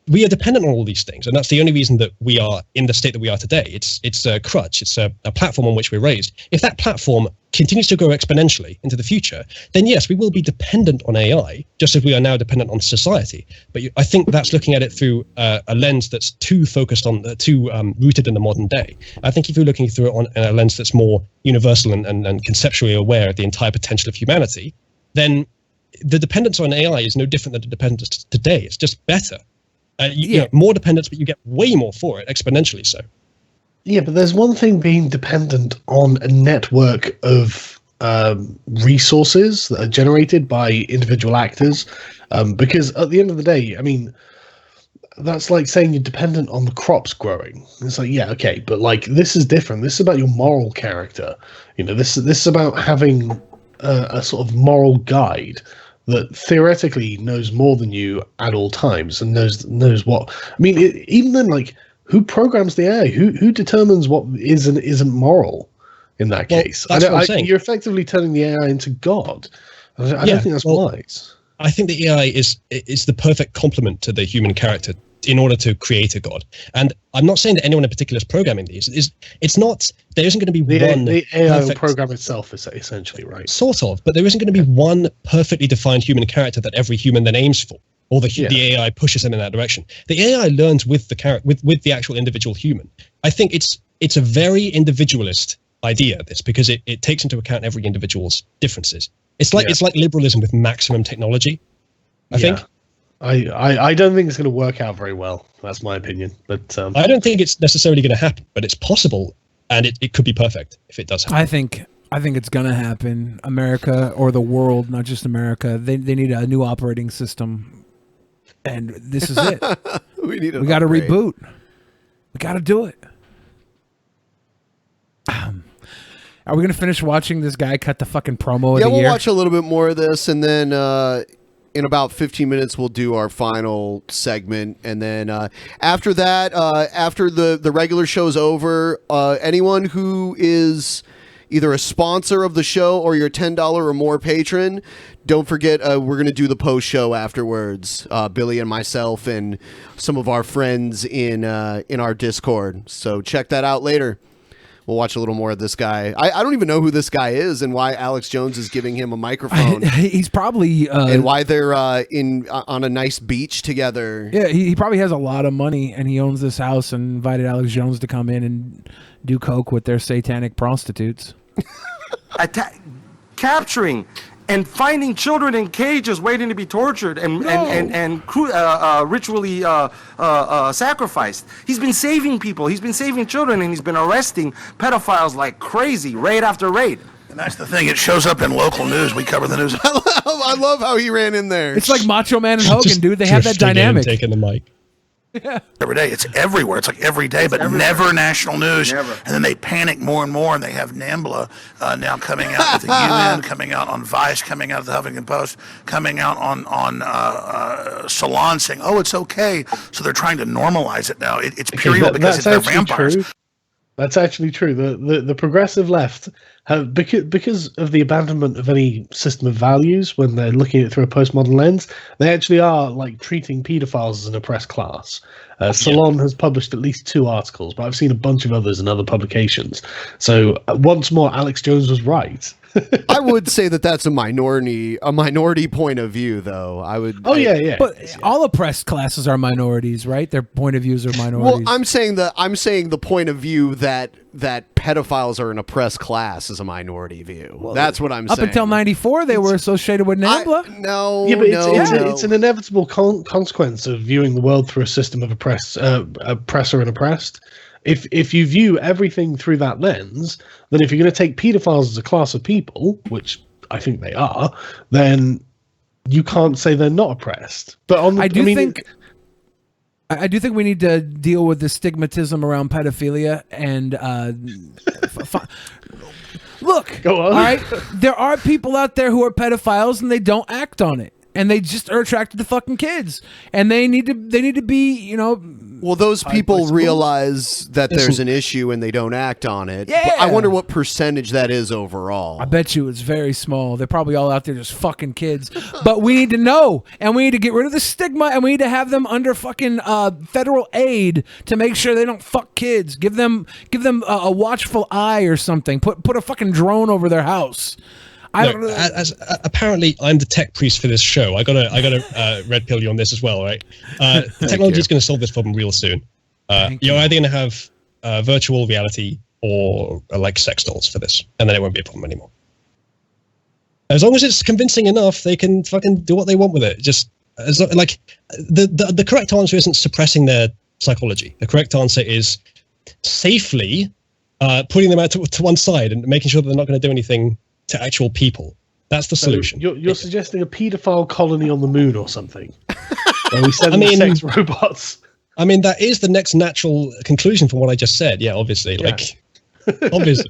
We are dependent on all these things, and that's the only reason that we are in the state that we are today. It's a crutch. It's a platform on which we're raised. If that platform continues to grow exponentially into the future, then yes, we will be dependent on AI, just as we are now dependent on society. But I think that's looking at it through a lens that's too focused on, rooted in the modern day. I think if you're looking through it on a lens that's more universal and conceptually aware of the entire potential of humanity, then the dependence on AI is no different than the dependence today. It's just better. You know, more dependence, but you get way more for it, exponentially so. Yeah, but there's one thing being dependent on a network of resources that are generated by individual actors, because at the end of the day, I mean, that's like saying you're dependent on the crops growing. It's like, yeah, okay, but like this is different. This is about your moral character. This is about having a sort of moral guide that theoretically knows more than you at all times and knows what. I mean, even then, like, who programs the AI? Who determines what is and isn't moral in that case? That's what I'm saying. You're effectively turning the AI into God. I don't think that's wise. I think the AI is the perfect complement to the human character in order to create a god. And I'm not saying that anyone in particular is programming these. It's not. There isn't going to be one. The AI will program itself, essentially, right? Sort of, but there isn't going to be one perfectly defined human character that every human then aims for, or the AI pushes them in that direction. The AI learns with the with the actual individual human. I think it's a very individualist idea, this, because it takes into account every individual's differences. It's like liberalism with maximum technology, I think. I don't think it's going to work out very well. That's my opinion. But I don't think it's necessarily going to happen, but it's possible, and it could be perfect if it does happen. I think it's going to happen. America, or the world, not just America, they need a new operating system, and this is it. we got to reboot. We got to do it. Are we going to finish watching this guy cut the fucking promo of the year? Yeah, we'll watch a little bit more of this, and then in about 15 minutes, we'll do our final segment. And then after that, after the regular show's over, anyone who is either a sponsor of the show or your $10 or more patron, don't forget, we're going to do the post show afterwards. Billy and myself and some of our friends in our Discord. So check that out later. We'll watch a little more of this guy. I don't even know who this guy is and why Alex Jones is giving him a microphone. He's probably and why they're on a nice beach together. Yeah, he probably has a lot of money, and he owns this house and invited Alex Jones to come in and do coke with their satanic prostitutes. Capturing and finding children in cages waiting to be tortured and ritually sacrificed. He's been saving people. He's been saving children, and he's been arresting pedophiles like crazy, raid after raid. And that's the thing. It shows up in local news. We cover the news. I love how he ran in there. It's like Macho Man and Hogan, dude. They have that dynamic. Taking the mic. Yeah. Every day. It's everywhere. It's like every day, but never national news. Never. And then they panic more and more, and they have NAMBLA now coming out at the UN, coming out on Vice, coming out of the Huffington Post, coming out on Salon saying, oh, it's okay. So they're trying to normalize it now. It's period because they're vampires. True. That's actually true. The progressive left have, because of the abandonment of any system of values when they're looking at it through a postmodern lens, they actually are like treating pedophiles as an oppressed class. Salon has published at least 2 articles, but I've seen a bunch of others in other publications. So once more, Alex Jones was right. I would say that that's a minority point of view, though. Yeah. But all oppressed classes are minorities, right? Their point of views are minorities. Well, I'm saying the point of view that pedophiles are an oppressed class is a minority view. Well, that's what I'm saying. Up until '94, they were associated with NAMBLA. It's an inevitable consequence of viewing the world through a system of oppressor and oppressed. If you view everything through that lens, then if you're going to take pedophiles as a class of people, which I think they are, then you can't say they're not oppressed. But I do think we need to deal with the stigmatism around pedophilia and look. Go on. All right, there are people out there who are pedophiles and they don't act on it. And they just are attracted to fucking kids, and they need to be, Well, those people realize that there's an issue and they don't act on it. Yeah. But I wonder what percentage that is overall. I bet you it's very small. They're probably all out there just fucking kids. But we need to know, and we need to get rid of the stigma, and we need to have them under fucking federal aid to make sure they don't fuck kids. Give them a watchful eye or something. Put a fucking drone over their house. Apparently, I'm the tech priest for this show. I gotta red pill you on this as well, right? The technology is going to solve this problem real soon. You're either going to have virtual reality or like sex dolls for this, and then it won't be a problem anymore. As long as it's convincing enough, they can fucking do what they want with it. Just like the correct answer isn't suppressing their psychology. The correct answer is safely putting them out to one side and making sure that they're not going to do anything to actual people. That's the solution. You're suggesting a paedophile colony on the moon or something? Where we send sex robots? I mean, that is the next natural conclusion from what I just said. Yeah, obviously. Yeah. Obviously.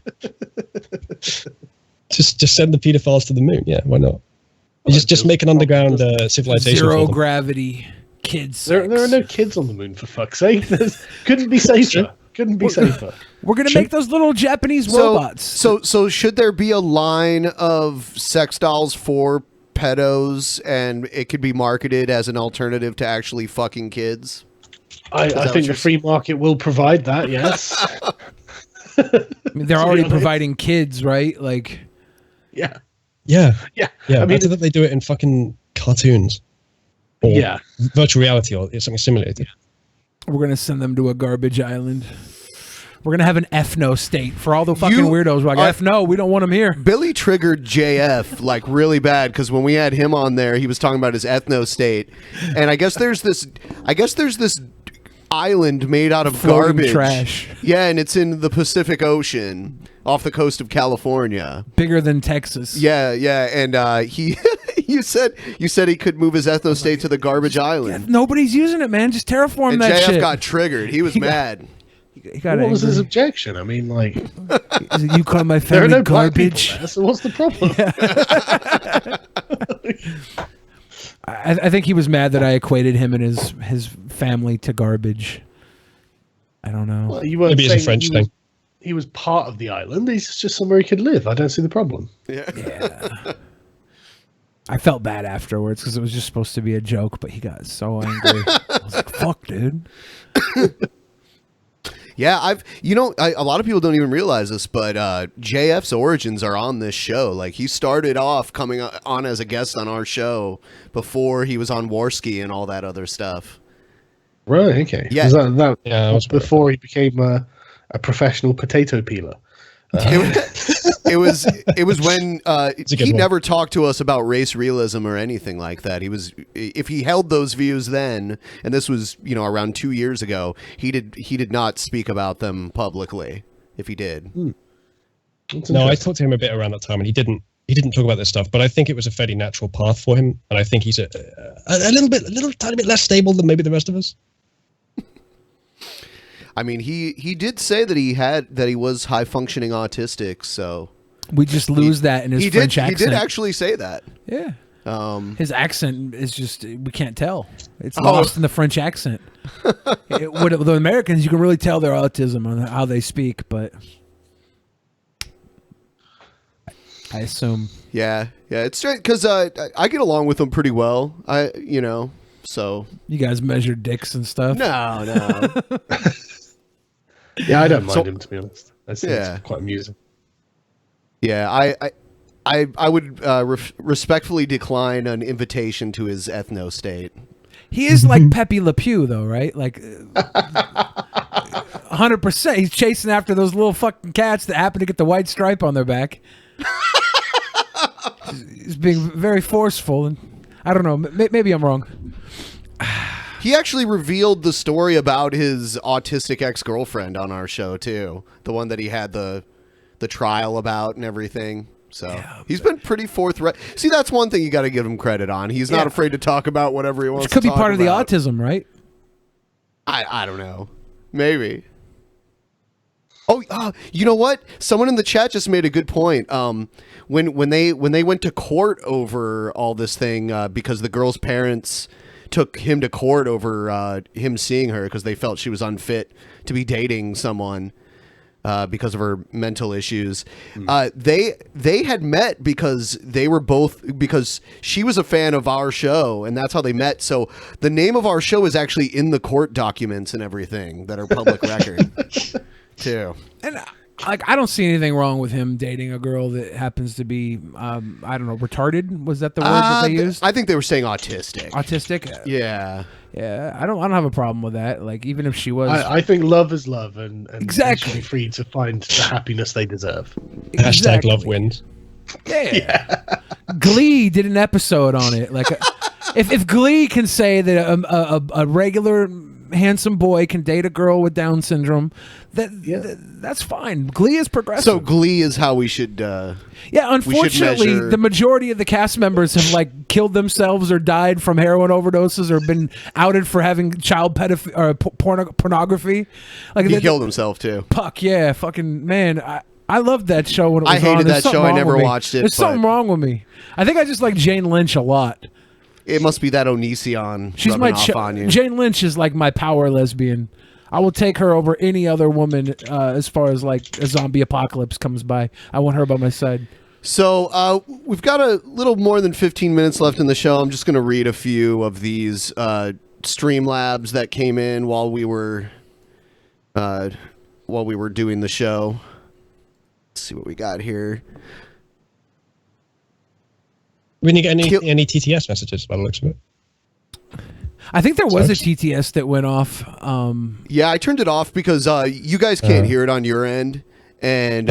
just send the pedophiles to the moon. Yeah, why not? You just make an underground civilization. Zero gravity kids. There are no kids on the moon, for fuck's sake. Couldn't be safer. Couldn't be safer. We're gonna make those little Japanese robots. So should there be a line of sex dolls for pedos, and it could be marketed as an alternative to actually fucking kids? I think the free market will provide that. Yes. I mean, they're already providing kids, right? Like, yeah. I mean, better that they do it in fucking cartoons, or virtual reality, or something similar. Yeah. We're going to send them to a garbage island. We're going to have an ethno state for all the fucking weirdos. We're like, ethno, we don't want them here. Billy triggered JF like really bad because when we had him on there, he was talking about his ethno state. And I guess there's this island made out of floating garbage. Trash. Yeah, and it's in the Pacific Ocean off the coast of California. Bigger than Texas. Yeah, and he... You said he could move his ethno state to the garbage island. Yeah, nobody's using it, man. Just terraform and that JF shit. got triggered. He was mad. What was his objection? I mean, like, you call my family garbage? So what's the problem? I think he was mad that I equated him and his family to garbage. I don't know. Well, you weren't Maybe it's a saying French he was, thing. He was part of the island. He's just somewhere he could live. I don't see the problem. Yeah. I felt bad afterwards because it was just supposed to be a joke, but he got so angry. I was like, "Fuck, dude." Yeah, a lot of people don't even realize this, but JF's origins are on this show. Like, he started off coming on as a guest on our show before he was on Warski and all that other stuff. Right. Okay. Yeah. Was that was before he became a professional potato peeler. It was when he one. never talked to us about race realism or anything like that. If he held those views then, and this was around 2 years ago, he did not speak about them publicly. If he did, No, I talked to him a bit around that time, and he didn't talk about this stuff. But I think it was a fairly natural path for him, and I think he's a little tiny bit less stable than maybe the rest of us. I mean, he did say that he was high functioning autistic, so we just lose that in his French accent. He did actually say that. Yeah. His accent is just, we can't tell. It's lost in the French accent. With the Americans, you can really tell their autism on how they speak, but I assume. Yeah, it's strange because I get along with him pretty well. So you guys measure dicks and stuff. No. Yeah, I don't mind him, to be honest. I think it's quite amusing. Yeah, I would respectfully decline an invitation to his ethno state. He is like Pepe Le Pew, though, right? Like 100%. He's chasing after those little fucking cats that happen to get the white stripe on their back. He's being very forceful, and I don't know. Maybe I'm wrong. He actually revealed the story about his autistic ex-girlfriend on our show too. The one that he had the trial about and everything. So he's been pretty forthright. See, that's one thing you got to give him credit on. He's not afraid to talk about whatever he wants. Which could to be talk part of the about. autism, right? I don't know. Maybe. Oh, you know what? Someone in the chat just made a good point. When they went to court over all this thing because the girl's parents took him to court over him seeing her because they felt she was unfit to be dating someone because of her mental issues. They had met because she was a fan of our show, and that's how they met. So the name of our show is actually in the court documents and everything that are public record too. And I don't see anything wrong with him dating a girl that happens to be, I don't know, retarded. Was that the word that they used? I think they were saying autistic. Autistic? Yeah. Yeah. I don't have a problem with that. Like, even if she was. I think love is love, and exactly. they should be free to find the happiness they deserve. Hashtag love wins. Yeah. Glee did an episode on it. Like, if Glee can say that a regular handsome boy can date a girl with Down syndrome, that's fine. Glee is progressive. So Glee is how we should. Unfortunately, the majority of the cast members have like killed themselves or died from heroin overdoses or been outed for having child pornography. Like he killed himself too. Puck, yeah, fucking man. I loved that show when it was I hated on. that show. I never watched it. There's something wrong with me. I think I just like Jane Lynch a lot. It must be that Onision. She's my on you. Jane Lynch is like my power lesbian. I will take her over any other woman as far as like a zombie apocalypse comes by. I want her by my side. So we've got a little more than 15 minutes left in the show. I'm just going to read a few of these Streamlabs that came in while we were doing the show. Let's see what we got here. We didn't get any TTS messages by the looks of it. I think there was a TTS that went off. Yeah, I turned it off because you guys can't hear it on your end, and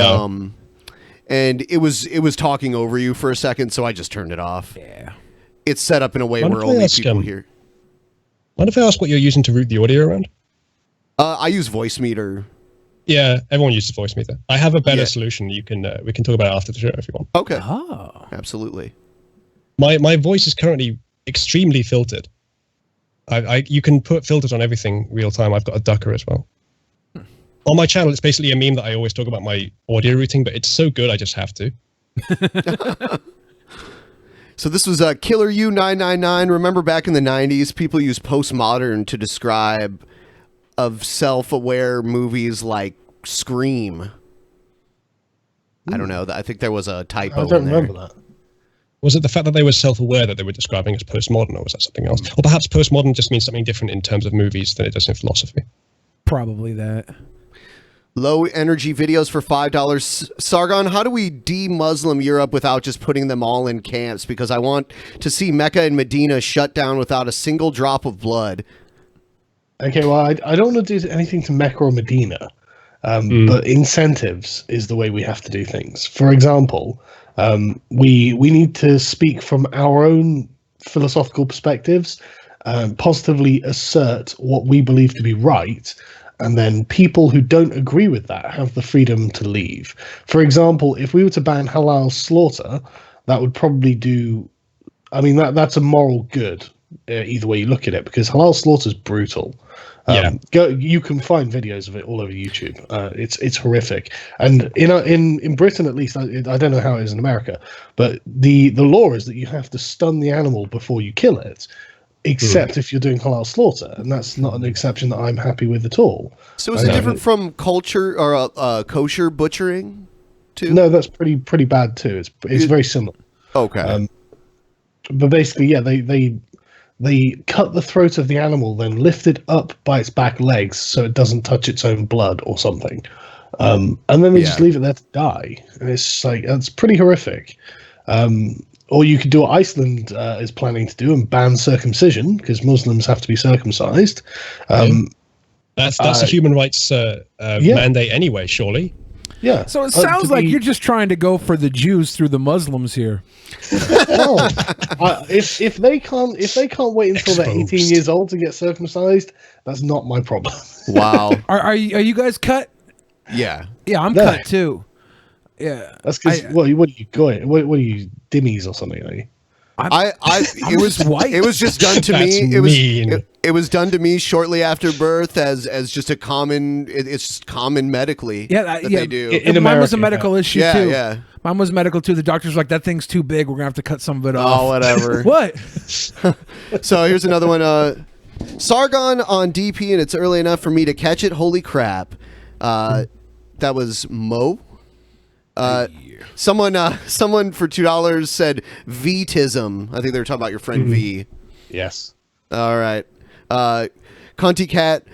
it was talking over you for a second, so I just turned it off. Yeah, it's set up in a way where only people hear. Mind if I ask what you're using to route the audio around? I use Voice Meter. Yeah, everyone uses Voice Meter. I have a better solution. We can talk about it after the show if you want. Okay. Oh, absolutely. My voice is currently extremely filtered. You can put filters on everything real time. I've got a ducker as well. On my channel, it's basically a meme that I always talk about my audio routing, but it's so good I just have to. So this was Killer U999. Remember back in the 90s, people used postmodern to describe of self-aware movies like Scream. I don't know. I think there was a typo. I don't in there. remember that. Was it the fact that they were self-aware that they were describing as postmodern, or was that something else? Or perhaps postmodern just means something different in terms of movies than it does in philosophy. Probably that. Low energy videos for $5. Sargon, how do we de-Muslim Europe without just putting them all in camps? Because I want to see Mecca and Medina shut down without a single drop of blood. Okay, well, I don't want to do anything to Mecca or Medina, but incentives is the way we have to do things. For example, we need to speak from our own philosophical perspectives, positively assert what we believe to be right, and then people who don't agree with that have the freedom to leave. For example, if we were to ban halal slaughter, that would probably do... I mean, that's a moral good, either way you look at it, because halal slaughter is brutal. You can find videos of it all over YouTube. It's horrific. And in Britain, at least, I don't know how it is in America, but the law is that you have to stun the animal before you kill it, except if you're doing halal slaughter, and that's not an exception that I'm happy with at all. So is it different from culture or kosher butchering too? No, that's pretty bad too. It's very similar. Okay. But basically, yeah, they cut the throat of the animal, then lift it up by its back legs so it doesn't touch its own blood or something, and then they just leave it there to die. And it's like, that's pretty horrific. Or you could do what Iceland is planning to do and ban circumcision, because Muslims have to be circumcised. That's a human rights mandate anyway, surely. Yeah. So it sounds like you're just trying to go for the Jews through the Muslims here. Well, if they can't wait until they're 18 years old to get circumcised, that's not my problem. Wow. Are you guys cut? Yeah. Yeah, I'm cut too. Yeah. That's because what are you going? What are you, dimmies or something? Are you? It was just done to me. It was done to me shortly after birth as just a common. It's just common medically. Yeah, they do. In America, mine was a medical issue too. Yeah. Mine was medical too. The doctor's like, that thing's too big. We're gonna have to cut some of it off. Oh, whatever. What? So here's another one. Sargon on DP, and it's early enough for me to catch it. Holy crap! That was Mo. Someone for $2 said Vtism. I think they were talking about your friend V. Yes. All right. Cunty Cat.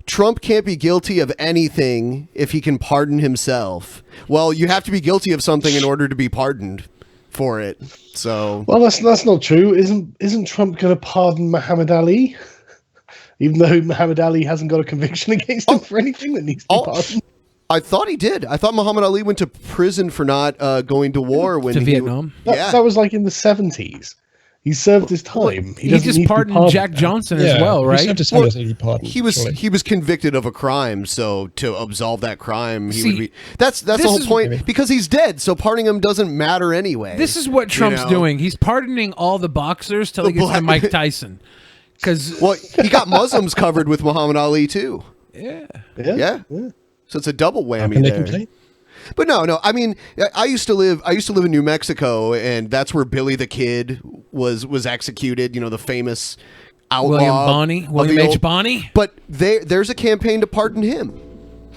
Trump can't be guilty of anything if he can pardon himself. Well, you have to be guilty of something in order to be pardoned for it. So. Well, that's not true. Isn't Trump going to pardon Muhammad Ali? Even though Muhammad Ali hasn't got a conviction against him for anything that needs to be pardoned. I thought he did. I thought Muhammad Ali went to prison for not going to war when Vietnam. That was like in the 70s. He served his time. He just pardoned Jack Johnson as well, right? He was convicted of a crime, so to absolve that crime, he would be. That's the whole point, because he's dead. So pardoning him doesn't matter anyway. This is what Trump's doing. He's pardoning all the boxers till he gets to Mike Tyson. Well, he got Muslims covered with Muhammad Ali too. Yeah. So it's a double whammy there. But no. I mean, I used to live in New Mexico, and that's where Billy the Kid was executed. You know, the famous outlaw, William H. Bonney. But there's a campaign to pardon him.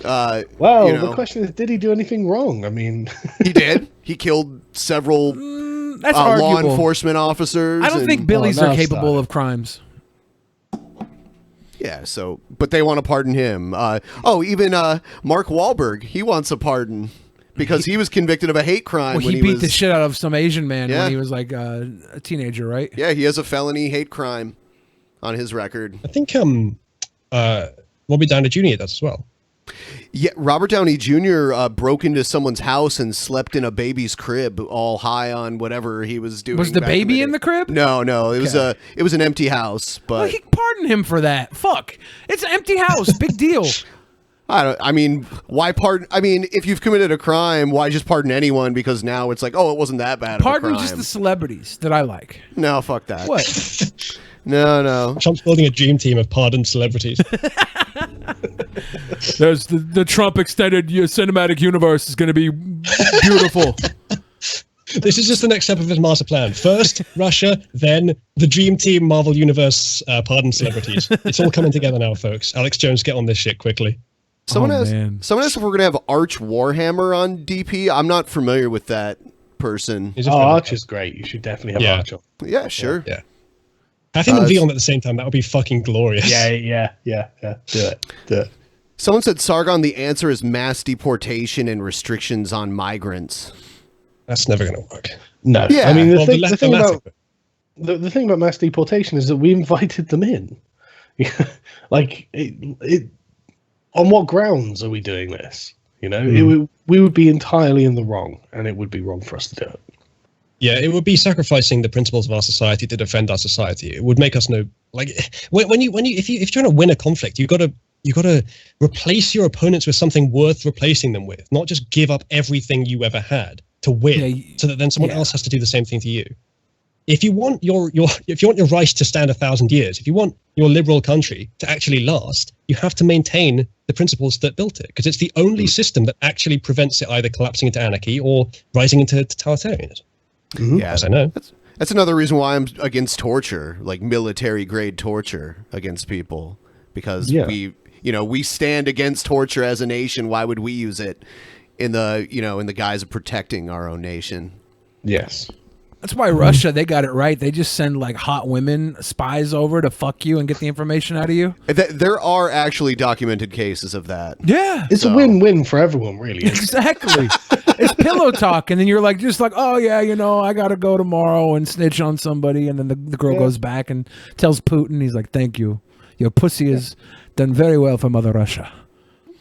The question is, did he do anything wrong? I mean, he did. He killed several law enforcement officers. I don't think Billies are capable of crimes. Yeah, but they want to pardon him. Even Mark Wahlberg, he wants a pardon because he was convicted of a hate crime. Well, he beat the shit out of some Asian man when he was like a teenager, right? Yeah, he has a felony hate crime on his record. I think Robert Downey Jr. does as well. Yeah, Robert Downey Jr. Broke into someone's house and slept in a baby's crib, all high on whatever he was doing. Was the baby in the crib? No, it was an empty house. But well, he pardoned him for that. Fuck, it's an empty house. Big deal. Why pardon? I mean, if you've committed a crime, why just pardon anyone? Because now it's like, it wasn't that bad. Pardon of a crime. just the celebrities that I like. No, fuck that. What? No. Trump's building a dream team of pardoned celebrities. There's the Trump extended cinematic universe is going to be beautiful. This is just the next step of his master plan. First, Russia, then the Dream Team Marvel Universe pardon celebrities. It's all coming together now, folks. Alex Jones, get on this shit quickly. Someone asked if we're going to have Arch Warhammer on DP. I'm not familiar with that person. Arch is great. You should definitely have Arch on. Yeah, sure. Yeah. Have him and V on at the same time. That would be fucking glorious. Yeah. Do it. Someone said, Sargon, the answer is mass deportation and restrictions on migrants. That's never going to work. No. Yeah. I mean, the thing about mass deportation is that we invited them in. Like, on what grounds are we doing this? You know, we would be entirely in the wrong, and it would be wrong for us to do it. Yeah, it would be sacrificing the principles of our society to defend our society. It would make us know, like, if you're trying to win a conflict, you got to replace your opponents with something worth replacing them with, not just give up everything you ever had to win, so that then someone else has to do the same thing to you. If you want your Reich to stand 1,000 years, if you want your liberal country to actually last, you have to maintain the principles that built it, because it's the only system that actually prevents it either collapsing into anarchy or rising into totalitarianism. Yeah, as I know. That's another reason why I'm against torture, like military grade torture against people, because we stand against torture as a nation. Why would we use it in the guise of protecting our own nation? Yes. That's why Russia, they got it right. They just send like hot women spies over to fuck you and get the information out of you. There are actually documented cases of that. Yeah. It's a win-win for everyone, really. Exactly. It's pillow talk, and then you're like, oh yeah, I got to go tomorrow and snitch on somebody, and then the girl goes back and tells Putin, he's like, thank you. Your pussy has done very well for Mother Russia.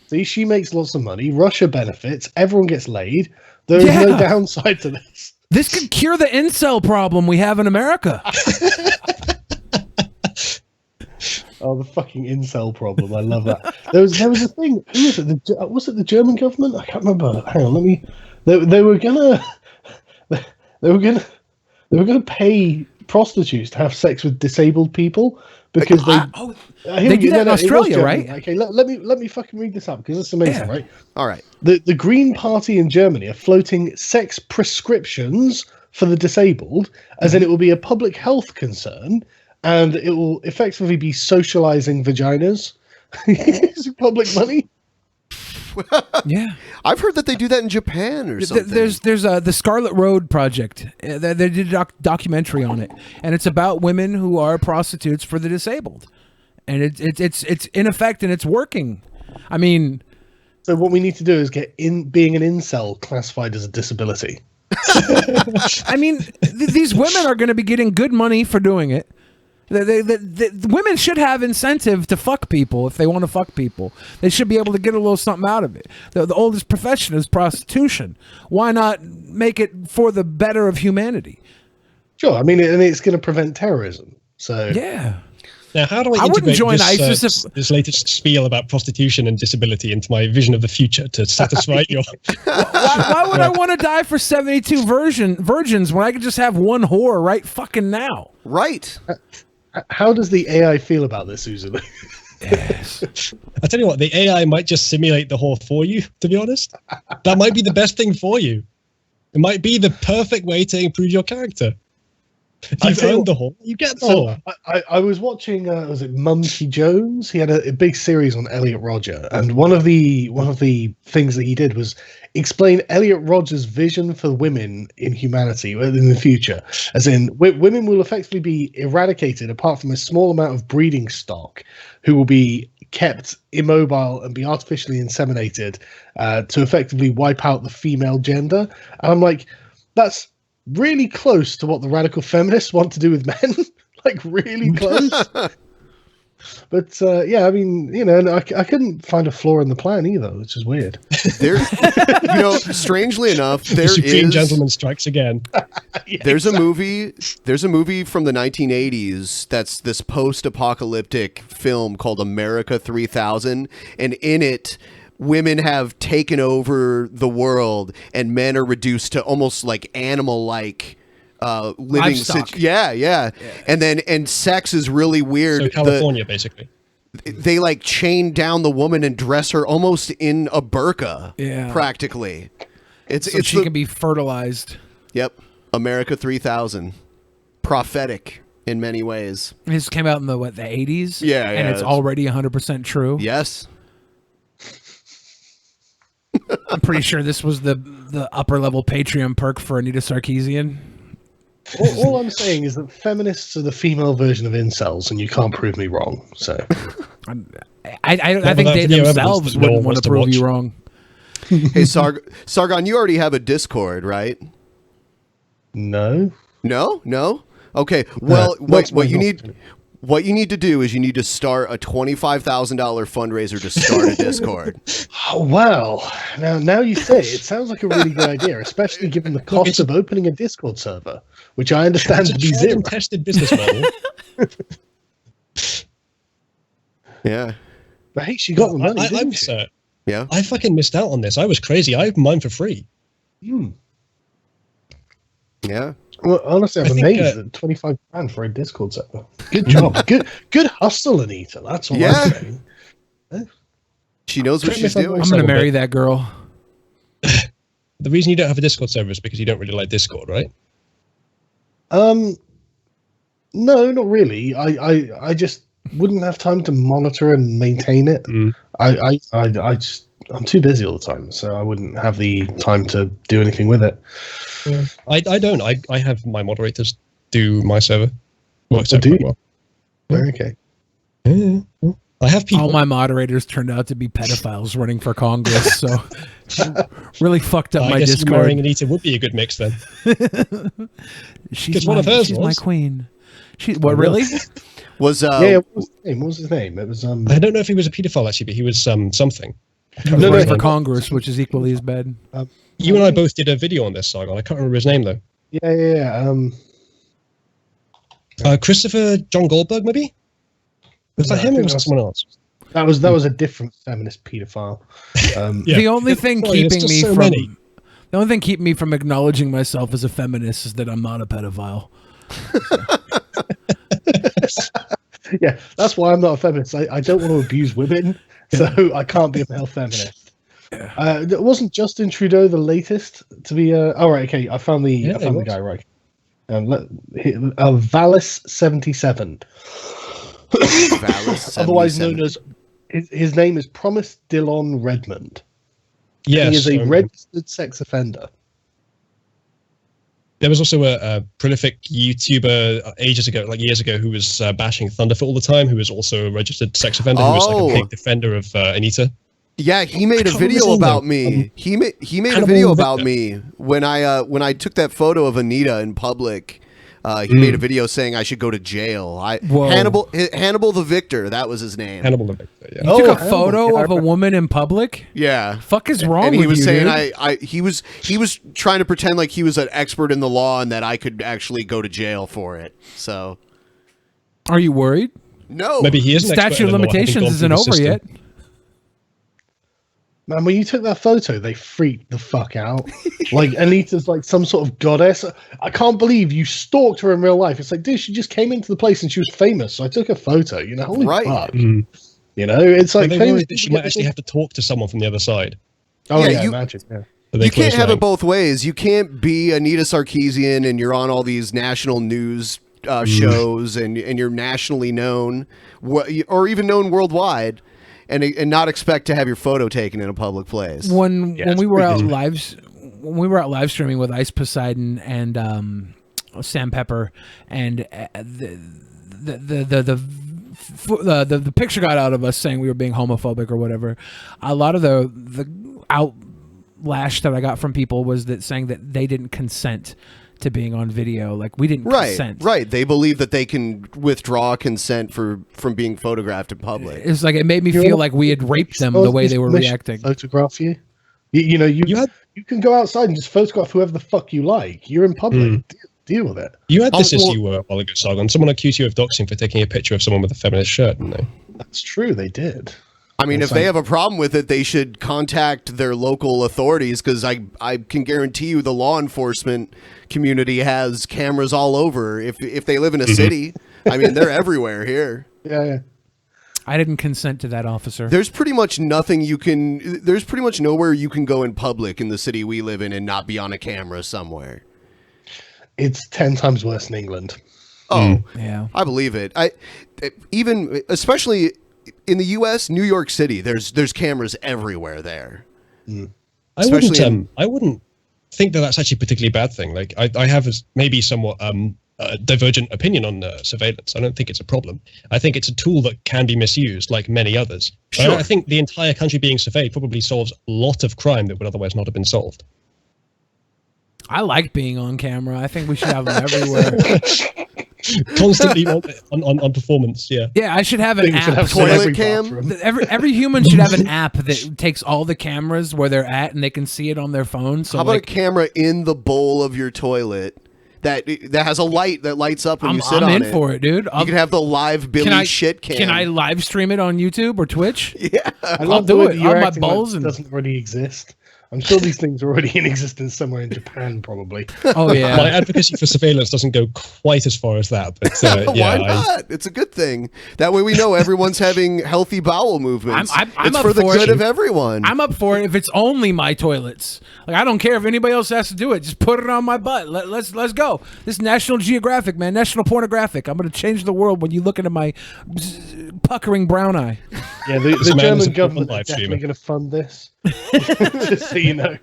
See, she makes lots of money. Russia benefits. Everyone gets laid. There's no downside to this. This could cure the incel problem we have in America. Oh, the fucking incel problem! I love that. There was a thing. Who was it? Was it the German government? I can't remember. Hang on, let me. They were gonna pay prostitutes to have sex with disabled people because they do that in Australia, right? Okay, let me fucking read this up because it's amazing, right? All right. The Green Party in Germany are floating sex prescriptions for the disabled, as in it will be a public health concern, and it will effectively be socializing vaginas using public money. Yeah, I've heard that they do that in Japan or something. There's the Scarlet Road Project. They did a documentary on it, and it's about women who are prostitutes for the disabled, and it's in effect, and it's working. I mean, so what we need to do is get being an incel classified as a disability. I mean, these women are going to be getting good money for doing it. The women should have incentive to fuck people if they want to fuck people. They should be able to get a little something out of it. The oldest profession is prostitution. Why not make it for the better of humanity? Sure. I mean, and it's going to prevent terrorism. So yeah. Now, how do I integrate this latest spiel about prostitution and disability into my vision of the future to satisfy your... Why would I want to die for 72 virgins when I could just have one whore right fucking now? Right. How does the AI feel about this, Uzalu? Yes. I tell you what, the AI might just simulate the whore for you, to be honest. That might be the best thing for you. It might be the perfect way to improve your character. If you've earned the whore, you get the whore. I was watching, was it Monkey Jones? He had a big series on Elliot Rodger, and one of the things that he did was explain Elliot Rodger's vision for women in humanity in the future, as in women will effectively be eradicated apart from a small amount of breeding stock, who will be kept immobile and be artificially inseminated to effectively wipe out the female gender. And I'm like, that's really close to what the radical feminists want to do with men. Like really close. But yeah, I mean, I couldn't find a flaw in the plan either, which is weird. There, strangely enough, the Supreme Gentleman strikes again. There's a movie from the 1980s that's this post-apocalyptic film called America 3000, and in it, women have taken over the world, and men are reduced to almost like animal-like living. Yeah. And sex is really weird. So California, basically. They like chain down the woman and dress her almost in a burqa. Yeah, practically. She can be fertilized. Yep. America 3000. Prophetic in many ways. This came out in the 80s? Yeah, and it's already 100% true? Yes. I'm pretty sure this was the upper level Patreon perk for Anita Sarkeesian. All I'm saying is that feminists are the female version of incels, and you can't prove me wrong. So, I think they themselves wouldn't want to prove you wrong. Hey, Sargon, you already have a Discord, right? No. No? Okay. Well, what you need to do is you need to start a $25,000 fundraiser to start a Discord. Oh, well, now you say it sounds like a really good idea, especially given the cost of opening a Discord server, which I understand to be zero. Tested business model. Yeah. But hey, she got the money, didn't she? Yeah. I fucking missed out on this. I was crazy. I have mine for free. Yeah. Well, honestly, I'm amazed at 25 grand for a Discord server. Good job. good hustle, Anita. That's all I'm saying. She knows what she's doing. I'm going to marry that girl. The reason you don't have a Discord server is because you don't really like Discord, right? No, not really. I just wouldn't have time to monitor and maintain it. I'm too busy all the time, so I wouldn't have the time to do anything with it. Yeah. I don't. I have my moderators do my server. Works out do quite you? well. Okay. Yeah. I have people. All my moderators turned out to be pedophiles running for Congress, so really fucked up my guess Discord. Marrying Anita would be a good mix then. She's one of hers she's was. my queen. What really? Was what was his name? It was I don't know if he was a pedophile actually, but he was something. Running for Congress, which is equally as bad. You and I both did a video on this, Sargon. I can't remember his name though. Yeah. Christopher John Goldberg, maybe. Was that him or was that someone else? That was a different feminist pedophile. The only thing keeping me so from many. the only thing keeping me from acknowledging myself as a feminist is that I'm not a pedophile. Yeah, that's why I'm not a feminist. I don't want to abuse women, so I can't be a male feminist. It wasn't Justin Trudeau the latest to be. Right, okay. I found the guy right. Valis 77. Otherwise known as his name is Promise Dillon Redmond. Yes, he is a registered sex offender. There was also a prolific YouTuber ages ago, like years ago, who was bashing Thunderfoot all the time, who was also a registered sex offender, who was like a big defender of Anita. Yeah, he made a video about me. He made a video about me when I took that photo of Anita in public. He made a video saying I should go to jail. Hannibal the Victor, that was his name. Hannibal the Victor. Yeah. You took a photo of a woman in public? Yeah. Fuck is wrong and he with was you, saying dude? he was trying to pretend like he was an expert in the law and that I could actually go to jail for it. So, are you worried? No. Maybe he is. Statute of limitations isn't over yet. Man, when you took that photo, they freaked the fuck out. Like, Anita's like some sort of goddess. I can't believe you stalked her in real life. It's like, dude, she just came into the place and she was famous, so I took a photo. You know, holy fuck. You know, it's like they worried that she might actually have to talk to someone from the other side. Oh yeah, imagine. Yeah. You can't have it both ways. You can't be Anita Sarkeesian and you're on all these national news shows and you're nationally known, or even known worldwide. And not expect to have your photo taken in a public place. When we were out live streaming with Ice Poseidon and Sam Pepper, and the picture got out of us saying we were being homophobic or whatever. A lot of the outlash that I got from people was that saying that they didn't consent to being on video. Like, we didn't consent. Right. They believe that they can withdraw consent from being photographed in public. It's like, it made me feel like we had raped them the way they were reacting. Photograph you? You know, you can go outside and just photograph whoever the fuck you like. You're in public. Deal with it. You had this issue a while ago, Sargon. Someone accused you of doxing for taking a picture of someone with a feminist shirt, didn't they? That's true, they did. I mean, if they have a problem with it, they should contact their local authorities, because I can guarantee you the law enforcement community has cameras all over. If they live in a city, I mean, they're everywhere here. Yeah. I didn't consent to that, officer. There's pretty much nowhere you can go in public in the city we live in and not be on a camera somewhere. it's 10 times worse in England. Oh, yeah, I believe it. Even especially in the U.S., New York City, there's cameras everywhere there. I wouldn't think that that's actually a particularly bad thing. Like I have maybe somewhat divergent opinion on surveillance. I don't think it's a problem. I think it's a tool that can be misused, like many others. Sure. I think the entire country being surveyed probably solves a lot of crime that would otherwise not have been solved. I like being on camera. I think we should have them everywhere. Constantly on performance, yeah. Yeah, I should have an app. Toilet cam. Every human should have an app that takes all the cameras where they're at, and they can see it on their phone. So how about a camera in the bowl of your toilet that has a light that lights up when you sit on it? I'm in for it, dude. You can have the live Billy shit cam. Can I live stream it on YouTube or Twitch? Yeah, I love the way that you're acting like it doesn't already exist. I'm sure these things are already in existence somewhere in Japan, probably. Oh, yeah. My advocacy for surveillance doesn't go quite as far as that, but why not? It's a good thing. That way we know everyone's having healthy bowel movements. I'm for the good of everyone. I'm up for it if it's only my toilets. Like, I don't care if anybody else has to do it. Just put it on my butt. Let's go. This is National Geographic, man. National Pornographic. I'm going to change the world when you look into my puckering brown eye. Yeah, the German government is definitely going to fund this. Just so you know.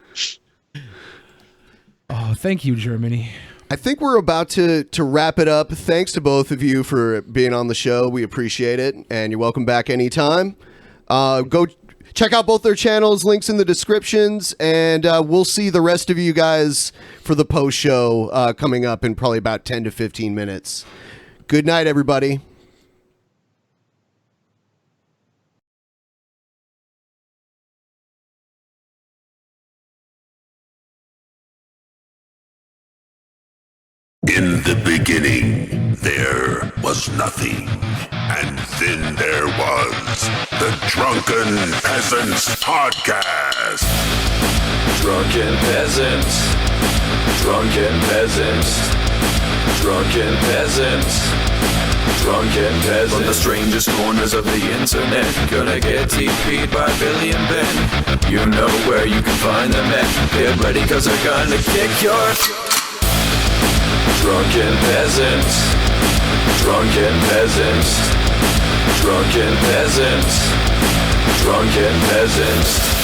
Oh, thank you, Germany. I think we're about to wrap it up. Thanks to both of you for being on the show. We appreciate it, and you're welcome back anytime. Go check out both their channels, links in the descriptions, and we'll see the rest of you guys for the post show coming up in probably about 10 to 15 minutes. Good night, everybody. In the beginning, there was nothing, and then there was the Drunken Peasants Podcast. Drunken Peasants, Drunken Peasants, Drunken Peasants, Drunken Peasants. From the strangest corners of the internet, gonna get TP'd by Billy and Ben. You know where you can find them at. Get ready, cause they're gonna kick your... Drunken Peasants, Drunken Peasants, Drunken Peasants, Drunken Peasants.